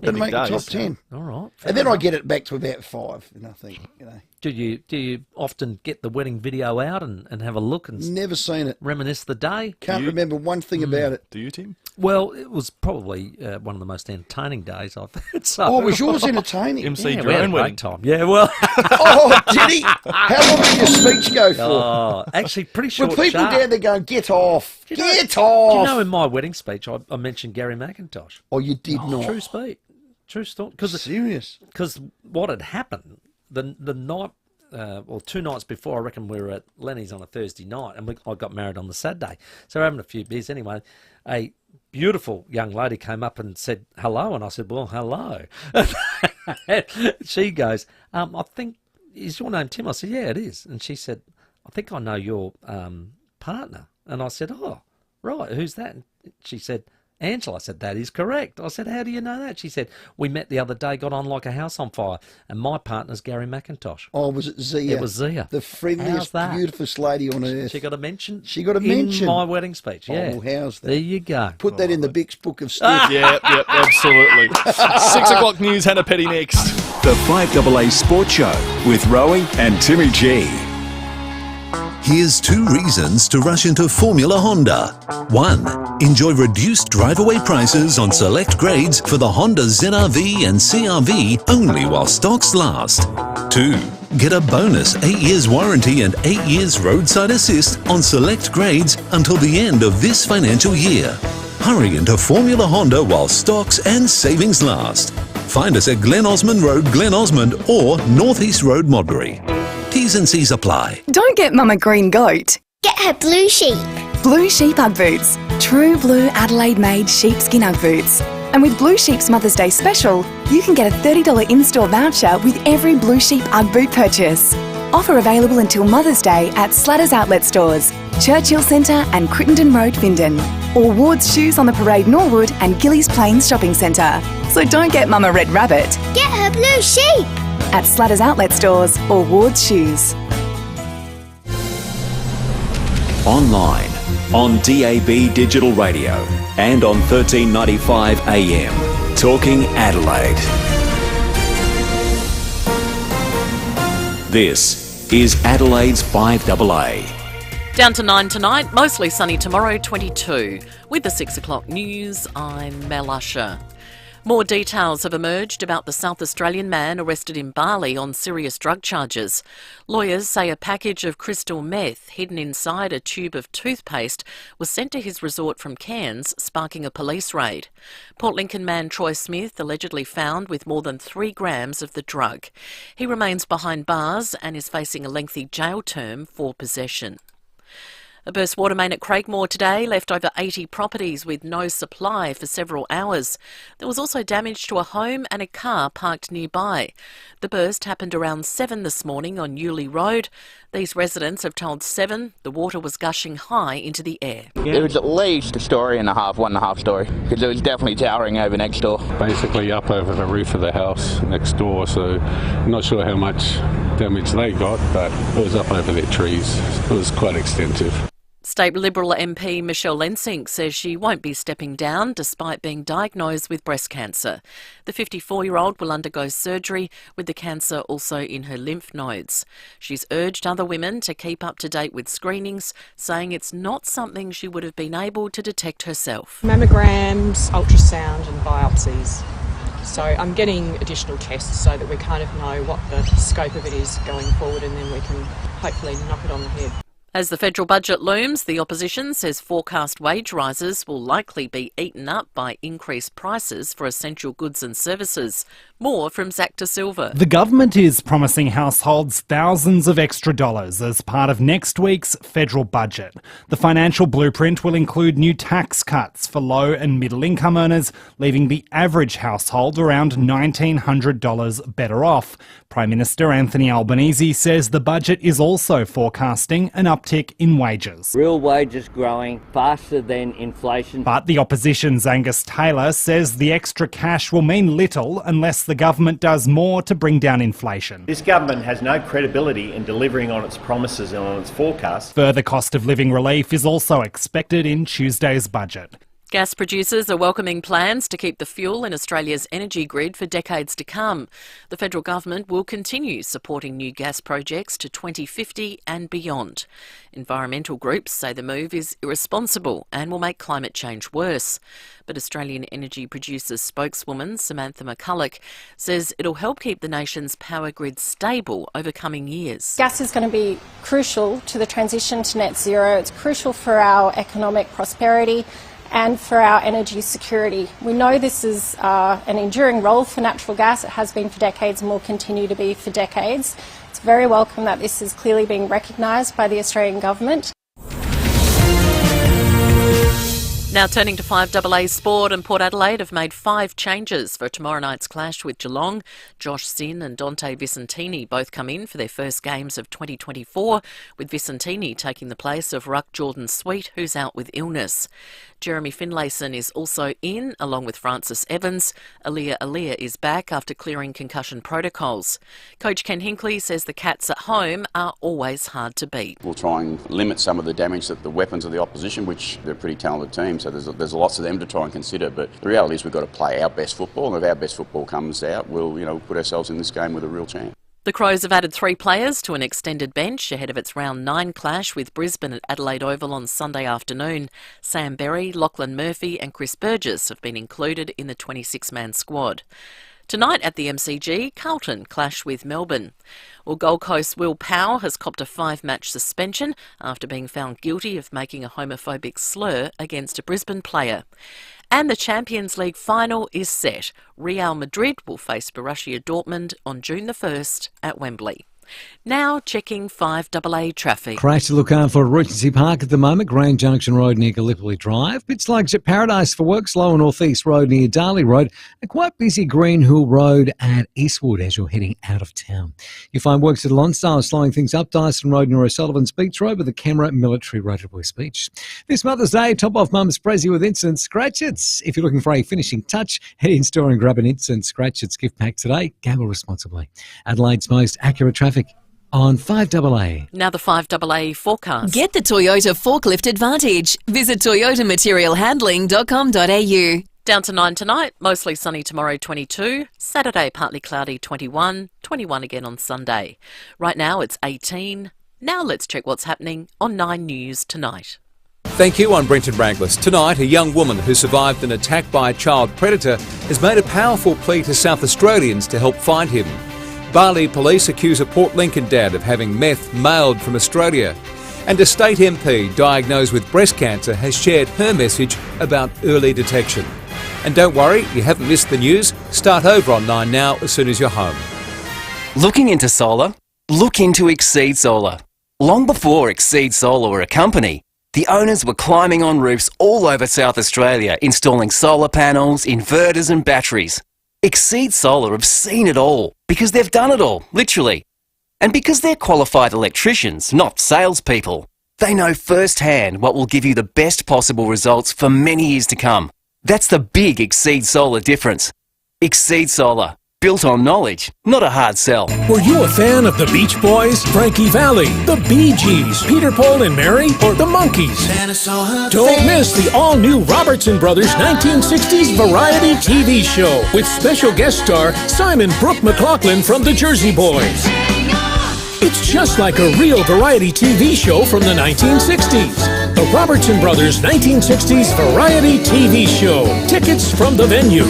Doesn't make the top 10. All right. And then I get it back to about 5, and I think, Do you often get the wedding video out and have a look and never seen it? Reminisce the day? Can't remember one thing about it. Do you, Tim? Well, it was probably one of the most entertaining days I've had. So. Was yours entertaining? MC we had your a own great wedding. time. Yeah, well. Did he? How long did your speech go for? Oh, actually, pretty short. Were people down there going, get off? Do Get off! Do you know in my wedding speech I mentioned Gary McIntosh? Oh, you did not? True speech. True story. Serious? Because what had happened, the night, 2 nights before, I reckon we were at Lenny's on a Thursday night, and I got married on the Saturday. So we're having a few beers anyway. A beautiful young lady came up and said hello, and I said, well, hello. She goes, I think, is your name Tim? I said, yeah, it is. And she said, I think I know your partner. And I said, oh, right, who's that? And she said, Angela. I said, that is correct. I said, how do you know that? She said, we met the other day, got on like a house on fire, and my partner's Gary McIntosh. Oh, was it Zia? It was Zia. The friendliest, beautifulest lady on earth. She got a mention. She got a mention in my wedding speech. Yeah. Oh, how's that? There you go. Put that in the Bix book of stuff. Yep, absolutely. 6 o'clock news, Hannah Petty next. The 5AA Sports Show with Rowey and Timmy G. Here's 2 reasons to rush into Formula Honda. 1. Enjoy reduced drive-away prices on select grades for the Honda ZR-V and CR-V only while stocks last. 2. Get a bonus 8 years warranty and 8 years roadside assist on select grades until the end of this financial year. Hurry into Formula Honda while stocks and savings last. Find us at Glen Osmond Road, Glen Osmond, or North East Road, Modbury. T's and C's apply. Don't get Mama Green Goat. Get her Blue Sheep. Blue Sheep Ugg Boots. True blue Adelaide-made sheepskin Ugg boots. And with Blue Sheep's Mother's Day special, you can get a $30 in-store voucher with every Blue Sheep UGG boot purchase. Offer available until Mother's Day at Slatters Outlet Stores, Churchill Centre and Crittenden Road, Findon, or Ward's Shoes on the Parade, Norwood and Gillies Plains Shopping Centre. So don't get Mum a red rabbit. Get her Blue Sheep! At Slatters Outlet Stores or Ward's Shoes. Online, on DAB Digital Radio and on 1395 AM. Talking Adelaide. This is Adelaide's 5AA. Down to 9 tonight, mostly sunny tomorrow, 22. With the 6 o'clock news, I'm Mel Usher. More details have emerged about the South Australian man arrested in Bali on serious drug charges. Lawyers say a package of crystal meth hidden inside a tube of toothpaste was sent to his resort from Cairns, sparking a police raid. Port Lincoln man Troy Smith allegedly found with more than 3 grams of the drug. He remains behind bars and is facing a lengthy jail term for possession. A burst water main at Craigmore today left over 80 properties with no supply for several hours. There was also damage to a home and a car parked nearby. The burst happened around 7 this morning on Yulee Road. These residents have told 7 the water was gushing high into the air. It was at least a story and a half, 1.5 story, because it was definitely towering over next door. Basically up over the roof of the house next door, so I'm not sure how much damage they got, but it was up over their trees. It was quite extensive. State Liberal MP Michelle Lensink says she won't be stepping down despite being diagnosed with breast cancer. The 54-year-old will undergo surgery with the cancer also in her lymph nodes. She's urged other women to keep up to date with screenings, saying it's not something she would have been able to detect herself. Mammograms, ultrasound and biopsies. So I'm getting additional tests so that we kind of know what the scope of it is going forward, and then we can hopefully knock it on the head. As the federal budget looms, the opposition says forecast wage rises will likely be eaten up by increased prices for essential goods and services. More from Zach De Silva. The government is promising households thousands of extra dollars as part of next week's federal budget. The financial blueprint will include new tax cuts for low and middle income earners, leaving the average household around $1,900 better off. Prime Minister Anthony Albanese says the budget is also forecasting an uptick in wages. Real wages growing faster than inflation. But the opposition's Angus Taylor says the extra cash will mean little unless the government does more to bring down inflation. This government has no credibility in delivering on its promises and on its forecasts. Further cost of living relief is also expected in Tuesday's budget. Gas producers are welcoming plans to keep the fuel in Australia's energy grid for decades to come. The federal government will continue supporting new gas projects to 2050 and beyond. Environmental groups say the move is irresponsible and will make climate change worse. But Australian energy producers spokeswoman Samantha McCulloch says it'll help keep the nation's power grid stable over coming years. Gas is going to be crucial to the transition to net zero. It's crucial for our economic prosperity and for our energy security. We know this is an enduring role for natural gas. It has been for decades and will continue to be for decades. It's very welcome that this is clearly being recognised by the Australian government. Now turning to 5AA Sport, and Port Adelaide have made 5 changes for tomorrow night's clash with Geelong. Josh Sin and Dante Vicentini both come in for their first games of 2024, with Vicentini taking the place of ruck Jordan Sweet, who's out with illness. Jeremy Finlayson is also in, along with Francis Evans. Aaliyah is back after clearing concussion protocols. Coach Ken Hinkley says the Cats at home are always hard to beat. We'll try and limit some of the damage that the weapons of the opposition, which they're a pretty talented team, so there's lots of them to try and consider. But the reality is we've got to play our best football, and if our best football comes out, we'll put ourselves in this game with a real chance. The Crows have added 3 players to an extended bench ahead of its round 9 clash with Brisbane at Adelaide Oval on Sunday afternoon. Sam Berry, Lachlan Murphy and Chris Burgess have been included in the 26-man squad. Tonight at the MCG, Carlton clash with Melbourne. Well, Gold Coast's Will Powell has copped a 5-match suspension after being found guilty of making a homophobic slur against a Brisbane player. And the Champions League final is set. Real Madrid will face Borussia Dortmund on June the 1st at Wembley. Now checking 5AA traffic. Crash to look out for Regency Park at the moment. Grand Junction Road near Gallipoli Drive. Bit sluggish at Paradise for work. Slow on North East Road near Darley Road. And quite busy Green Hill Road at Eastwood as you're heading out of town. You find works at Lonsdale slowing things up. Dyson Road near O'Sullivan's Beach Road with the Camera Military Road at West Beach. This Mother's Day, top off Mum's Prezi with Instant Scratchits. If you're looking for a finishing touch, head in store and grab an Instant Scratchits gift pack today. Gamble responsibly. Adelaide's most accurate traffic on 5AA. Now the 5AA forecast. Get the Toyota Forklift Advantage. Visit toyotamaterialhandling.com.au. Down to 9 tonight, mostly sunny tomorrow 22, Saturday partly cloudy 21, 21 again on Sunday. Right now it's 18. Now let's check what's happening on 9 News tonight. Thank you, I'm Brenton Braglis. Tonight, a young woman who survived an attack by a child predator has made a powerful plea to South Australians to help find him. Bali police accuse a Port Lincoln dad of having meth mailed from Australia. And a state MP diagnosed with breast cancer has shared her message about early detection. And don't worry, you haven't missed the news. Start over on 9 Now as soon as you're home. Looking into solar? Look into Exceed Solar. Long before Exceed Solar were a company, the owners were climbing on roofs all over South Australia, installing solar panels, inverters and batteries. Exceed Solar have seen it all, because they've done it all, literally. And because they're qualified electricians, not salespeople, they know firsthand what will give you the best possible results for many years to come. That's the big Exceed Solar difference. Exceed Solar. Built on knowledge, not a hard sell. Were you a fan of the Beach Boys, Frankie Valli, the Bee Gees, Peter, Paul and Mary, or the Monkees? Don't miss the all-new Robertson Brothers 1960s variety TV show with special guest star Simon Brooke McLaughlin from the Jersey Boys. It's just like a real variety TV show from the 1960s. The Robertson Brothers 1960s variety TV show. Tickets from the venue.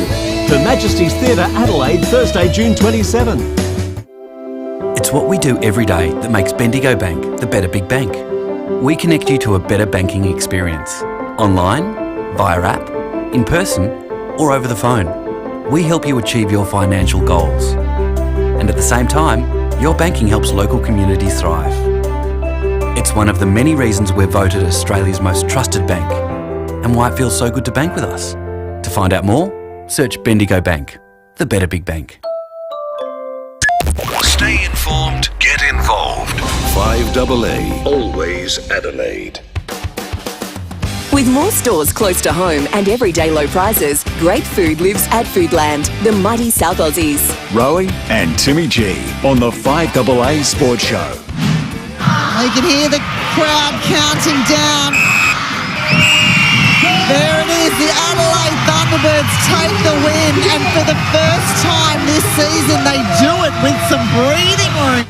Her Majesty's Theatre, Adelaide, Thursday, June 27. It's what we do every day that makes Bendigo Bank the better big bank. We connect you to a better banking experience. Online, via app, in person, or over the phone. We help you achieve your financial goals. And at the same time, your banking helps local communities thrive. It's one of the many reasons we're voted Australia's most trusted bank and why it feels so good to bank with us. To find out more, search Bendigo Bank, the better big bank. Stay informed, get involved. 5AA, always Adelaide. With more stores close to home and everyday low prices, great food lives at Foodland, the mighty South Aussies. Rowey and Timmy G on the 5AA Sports Show. You can hear the crowd counting down. There it is, the Adelaide Thunderbirds take the win, and for the first time this season they do it with some breathing room.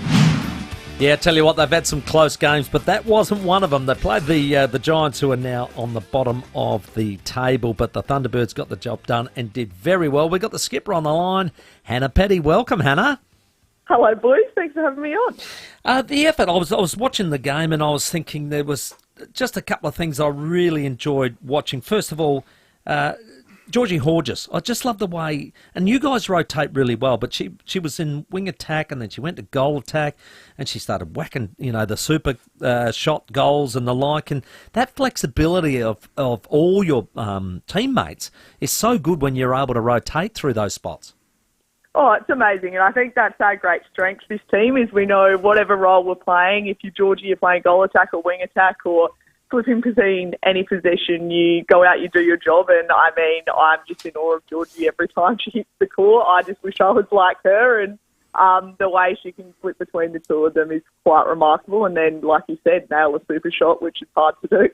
Yeah, I tell you what, they've had some close games, but that wasn't one of them. They played the Giants, who are now on the bottom of the table, but the Thunderbirds got the job done and did very well. We got the skipper on the line, Hannah Petty. Welcome, Hannah. Hello, boys. Thanks for having me on. The effort, I was watching the game and I was thinking there was just a couple of things I really enjoyed watching. First of all, Georgie Horges. I just love the way, and you guys rotate really well, but she was in wing attack and then she went to goal attack and she started whacking, the super shot goals and the like, and that flexibility of all your teammates is so good when you're able to rotate through those spots. Oh, it's amazing, and I think that's our great strength, this team, is we know whatever role we're playing. If you're Georgie, you're playing goal attack or wing attack or flipping between any position, you go out, you do your job, and I mean, I'm just in awe of Georgie every time she hits the court. I just wish I was like her, and the way she can flip between the two of them is quite remarkable, and then, like you said, nail a super shot, which is hard to do.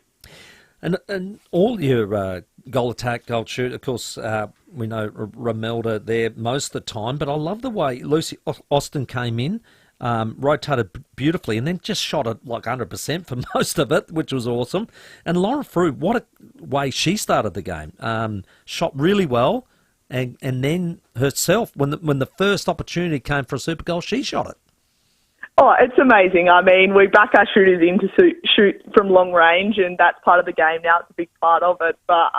And all your goal attack, goal shoot, of course, we know Romelda there most of the time, but I love the way Lucy Austin came in, rotated beautifully, and then just shot it like 100% for most of it, which was awesome. And Laura Frew, what a way she started the game. Shot really well, and then herself, when the first opportunity came for a super goal, she shot it. Oh, it's amazing. I mean, we back our shooters in to shoot from long range, and that's part of the game now. It's a big part of it. But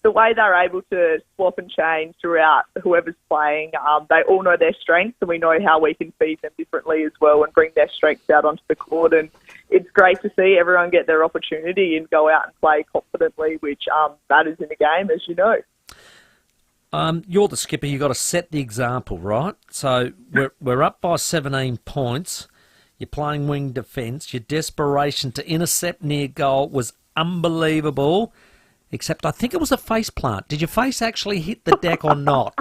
the way they're able to swap and change throughout whoever's playing, they all know their strengths, and we know how we can feed them differently as well and bring their strengths out onto the court. And it's great to see everyone get their opportunity and go out and play confidently, which matters in the game, as you know. You're the skipper. You've got to set the example, right? So we're up by 17 points. You're playing wing defence. Your desperation to intercept near goal was unbelievable, except I think it was a face plant. Did your face actually hit the deck or not?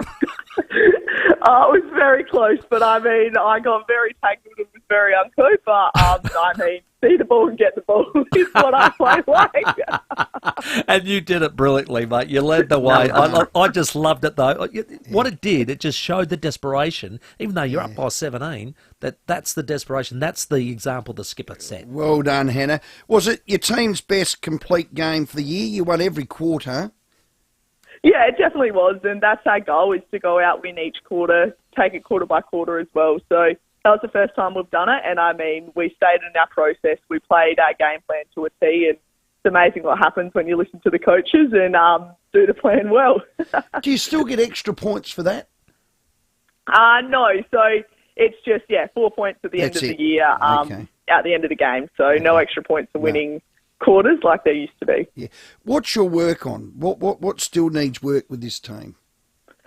It was very close, but I mean, I got very tangled and was very uncouth, but I mean, see the ball and get the ball is what I play like. And you did it brilliantly, mate. You led the way. I just loved it, though. What it did, it just showed the desperation, even though you're up by 17, that's the desperation. That's the example the skipper set. Well done, Hannah. Was it your team's best complete game for the year? You won every quarter. Yeah, it definitely was, and that's our goal, is to go out, win each quarter, take it quarter by quarter as well. So that was the first time we've done it, and I mean, we stayed in our process. We played our game plan to a T, and it's amazing what happens when you listen to the coaches and do the plan well. Do you still get extra points for that? No, so it's just, 4 points at the end of the year, at the end of the game, so no extra points for winning quarters like there used to be. Yeah. What's your work on? What still needs work with this team?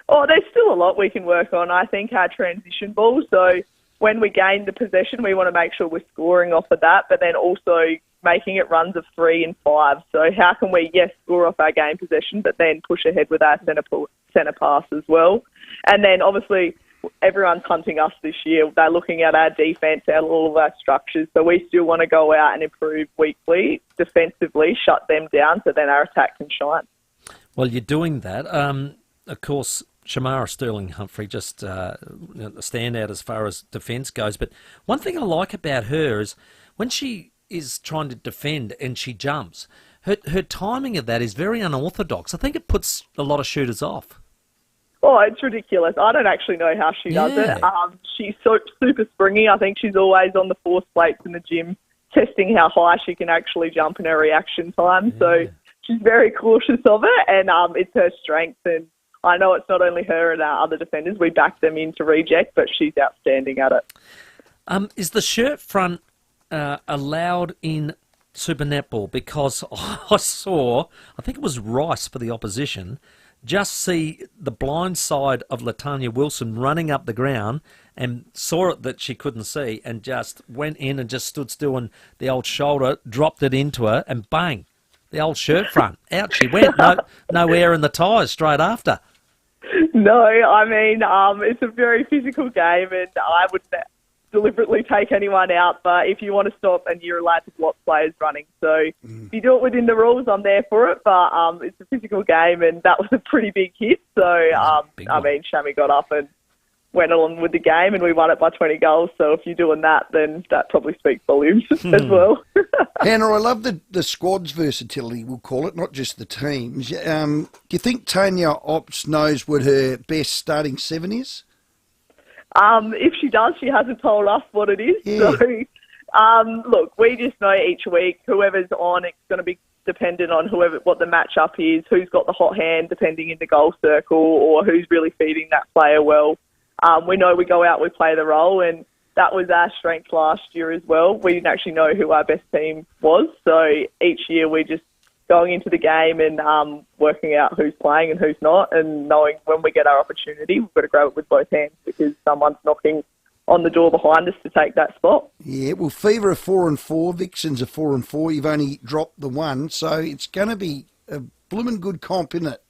Oh, there's still a lot we can work on. I think our transition ball, so when we gain the possession, we want to make sure we're scoring off of that, but then also making it runs of 3 and 5. So how can we, score off our game possession, but then push ahead with our centre pass as well? And then obviously everyone's hunting us this year. They're looking at our defence, at all of our structures. So we still want to go out and improve weekly, defensively, shut them down so then our attack can shine. Well, you're doing that. Of course, Shamara Sterling-Humphrey, just a standout as far as defence goes. But one thing I like about her is when she is trying to defend and she jumps, her timing of that is very unorthodox. I think it puts a lot of shooters off. Oh, it's ridiculous. I don't actually know how she does it. She's so super springy. I think she's always on the force plates in the gym, testing how high she can actually jump in her reaction time. Yeah. So she's very cautious of it, and it's her strength. And I know it's not only her and our other defenders. We back them in to reject, but she's outstanding at it. Is the shirt front allowed in Super Netball? Because I saw, I think it was Rice for the opposition, just see the blind side of Latanya Wilson running up the ground and saw it that she couldn't see and just went in and just stood still, and the old shoulder dropped it into her and bang, the old shirt front. Out she went. No air in the tyres straight after. No, I mean, it's a very physical game, and I would deliberately take anyone out, but if you want to stop, and you're allowed to block players running. So if you do it within the rules, I'm there for it, but it's a physical game, and that was a pretty big hit. So, I mean, Shammy got up and went on with the game, and we won it by 20 goals. So if you're doing that, then that probably speaks volumes as well. Hannah, I love the squad's versatility, we'll call it, not just the teams. Do you think Tanya Ops knows what her best starting 7 is? If she does, she hasn't told us what it is. Yeah. So, look, we just know each week whoever's on, it's going to be dependent on what the matchup is, who's got the hot hand, depending in the goal circle, or who's really feeding that player well. We know we go out, we play the role, and that was our strength last year as well. We didn't actually know who our best team was, so each year we just going into the game and working out who's playing and who's not, and knowing when we get our opportunity, we've got to grab it with both hands because someone's knocking on the door behind us to take that spot. Yeah, well, FIVEAA are 4-4, Vixens are 4-4. You've only dropped the 1, so it's going to be a blooming good comp, isn't it?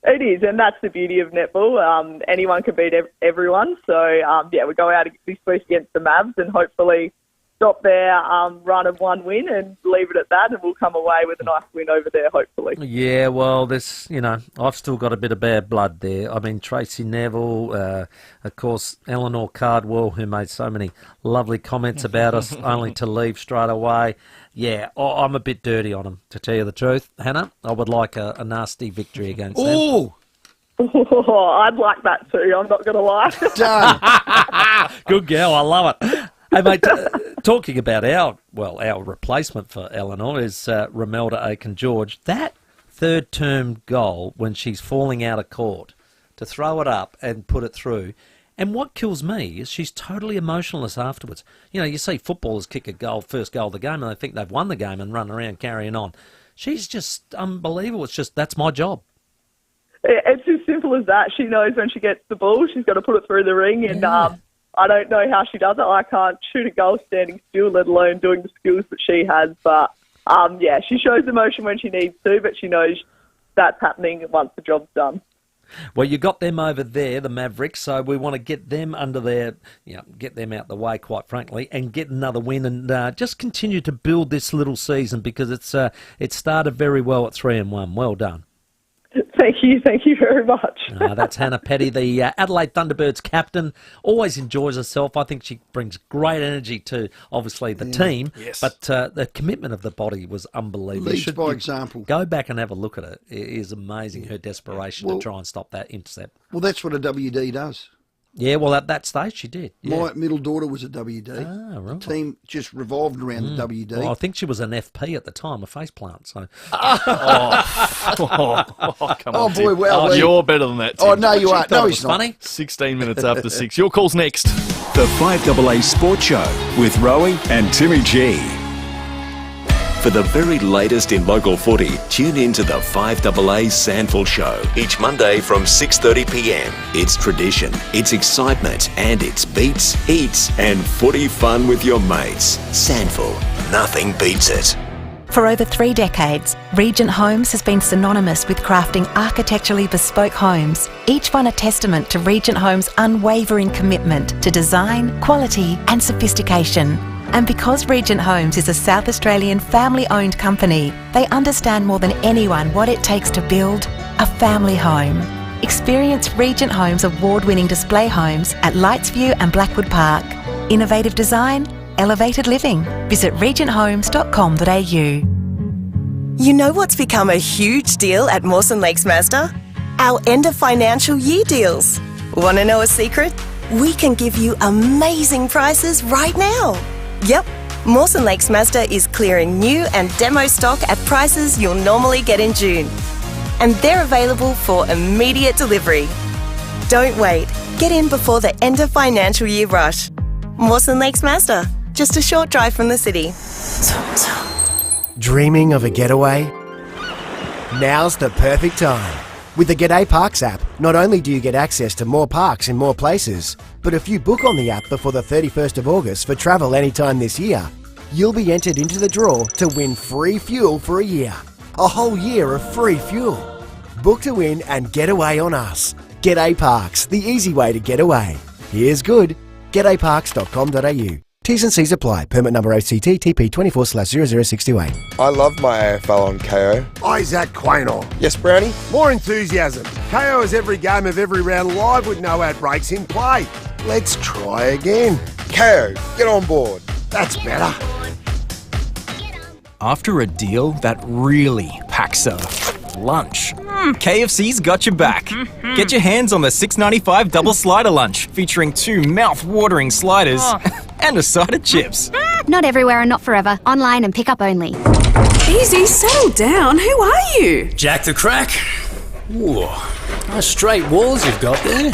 It is, and that's the beauty of netball. Anyone can beat everyone. So, we go out this week against the Mavs and hopefully stop their run of 1 win and leave it at that, and we'll come away with a nice win over there, hopefully. Yeah, well, I've still got a bit of bad blood there. I mean, Tracy Neville, of course, Eleanor Cardwell, who made so many lovely comments about us, only to leave straight away. Yeah, I'm a bit dirty on them, to tell you the truth. Hannah, I would like a nasty victory against them. Oh, I'd like that too, I'm not going to lie. Done. Good girl, I love it. Hey, mate, talking about our replacement for Eleanor is Romelda Aiken-George. That third term goal when she's falling out of court, to throw it up and put it through. And what kills me is she's totally emotionless afterwards. You know, you see footballers kick a goal, first goal of the game, and they think they've won the game and run around carrying on. She's just unbelievable. It's just, that's my job. It's as simple as that. She knows when she gets the ball, she's got to put it through the ring. And I don't know how she does it. I can't shoot a goal standing still, let alone doing the skills that she has. But, she shows emotion when she needs to, but she knows that's happening once the job's done. Well, you got them over there, the Mavericks, so we want to get them under there, get them out the way, quite frankly, and get another win and just continue to build this little season because it started very well at 3-1. Well done. Thank you very much. That's Hannah Petty, the Adelaide Thunderbirds captain. Always enjoys herself. I think she brings great energy to, obviously, the team. Yes. But the commitment of the body was unbelievable. Leads by example. Go back and have a look at it. It is amazing, her desperation to try and stop that intercept. Well, that's what a WD does. Yeah, well, at that stage she did. Yeah. My middle daughter was a WD. Ah, right. The team just revolved around the WD. Well, I think she was an FP at the time, a faceplant. So. Come on, boy, well, you're better than that, Tim. Oh, no, you aren't. No, he's not. Funny. 16 minutes after 6. Your call's next. The 5AA Sports Show with Rowey and Timmy G. For the very latest in local footy, tune in to the 5AA Sandful Show each Monday from 6:30 p.m. It's tradition, it's excitement, and it's beats, eats, and footy fun with your mates. Sandful, nothing beats it. For over 3 decades, Regent Homes has been synonymous with crafting architecturally bespoke homes, each one a testament to Regent Homes' unwavering commitment to design, quality, and sophistication. And because Regent Homes is a South Australian family-owned company, they understand more than anyone what it takes to build a family home. Experience Regent Homes' award-winning display homes at Lightsview and Blackwood Park. Innovative design, elevated living. Visit regenthomes.com.au. You know what's become a huge deal at Mawson Lakes Mazda? Our end of financial year deals. Want to know a secret? We can give you amazing prices right now. Yep, Mawson Lakes Mazda is clearing new and demo stock at prices you'll normally get in June. And they're available for immediate delivery. Don't wait. Get in before the end of financial year rush. Mawson Lakes Mazda, just a short drive from the city. Dreaming of a getaway? Now's the perfect time. With the G'day Parks app, not only do you get access to more parks in more places, but if you book on the app before the 31st of August for travel anytime this year, you'll be entered into the draw to win free fuel for a year. A whole year of free fuel. Book to win and get away on us. G'day Parks, the easy way to get away. Here's good. G'dayParks.com.au. T's and C's apply. Permit number OCT TP 24/00628. I love my AFL on KO. Isaac Quaynor. Yes, Brownie? More enthusiasm. KO is every game of every round live with no ad breaks in play. Let's try again. KO, get on board. That's better. After a deal that really packs a lunch, KFC's got your back. Get your hands on the $6.95 double slider lunch, featuring 2 mouth-watering sliders and a side of chips. Not everywhere and not forever. Online and pick up only. Easy, settle down. Who are you? Jack the Crack. Whoa, nice straight walls you've got there.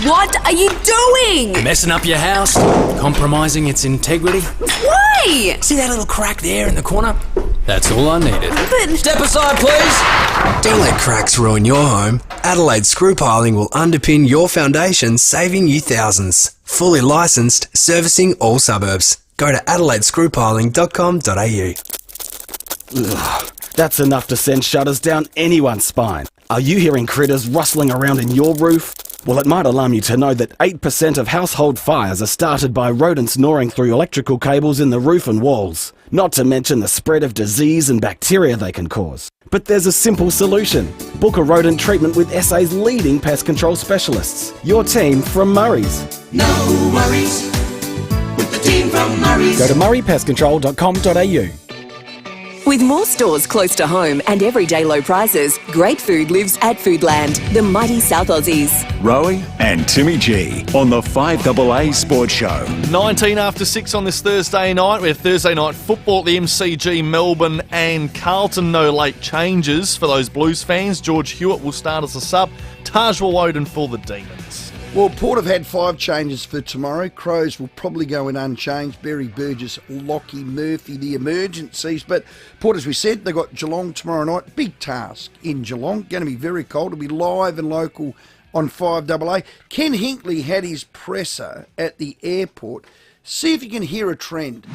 What are you doing? Messing up your house, compromising its integrity. Why? See that little crack there in the corner? That's all I needed. But... Step aside, please. Don't let cracks ruin your home. Adelaide Screw Piling will underpin your foundation, saving you thousands. Fully licensed, servicing all suburbs. Go to adelaidescrewpiling.com.au. Ugh, that's enough to send shudders down anyone's spine. Are you hearing critters rustling around in your roof? Well, it might alarm you to know that 8% of household fires are started by rodents gnawing through electrical cables in the roof and walls. Not to mention the spread of disease and bacteria they can cause. But there's a simple solution. Book a rodent treatment with SA's leading pest control specialists. Your team from Murray's. No worries with the team from Murray's. Go to murraypestcontrol.com.au. With more stores close to home and everyday low prices, great food lives at Foodland, the mighty South Aussies. Rowey and Timmy G on the 5AA Sports Show. 19 after 6 on this Thursday night. We have Thursday night football at the MCG, Melbourne and Carlton. No late changes for those Blues fans. George Hewitt will start as a sub. Taj Woden for the Demons. Well, Port have had 5 changes for tomorrow. Crows will probably go in unchanged. Berry, Burgess, Lockie, Murphy, the emergencies. But Port, as we said, they've got Geelong tomorrow night. Big task in Geelong. Going to be very cold. It'll be live and local on 5AA. Ken Hinkley had his presser at the airport. See if you can hear a trend.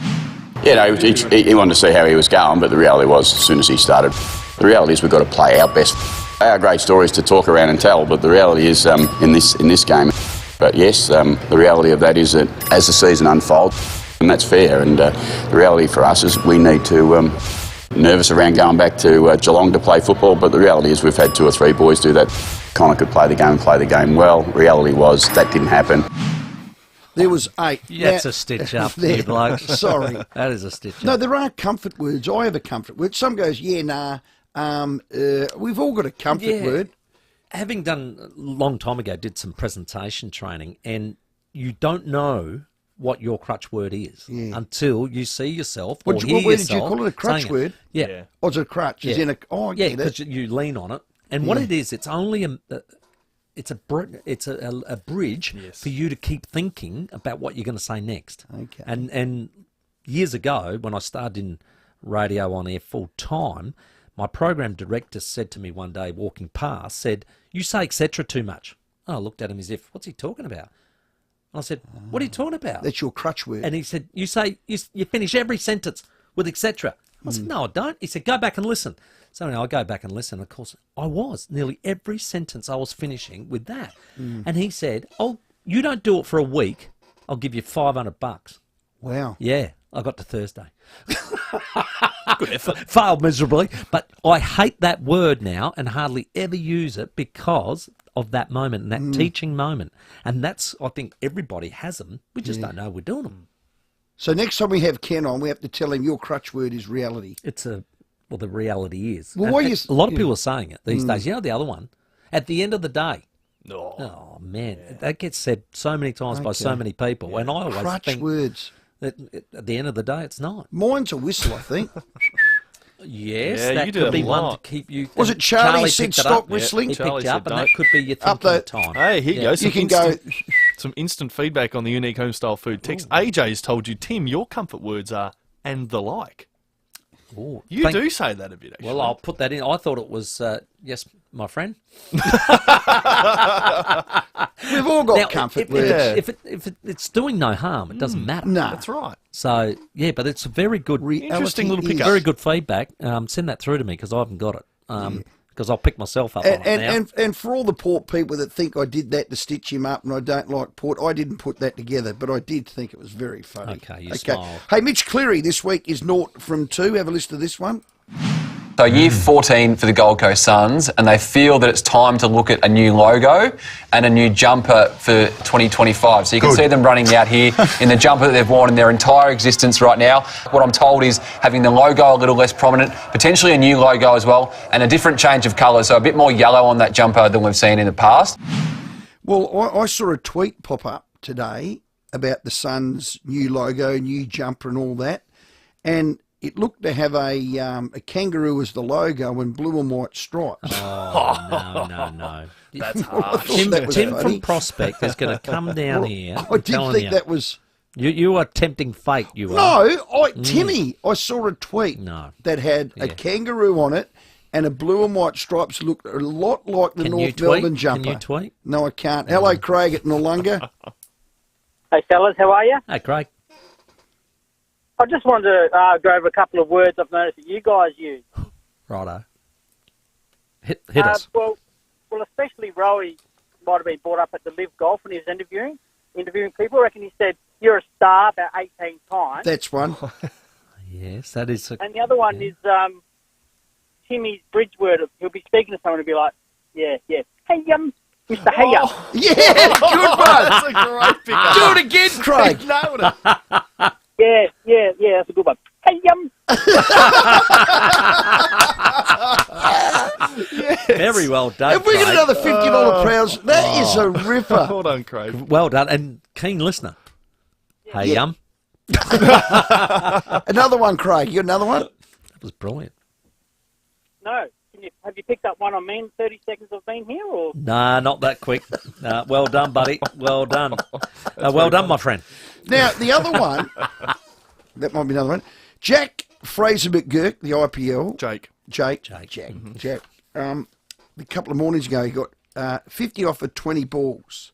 Yeah, no, he wanted to see how he was going, but the reality was, as soon as he started, the reality is we've got to play our best. Our great stories to talk around and tell, but the reality is in this game. But yes, the reality of that is that as the season unfolds, and that's fair, and the reality for us is we need to nervous around going back to Geelong to play football, but the reality is we've had 2 or 3 boys do that. Connor could play the game well. Reality was that didn't happen. There was 8. That's a stitch up, you bloke. Sorry. That is a stitch up. No, there are comfort words. I have a comfort word. Some goes, yeah, nah. We've all got a comfort word. Having done a long time ago, did some presentation training, and you don't know what your crutch word is until you see yourself or hear what word yourself. Did you call it? A crutch word? Yeah. Oh, it's a crutch. Yeah. As in I get it. because you lean on it. And what it is, it's only it's a bridge for you to keep thinking about what you're going to say next. Okay. And years ago, when I started in radio on air full time, my program director said to me one day, walking past, said, "You say etc. too much." I looked at him as if, "What's he talking about?" I said, "What are you talking about?" That's your crutch word. And he said, "You finish every sentence with etc." I said, "No, I don't." He said, "Go back and listen." So anyway, I go back and listen. Of course, I was. Nearly every sentence I was finishing with that. And he said, "Oh, you don't do it for a week, I'll give you $500. Wow. Yeah, I got to Thursday. Good effort. Failed miserably. But I hate that word now and hardly ever use it because of that moment and that teaching moment. And that's, I think everybody has them. We just don't know we're doing them. So next time we have Ken on, we have to tell him your crutch word is reality. Well, the reality is. Well, a lot of people are saying it these days. You know the other one? At the end of the day. Oh man, that gets said so many times by so many people. And I always crutch think words. That at the end of the day, it's not. Mine's a whistle, I think. Yes, Yeah, that you could did be a one lot. to keep you. Was it Charlie picked said it stop up. whistling? He Charlie picked it up, said and that don't. could be your thinking time. Hey, here you go. You can go. Some instant feedback on the unique homestyle food text. AJ's told you, Tim, your comfort words are "and the like." Ooh, You do say that a bit, actually. Well, I'll put that in. I thought it was yes, my friend. We've all got Now, comfort if words. it's doing no harm, it doesn't matter. No. That's right. So yeah, but it's a very good, Interesting little is- pickup. very good feedback. Send that through to me because I haven't got it. Because I'll pick myself up on it now. And for all the Port people that think I did that to stitch him up and I don't like Port, I didn't put that together, but I did think it was very funny. Okay, you smile. Hey, Mitch Cleary this week is 0 from 2. Have a listen to this one. So year 14 for the Gold Coast Suns, and they feel that it's time to look at a new logo and a new jumper for 2025. So you can see them running out here in the jumper that they've worn in their entire existence right now. What I'm told is having the logo a little less prominent, potentially a new logo as well, and a different change of colour, so a bit more yellow on that jumper than we've seen in the past. Well, I saw a tweet pop up today about the Suns' new logo, new jumper and all that, and it looked to have a kangaroo as the logo and blue and white stripes. Oh, no. That's harsh. Tim from Prospect is going to come down here. I did think that was... You are tempting fate, you are. No, Timmy, I saw a tweet that had a kangaroo on it and a blue and white stripes looked a lot like the North Melbourne jumper. Can you tweet? No, I can't. Hello, Craig at Noongar. Hey, fellas, how are you? Hey, Craig. I just wanted to go over a couple of words I've noticed that you guys use. Righto. Hit us. Well, especially Rowey might have been brought up at the Live Golf when he was interviewing people. I reckon he said, "You're a star," about 18 times. That's one. Yes, that is. And the other one is Timmy's bridge word. He'll be speaking to someone and be like, "Yeah. Hey, Mr. Hey, Yeah, good one. That's a great pickup. Do it again, Craig. Nailed it. Yeah, that's a good one. Hey, Very well done. If we get Craig. another $50 prize, that is a ripper. Well done, Craig. Well done, and keen listener. Hey, Yeah. Another one, Craig. You got another one? That was brilliant. No. Have you picked up one on me in 30 seconds I've been here? Or Nah, not that quick. Well done, buddy. Well done. Well done, my friend. Now, the other one, that might be another one. Jack Fraser McGurk, the IPL. Jake. A couple of mornings ago, he got 50 off of 20 balls.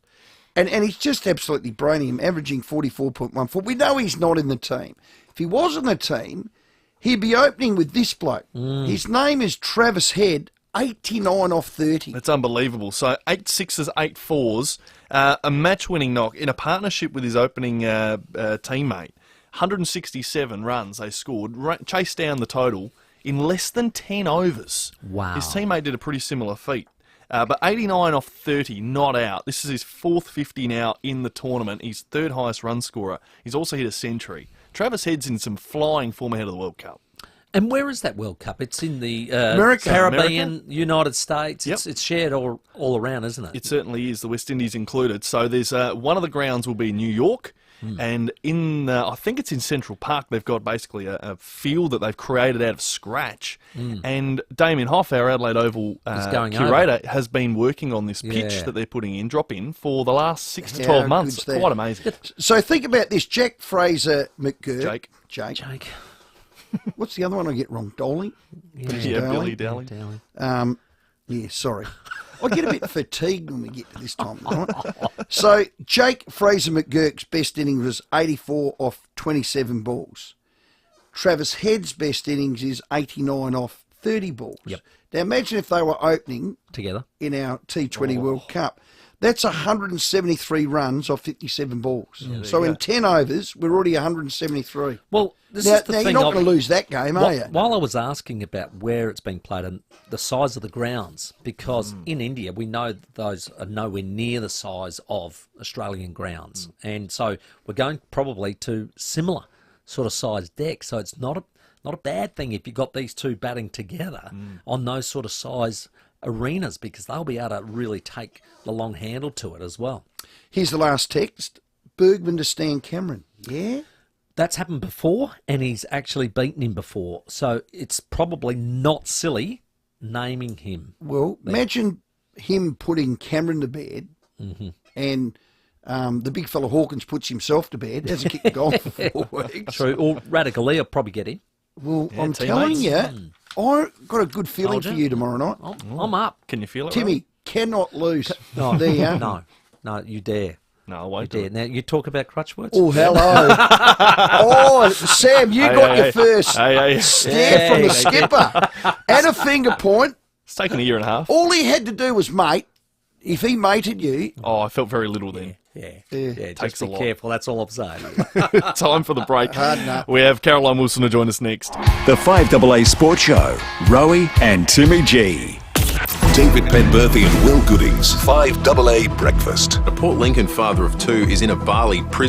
And he's just absolutely braining him, averaging 44.1 foot. We know he's not in the team. If he was in the team, he'd be opening with this bloke. His name is Travis Head, 89 off 30. That's unbelievable. So 8 sixes, 8 fours, a match-winning knock in a partnership with his opening teammate. 167 runs they scored, chased down the total in less than 10 overs. Wow. His teammate did a pretty similar feat. But 89 off 30, not out. This is his 4th 50 now in the tournament. He's 3rd highest run scorer. He's also hit a century. Travis Head's in some flying form ahead of the World Cup. And where is that World Cup? It's in the America. Caribbean, America. United States. Yep. It's shared all around, isn't it? It certainly is, the West Indies included. So there's one of the grounds will be New York, and in I think it's in Central Park, they've got basically a field that they've created out of scratch. And Damien Hoff, our Adelaide Oval curator, has been working on this pitch that they're putting in, drop-in, for the last 6 to 12 months. Quite amazing. So think about this. Jack Fraser McGurk. Jake. What's the other one I get wrong? Dolly? Billy Dowling. Yeah, sorry. I get a bit fatigued when we get to this time of the night. So, Jake Fraser McGurk's best innings was 84 off 27 balls. Travis Head's best innings is 89 off 30 balls. Yep. Now, imagine if they were opening together in our T20 World Cup. That's 173 runs off 57 balls. Yeah, so in 10 overs, we're already 173. Well, this now, is the thing. You're not going to lose that game, are you? While I was asking about where it's being played and the size of the grounds, because in India we know that those are nowhere near the size of Australian grounds, and so we're going probably to similar sort of size decks. So it's not a bad thing if you've got these two batting together on those sort of size arenas, because they'll be able to really take the long handle to it as well. Here's the last text. Bergman to Stan Cameron. Yeah? That's happened before, and he's actually beaten him before. So it's probably not silly naming him. Well, imagine him putting Cameron to bed, and the big fella Hawkins puts himself to bed. Hasn't kicked the goal for 4 weeks. True. Or Radically will probably get him. Well, I'm telling you, I've got a good feeling for you tomorrow night. I'm up. Can you feel it, Timmy, Rob? cannot lose. No, there you are. No, you dare. No, I won't. You dare. Now, you talk about crutch words? Oh, hello. Oh, Sam, you got your first stare from the skipper. And a finger point. It's taken a year and a half. All he had to do was mate. If he mated you... Oh, I felt very little then. Yeah, takes just be a lot. careful. That's all I'm saying. Time for the break. Hard enough. We have Caroline Wilson to join us next. The 5AA Sports Show, Rowey and Timmy G. David Penberthy and Will Goodings, 5AA Breakfast. A Port Lincoln father of 2 is in a Bali prison.